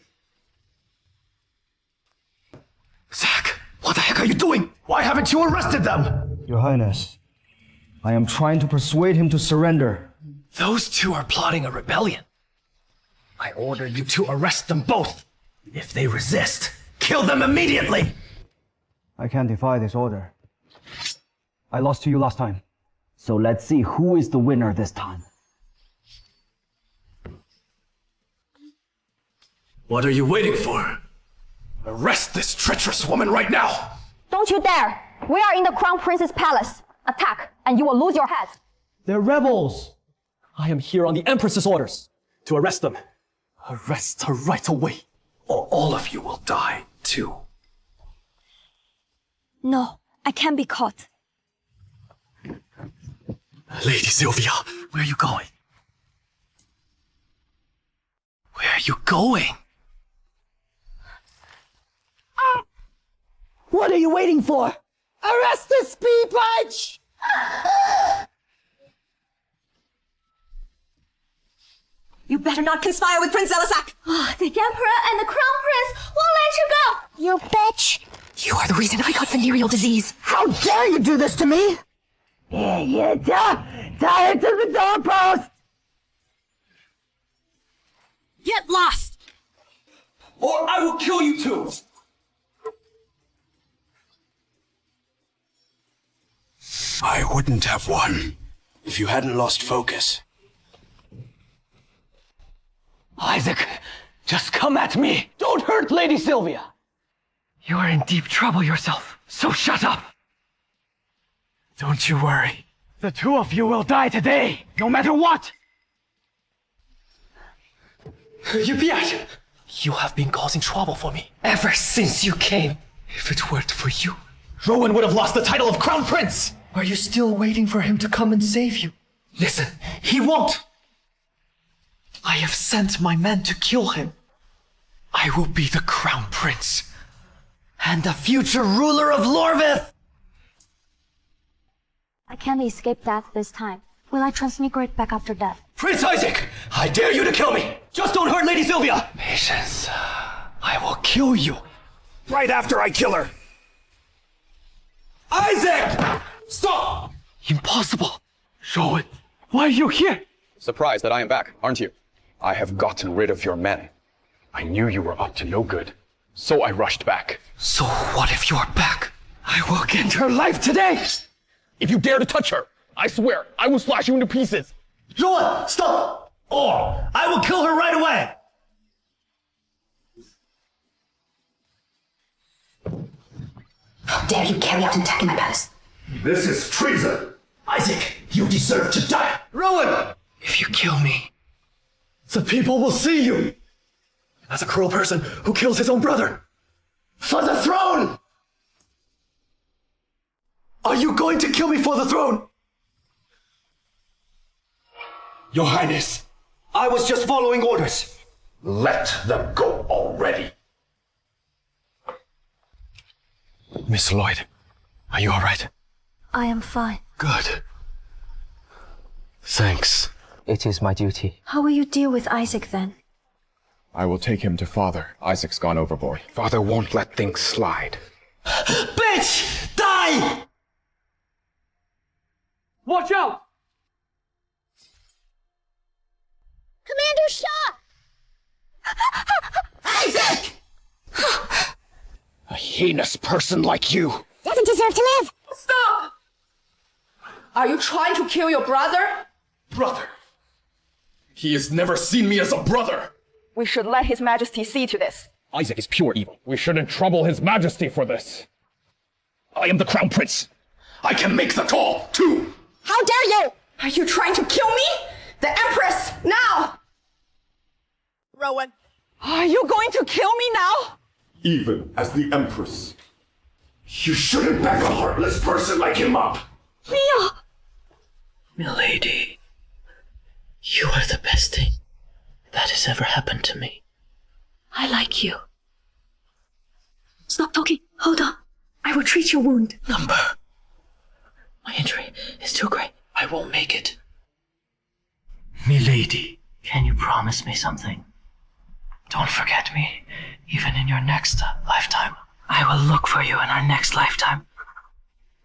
Zack, what the heck are you doing? Why haven't you arrested them? Your Highness, I am trying to persuade him to surrender. Those two are plotting a rebellion. I order you to arrest them both. If they resist, kill them immediately! I can't defy this order. I lost to you last time. So let's see who is the winner this time. What are you waiting for? Arrest this treacherous woman right now! Don't you dare! We are in the Crown Prince's palace. Attack, and you will lose your heads. They're rebels. I am here on the Empress's orders to arrest them. Arrest her right away, or all of you will die, too. No, I can't be caught. Lady Sylvia, where are you going? Where are you going? What are you waiting for? Arrest this pea-punch! You better not conspire with Prince Elisak! Oh, the Emperor and the Crown Prince won't let you go! You bitch! You are the reason I got venereal disease. How dare you do this to me? Tie it to the doorpost! Get lost! Or I will kill you too! I wouldn't have won if you hadn't lost focus. Isaac, just come at me. Don't hurt Lady Sylvia. You are in deep trouble yourself, so shut up. Don't you worry. The two of you will die today, no matter what. You have been causing trouble for me ever since you came. If it weren't for you, Rowan would have lost the title of Crown Prince. Are you still waiting for him to come and save you? Listen, he won't. I have sent my men to kill him. I will be the Crown Prince and the future ruler of Lorvith. I can't escape death this time. Will I transmigrate back after death? Prince Isaac, I dare you to kill me. Just don't hurt Lady Sylvia. Patience. I will kill you. Right after I kill her! Isaac! Stop! Impossible. Rowan, why are you here? Surprised that I am back, aren't you? I have gotten rid of your men. I knew you were up to no good, so I rushed back. So what if you're back? I will get her life today. If you dare to touch her, I swear I will slash you into pieces. Rowan, stop! Or I will kill her right away. How dare you carry out an attack in my palace? This is treason! Isaac, you deserve to die. Rowan! If you kill me, the people will see you as a cruel person who kills his own brother. For the throne! Are you going to kill me for the throne? Your Highness, I was just following orders. Let them go already. Miss Lloyd, are you all right? I am fine. Good. Thanks. It is my duty. How will you deal with Isaac then? I will take him to Father. Isaac's gone overboard. Father won't let things slide. Bitch! Die! Watch out! Commander Shaw! Isaac! A heinous person like you doesn't deserve to live! Stop! Are you trying to kill your brother? Brother! He has never seen me as a brother! We should let His Majesty see to this. Isaac is pure evil. We shouldn't trouble His Majesty for this. I am the Crown Prince. I can make the call, too! How dare you! Are you trying to kill me? The Empress, now! Rowan, are you going to kill me now? Even as the Empress. You shouldn't back a heartless person like him up! Mia! Milady, you are the best thing that has ever happened to me. I like you. Stop talking. Hold on. I will treat your wound. Number. My injury is too great. I won't make it. Milady, can you promise me something? Don't forget me, even in your next lifetime. I will look for you in our next lifetime.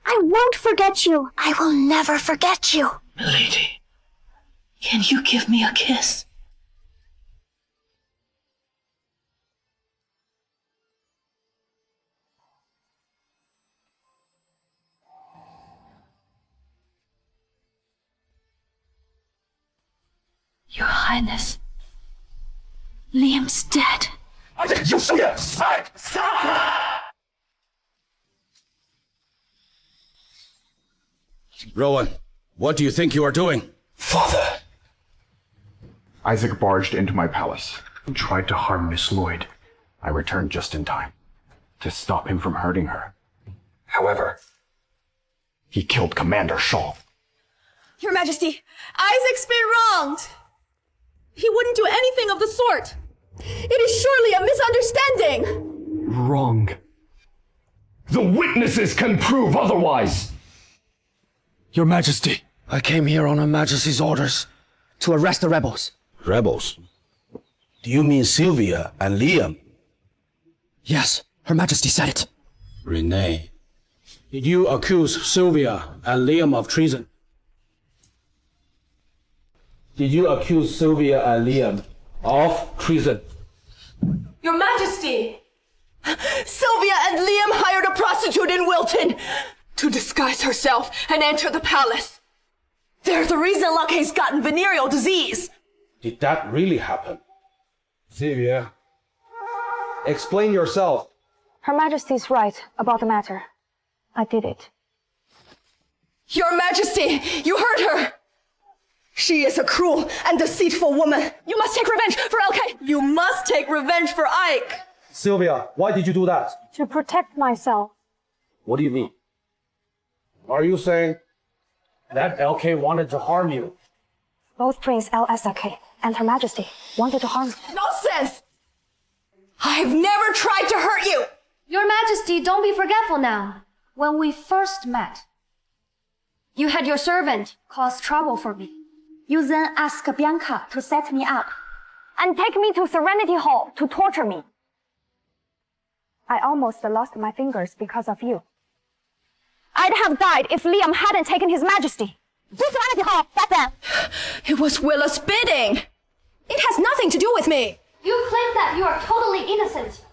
I won't forget you. I will never forget you. Milady, can you give me a kiss? Your Highness, Liam's dead. You stop! Rowan, what do you think you are doing? Father! Isaac barged into my palace and tried to harm Miss Lloyd. I returned just in time to stop him from hurting her. However, he killed Commander Shaw. Your Majesty, Isaac's been wronged. He wouldn't do anything of the sort. It is surely a misunderstanding. Wrong. The witnesses can prove otherwise! Your Majesty, I came here on Her Majesty's orders to arrest the rebels. Rebels? Do you mean Sylvia and Liam? Yes, Her Majesty said it. Renee. Did you accuse Sylvia and Liam of treason? Did you accuse Sylvia and Liam of treason? Your Majesty! Sylvia and Liam hired a prostitute in Wilton to disguise herself and enter the palace. They're the reason Lucky's gotten venereal disease. Did that really happen? Sylvia, explain yourself. Her Majesty's right about the matter. I did it. Your Majesty, you heard her! She is a cruel and deceitful woman. You must take revenge for LK. You must take revenge for Ike. Sylvia, why did you do that? To protect myself. What do you mean? Are you saying that LK wanted to harm you? Both Prince LSK and Her Majesty wanted to harm me. Nonsense! I've never tried to hurt you! Your Majesty, don't be forgetful now. When we first met, you had your servant cause trouble for me. You then asked Bianca to set me up and take me to Serenity Hall to torture me. I almost lost my fingers because of you. I'd have died if Liam hadn't taken His Majesty to Serenity Hall back then. It was Willa's bidding. It has nothing to do with me. You claim that you are totally innocent.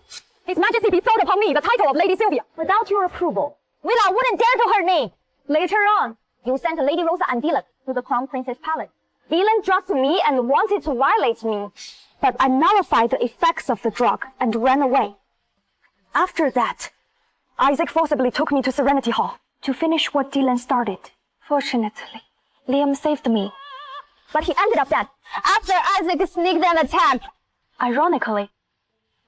His Majesty bestowed upon me the title of Lady Sylvia without your approval. Willa wouldn't dare to hurt me. Later on, you sent Lady Rosa and Dylan to the Crown Prince's palace. Dylan drugged me and wanted to violate me, but I nullified the effects of the drug and ran away. After that, Isaac forcibly took me to Serenity Hall to finish what Dylan started. Fortunately, Liam saved me, but he ended up dead after Isaac sneaked an attack. Ironically,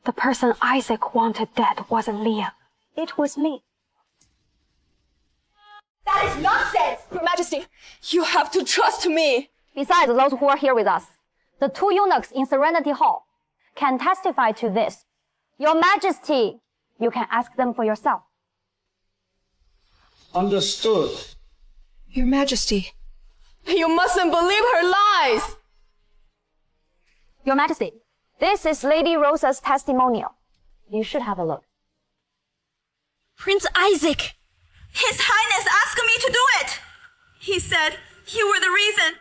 the person Isaac wanted dead wasn't Liam. It was me. That is nonsense! Your Majesty, you have to trust me. Besides those who are here with us, the two eunuchs in Serenity Hall can testify to this. Your Majesty, you can ask them for yourself. Understood. Your Majesty, you mustn't believe her lies! Your Majesty, this is Lady Rosa's testimonial. You should have a look. Prince Isaac, His Highness asked me to do it. He said you were the reason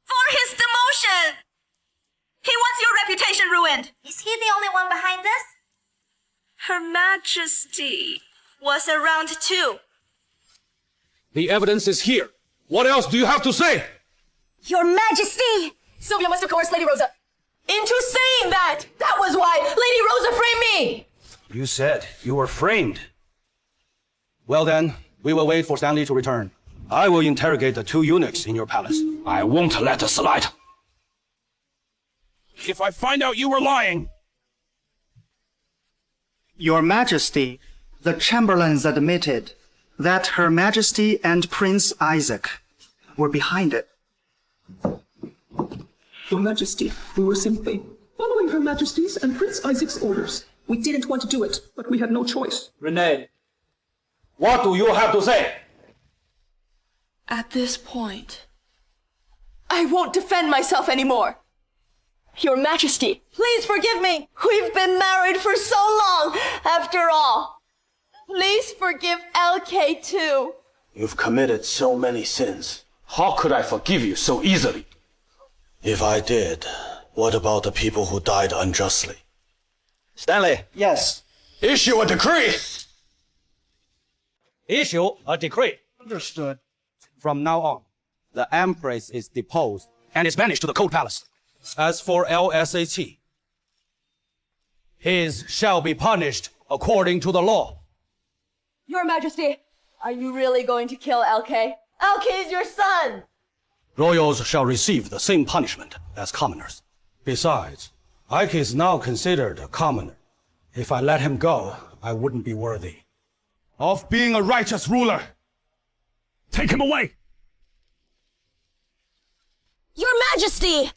for his demotion. He wants your reputation ruined. Is he the only one behind this? Her Majesty was around too. The evidence is here. What else do you have to say? Your Majesty! Sylvia must have coerced Lady Rosa into saying that. That was why Lady Rosa framed me. You said you were framed. Well then, we will wait for Stanley to return. I will interrogate the two eunuchs in your palace. I won't let it slide. If I find out you were lying... Your Majesty, the Chamberlains admitted that Her Majesty and Prince Isaac were behind it. Your Majesty, we were simply following Her Majesty's and Prince Isaac's orders. We didn't want to do it, but we had no choice. Renee, what do you have to say? At this point, I won't defend myself anymore. Your Majesty, please forgive me. We've been married for so long, after all. Please forgive LK too. You've committed so many sins. How could I forgive you so easily? If I did, what about the people who died unjustly? Stanley. Yes. Issue a decree. Issue a decree. Understood. From now on, the Empress is deposed and is banished to the Cold Palace. As for LSAT, his shall be punished according to the law. Your Majesty, are you really going to kill LK? LK is your son! Royals shall receive the same punishment as commoners. Besides, Ike is now considered a commoner. If I let him go, I wouldn't be worthy of being a righteous ruler. Take him away! Your Majesty!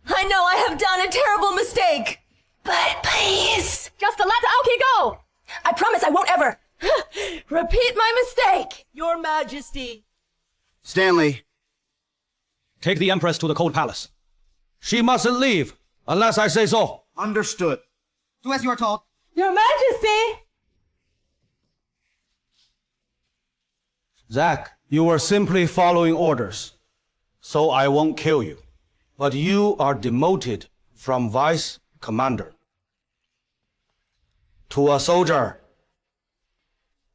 I know I have done a terrible mistake, but please, just to let Aoki go! I promise I won't ever Repeat my mistake, Your Majesty. Stanley. Take the Empress to the Cold Palace. She mustn't leave unless I say so. Understood. Do as you are told. Your Majesty! Zack, you were simply following orders, so I won't kill you. But you are demoted from Vice Commander to a soldier.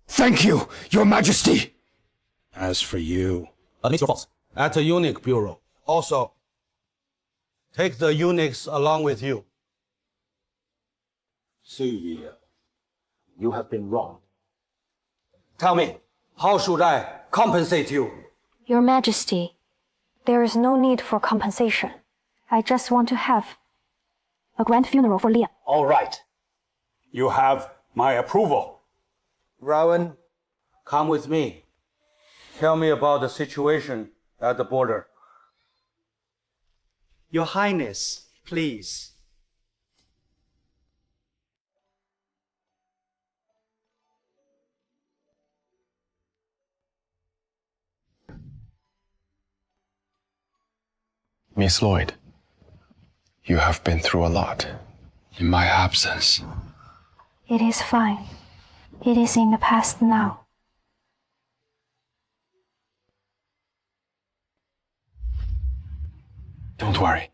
Thank you, Your Majesty! As for you... Admit your faults. At the eunuch bureau. Also, take the eunuchs along with you. Sylvia, you have been wrong. Tell me, how should I compensate you? Your Majesty, there is no need for compensation. I just want to have a grand funeral for Liam. All right. You have my approval. Rowan, come with me. Tell me about the situation at the border. Your Highness, please. Miss Lloyd, you have been through a lot in my absence. It is fine. It is in the past now. Don't worry.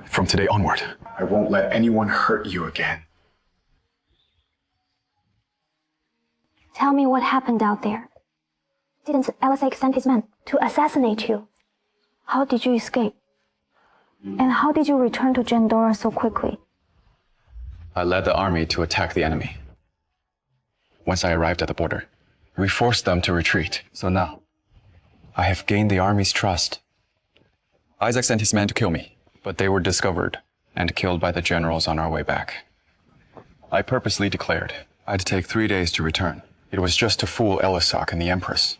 From today onward, I won't let anyone hurt you again. Tell me what happened out there. Didn't Elisek send his men to assassinate you? How did you escape? And how did you return to Jandora so quickly? I led the army to attack the enemy. Once I arrived at the border, we forced them to retreat. So now, I have gained the army's trust. Isaac sent his men to kill me, but they were discovered and killed by the generals on our way back. I purposely declared I'd take 3 days to return. It was just to fool Elisek and the Empress.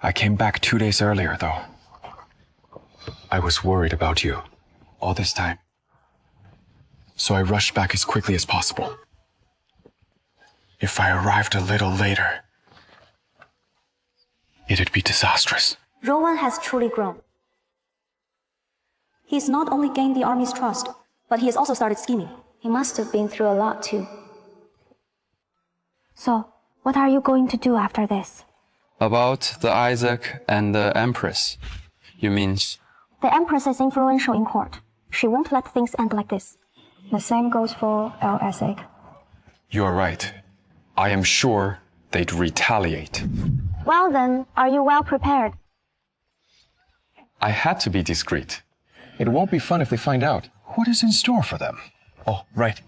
I came back 2 days earlier, though. I was worried about you all this time. So I rushed back as quickly as possible. If I arrived a little later, it'd be disastrous. Rowan has truly grown. He's not only gained the army's trust, but he has also started scheming. He must have been through a lot too. So, what are you going to do after this? About the Isaac and the Empress, you mean? The Empress is influential in court. She won't let things end like this. The same goes for Isaac. You're right. I am sure they'd retaliate. Well then, are you well prepared? I had to be discreet. It won't be fun if they find out. What is in store for them? Oh, right.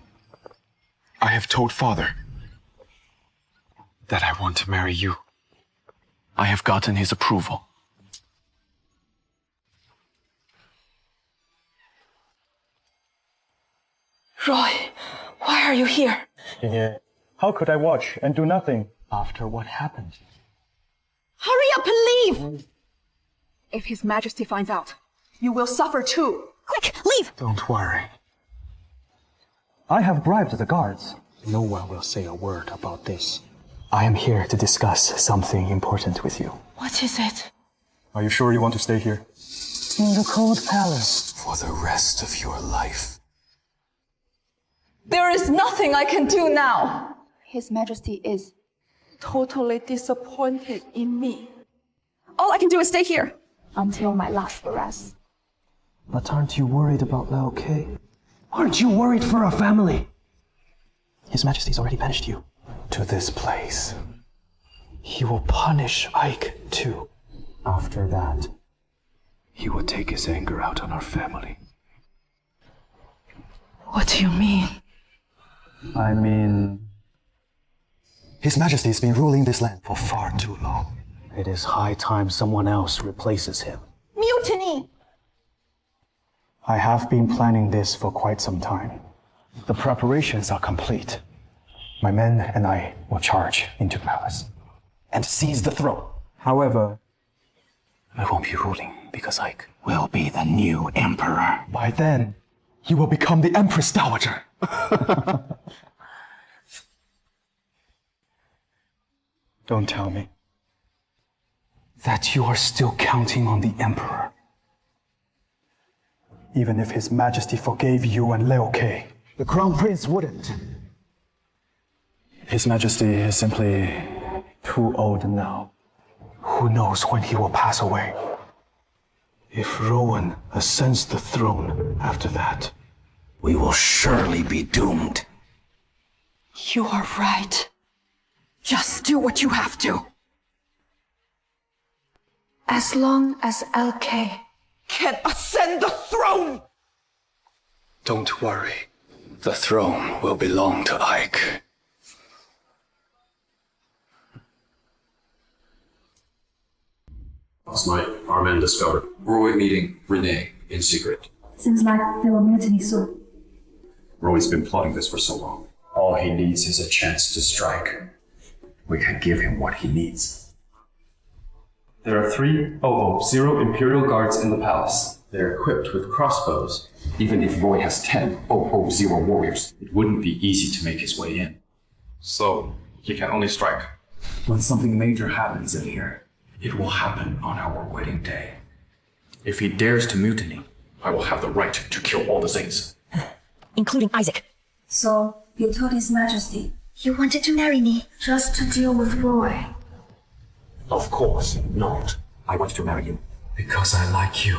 I have told Father that I want to marry you. I have gotten his approval. Roy, why are you here? Yeah. How could I watch and do nothing after what happened? Hurry up and leave! If His Majesty finds out, you will suffer too. Quick, leave! Don't worry. I have bribed the guards. No one will say a word about this. I am here to discuss something important with you. What is it? Are you sure you want to stay here? In the Cold Palace. For the rest of your life. There is nothing I can do now. His Majesty is totally disappointed in me. All I can do is stay here until my last breath. But aren't you worried about Lao Ke? Aren't you worried for our family? His Majesty's already banished you to this place. He will punish Ike too. After that, he will take his anger out on our family. What do you mean? I mean... His Majesty's been ruling this land for far too long. It is high time someone else replaces him. Mutiny! I have been planning this for quite some time. The preparations are complete. My men and I will charge into the palace and seize the throne. However, I won't be ruling because Ike will be the new emperor. By then, he will become the Empress Dowager. Don't tell me that you are still counting on the Emperor. Even if His Majesty forgave you and Liu Kei, the Crown Prince wouldn't. His Majesty is simply too old now. Who knows when he will pass away? If Rowan ascends the throne after that, We will surely be doomed. You are right. Just do what you have to. As long as LK can ascend the throne! Don't worry. The throne will belong to Ike. Last night, our men discovered Roy meeting Renee in secret. Seems like they will mutiny soon. Roy's been plotting this for so long. All he needs is a chance to strike. We can give him what he needs. There are 300 Imperial Guards in the palace. They're equipped with crossbows. Even if Roy has 10 000 warriors, it wouldn't be easy to make his way in. So, he can only strike. When something major happens in here, it will happen on our wedding day. If he dares to mutiny, I will have the right to kill all the Zanes. Including Isaac. So, you told His Majesty You wanted to marry me. just to deal with Roy. of course not. I want to marry you because I like you.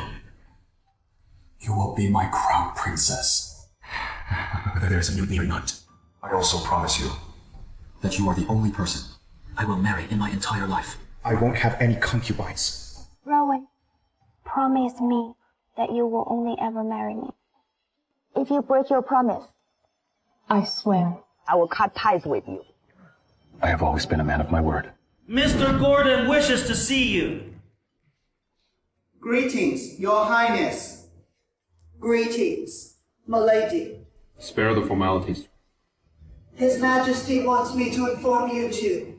You will be my crown princess. Whether there's a mutiny or not, I also promise you that you are the only person I will marry in my entire life. I won't have any concubines. Rowan, promise me that you will only ever marry me. If you break your promise, I swear I will cut ties with you. I have always been a man of my word. Mr. Gordon wishes to see you. Greetings, Your Highness. Greetings, milady. Spare the formalities. His Majesty wants me to inform you two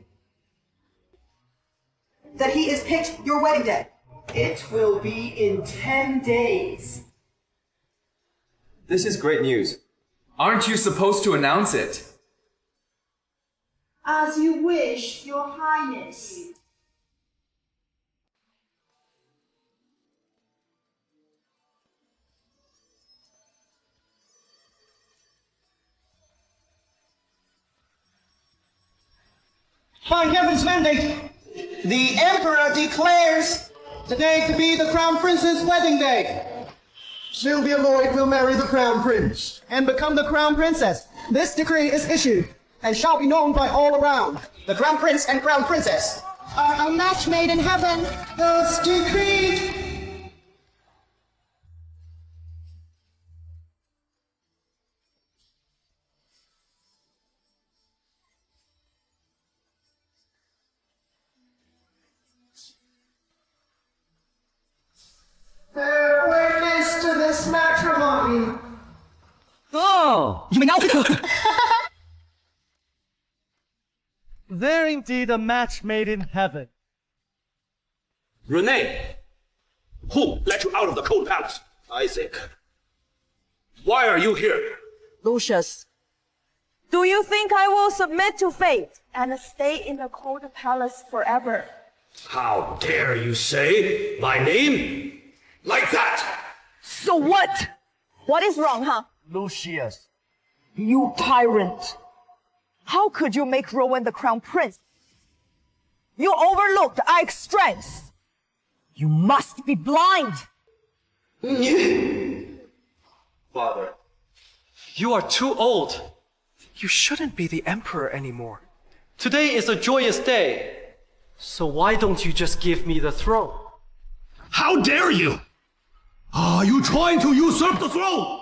that he has picked your wedding day. It will be in 10 days. This is great news. Aren't you supposed to announce it? As you wish, Your Highness. By heaven's mandate, the Emperor declares today to be the Crown Prince's wedding day. Sylvia Lloyd will marry the Crown Prince and become the Crown Princess. This decree is issued and shall be known by all around. The Crown Prince and Crown Princess are a match made in heaven. Thus decreed. Bear witness to this matrimony. Oh, you may now. They're indeed a match made in heaven. Renee! Who let you out of the cold palace? Isaac. Why are you here? Lucius, do you think I will submit to fate and stay in the cold palace forever? How dare you say my name? Like that! So what? What is wrong, huh? Lucius. You tyrant! How could you make Rowan the crown prince? You overlooked Ike's strengths. You must be blind. Father. You are too old. You shouldn't be the emperor anymore. Today is a joyous day. So why don't you just give me the throne? How dare you! Are you trying to usurp the throne?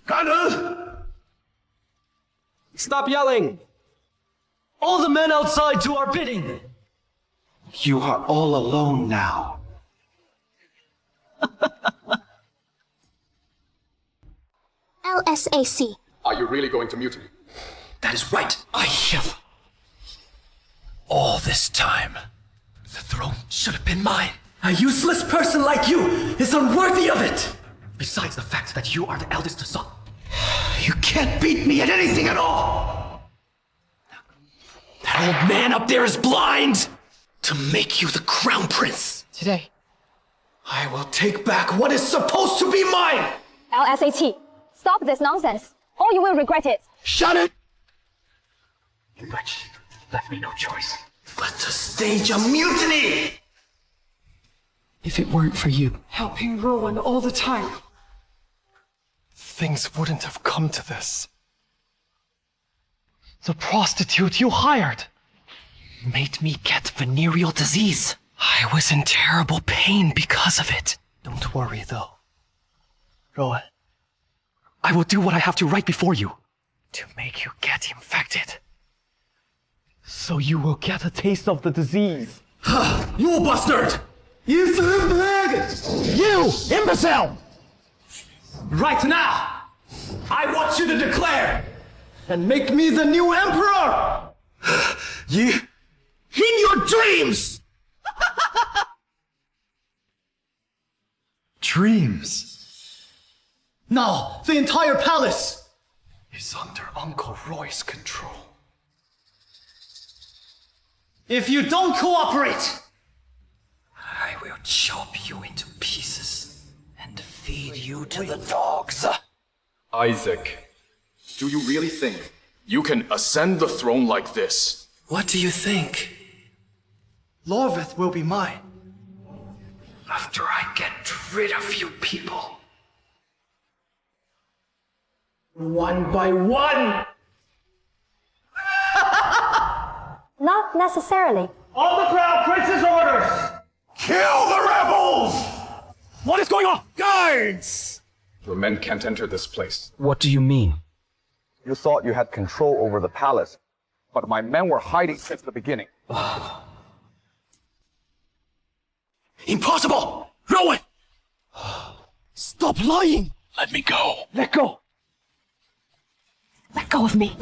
Cannon! Stop yelling! All the men outside do our bidding! You are all alone now. LSAC. Are you really going to mutiny? That is right. I have. All this time, the throne should have been mine. A useless person like you is unworthy of it. Besides the fact that you are the eldest son. You can't beat me at anything at all. That old man up there is blind! To make you the crown prince. Today, I will take back what is supposed to be mine! LSAT, stop this nonsense, or you will regret it. Shut it! but left me no choice. But to stage a mutiny! If it weren't for you helping Rowan all the time, things wouldn't have come to this. The prostitute you hired made me get venereal disease. I was in terrible pain because of it. Don't worry, though. Rowan, I will do what I have to right before you to make you get infected. So you will get a taste of the disease. You bastard! You imbecile! Right now, I want you to declare and make me the new emperor! In your dreams! Dreams? Now, the entire palace is under Uncle Roy's control. If you don't cooperate, I will chop you into pieces and feed you to the dogs. Isaac, do you really think you can ascend the throne like this? What do you think? Lorveth will be mine after I get rid of you people. One by one! Not necessarily. On the Crown Prince's orders! Kill the rebels! What is going on? Guards! Your men can't enter this place. What do you mean? You thought you had control over the palace, but my men were hiding since the beginning. Impossible! Rowan! Stop lying! Let me go. Let go! Let go of me.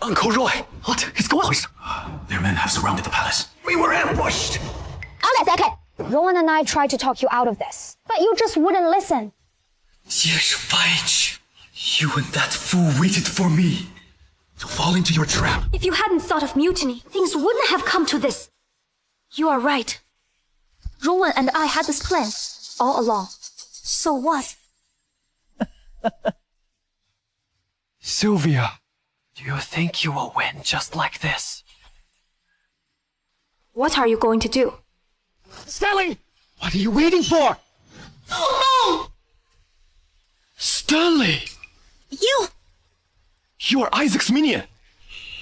Uncle Roy, what is going on? Their men have surrounded the palace. We were ambushed! Hold on a second. Rowan and I tried to talk you out of this, but you just wouldn't listen. You and that fool waited for me to fall into your trap. If you hadn't thought of mutiny, things wouldn't have come to this. You are right. Rowan and I had this plan all along. So what? Sylvia, do you think you will win just like this? What are you going to do? Stanley! What are you waiting for? Oh Stanley! no! You are Isaac's minion!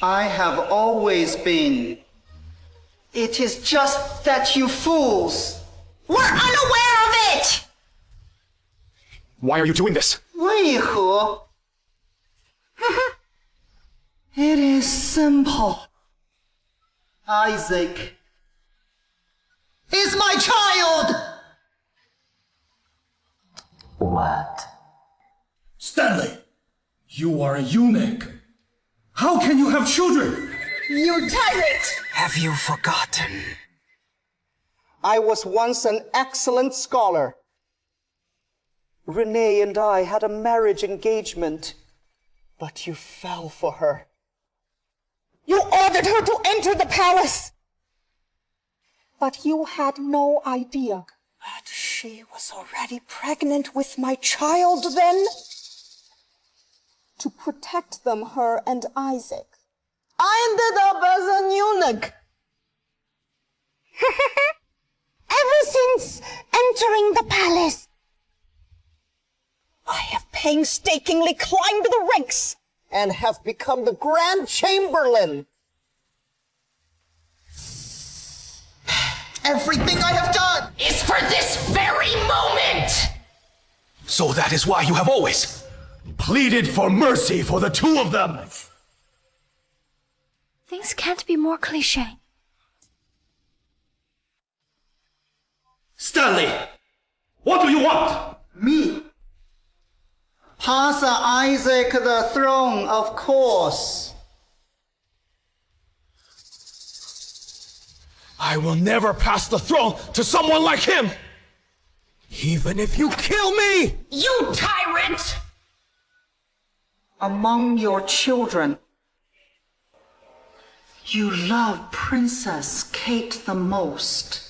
I have always been. It is just that you fools We're unaware of it! Why are you doing this? 为何? It is simple. Isaac is my child! What? Stanley, you are a eunuch. How can you have children? You tyrant! Have you forgotten? I was once an excellent scholar. Renee and I had a marriage engagement, but you fell for her. You ordered her to enter the palace. But you had no idea that she was already pregnant with my child then. To protect them, her and Isaac, I ended up as an eunuch. Ever since entering the palace, I have painstakingly climbed the ranks and have become the Grand Chamberlain. Everything I have done Is for this very moment! So that is why you have always pleaded for mercy for the two of them! Things can't be more cliché. Stanley! What do you want? Me. Pass Isaac the throne, of course. I will never pass the throne to someone like him! Even if you kill me! You tyrant! Among your children, You love Princess Kate the most,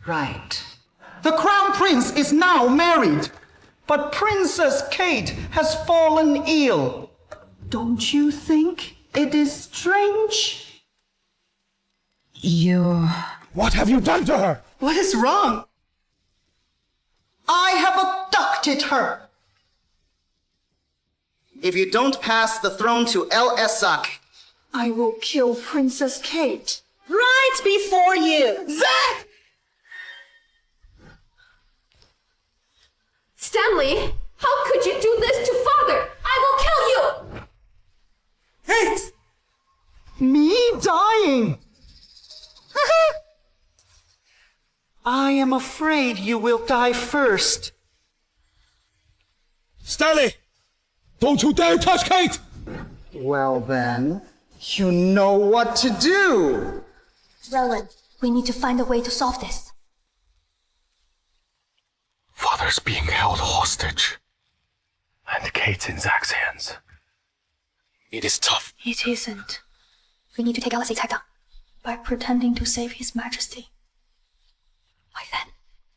right? The Crown Prince is now married, but Princess Kate has fallen ill. Don't you think it is strange? What have you done to her? What is wrong? I have abducted her. If you don't pass the throne to El Esak, I will kill Princess Kate. Right before you. Zack! Stanley, how could you do this to Father? I will kill you! Kate! Me dying? I am afraid you will die first. Stanley! Don't you dare touch Kate! Well then, you know what to do. Rowan, we need to find a way to solve this. Father's being held hostage. And Kate's in Zack's hands. It is tough. It isn't. We need to take Alice down by pretending to save His Majesty. By then,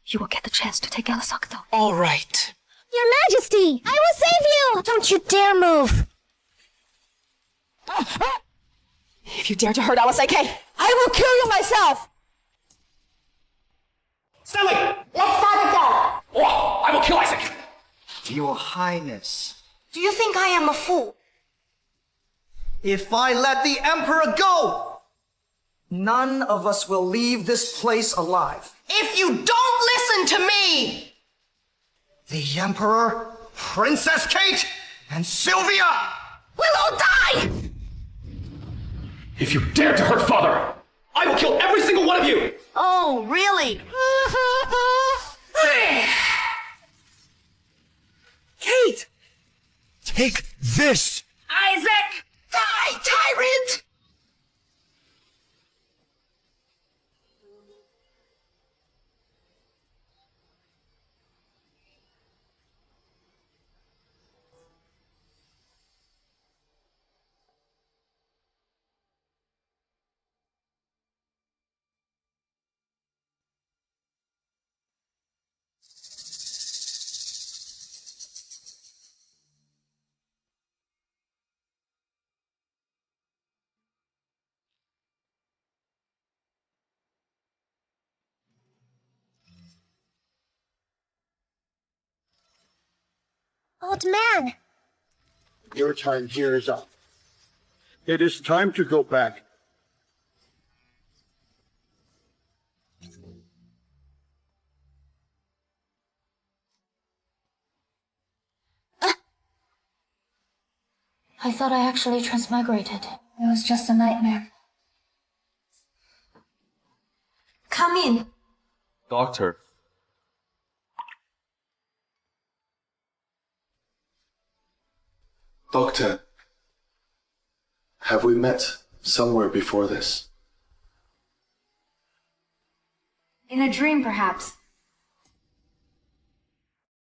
you will get the chance to take Alisak down. All right. Your Majesty, I will save you! Don't you dare move! If you dare to hurt Alice, I will kill you myself! Stanley! Let Father go! Oh, I will kill Isaac! Your Highness, Do you think I am a fool? if I let the Emperor go, none of us will leave this place alive. If you don't listen to me! The Emperor, Princess Kate, and Sylvia We'll all die! If you dare to hurt Father, I will kill every single one of you! Oh, really? Kate! Take this! Isaac! Die, tyrant! Old man! Your time here is up. It is time to go back. I thought I actually transmigrated. It was just a nightmare. Come in. Doctor. Doctor, have we met somewhere before this? In a dream, perhaps.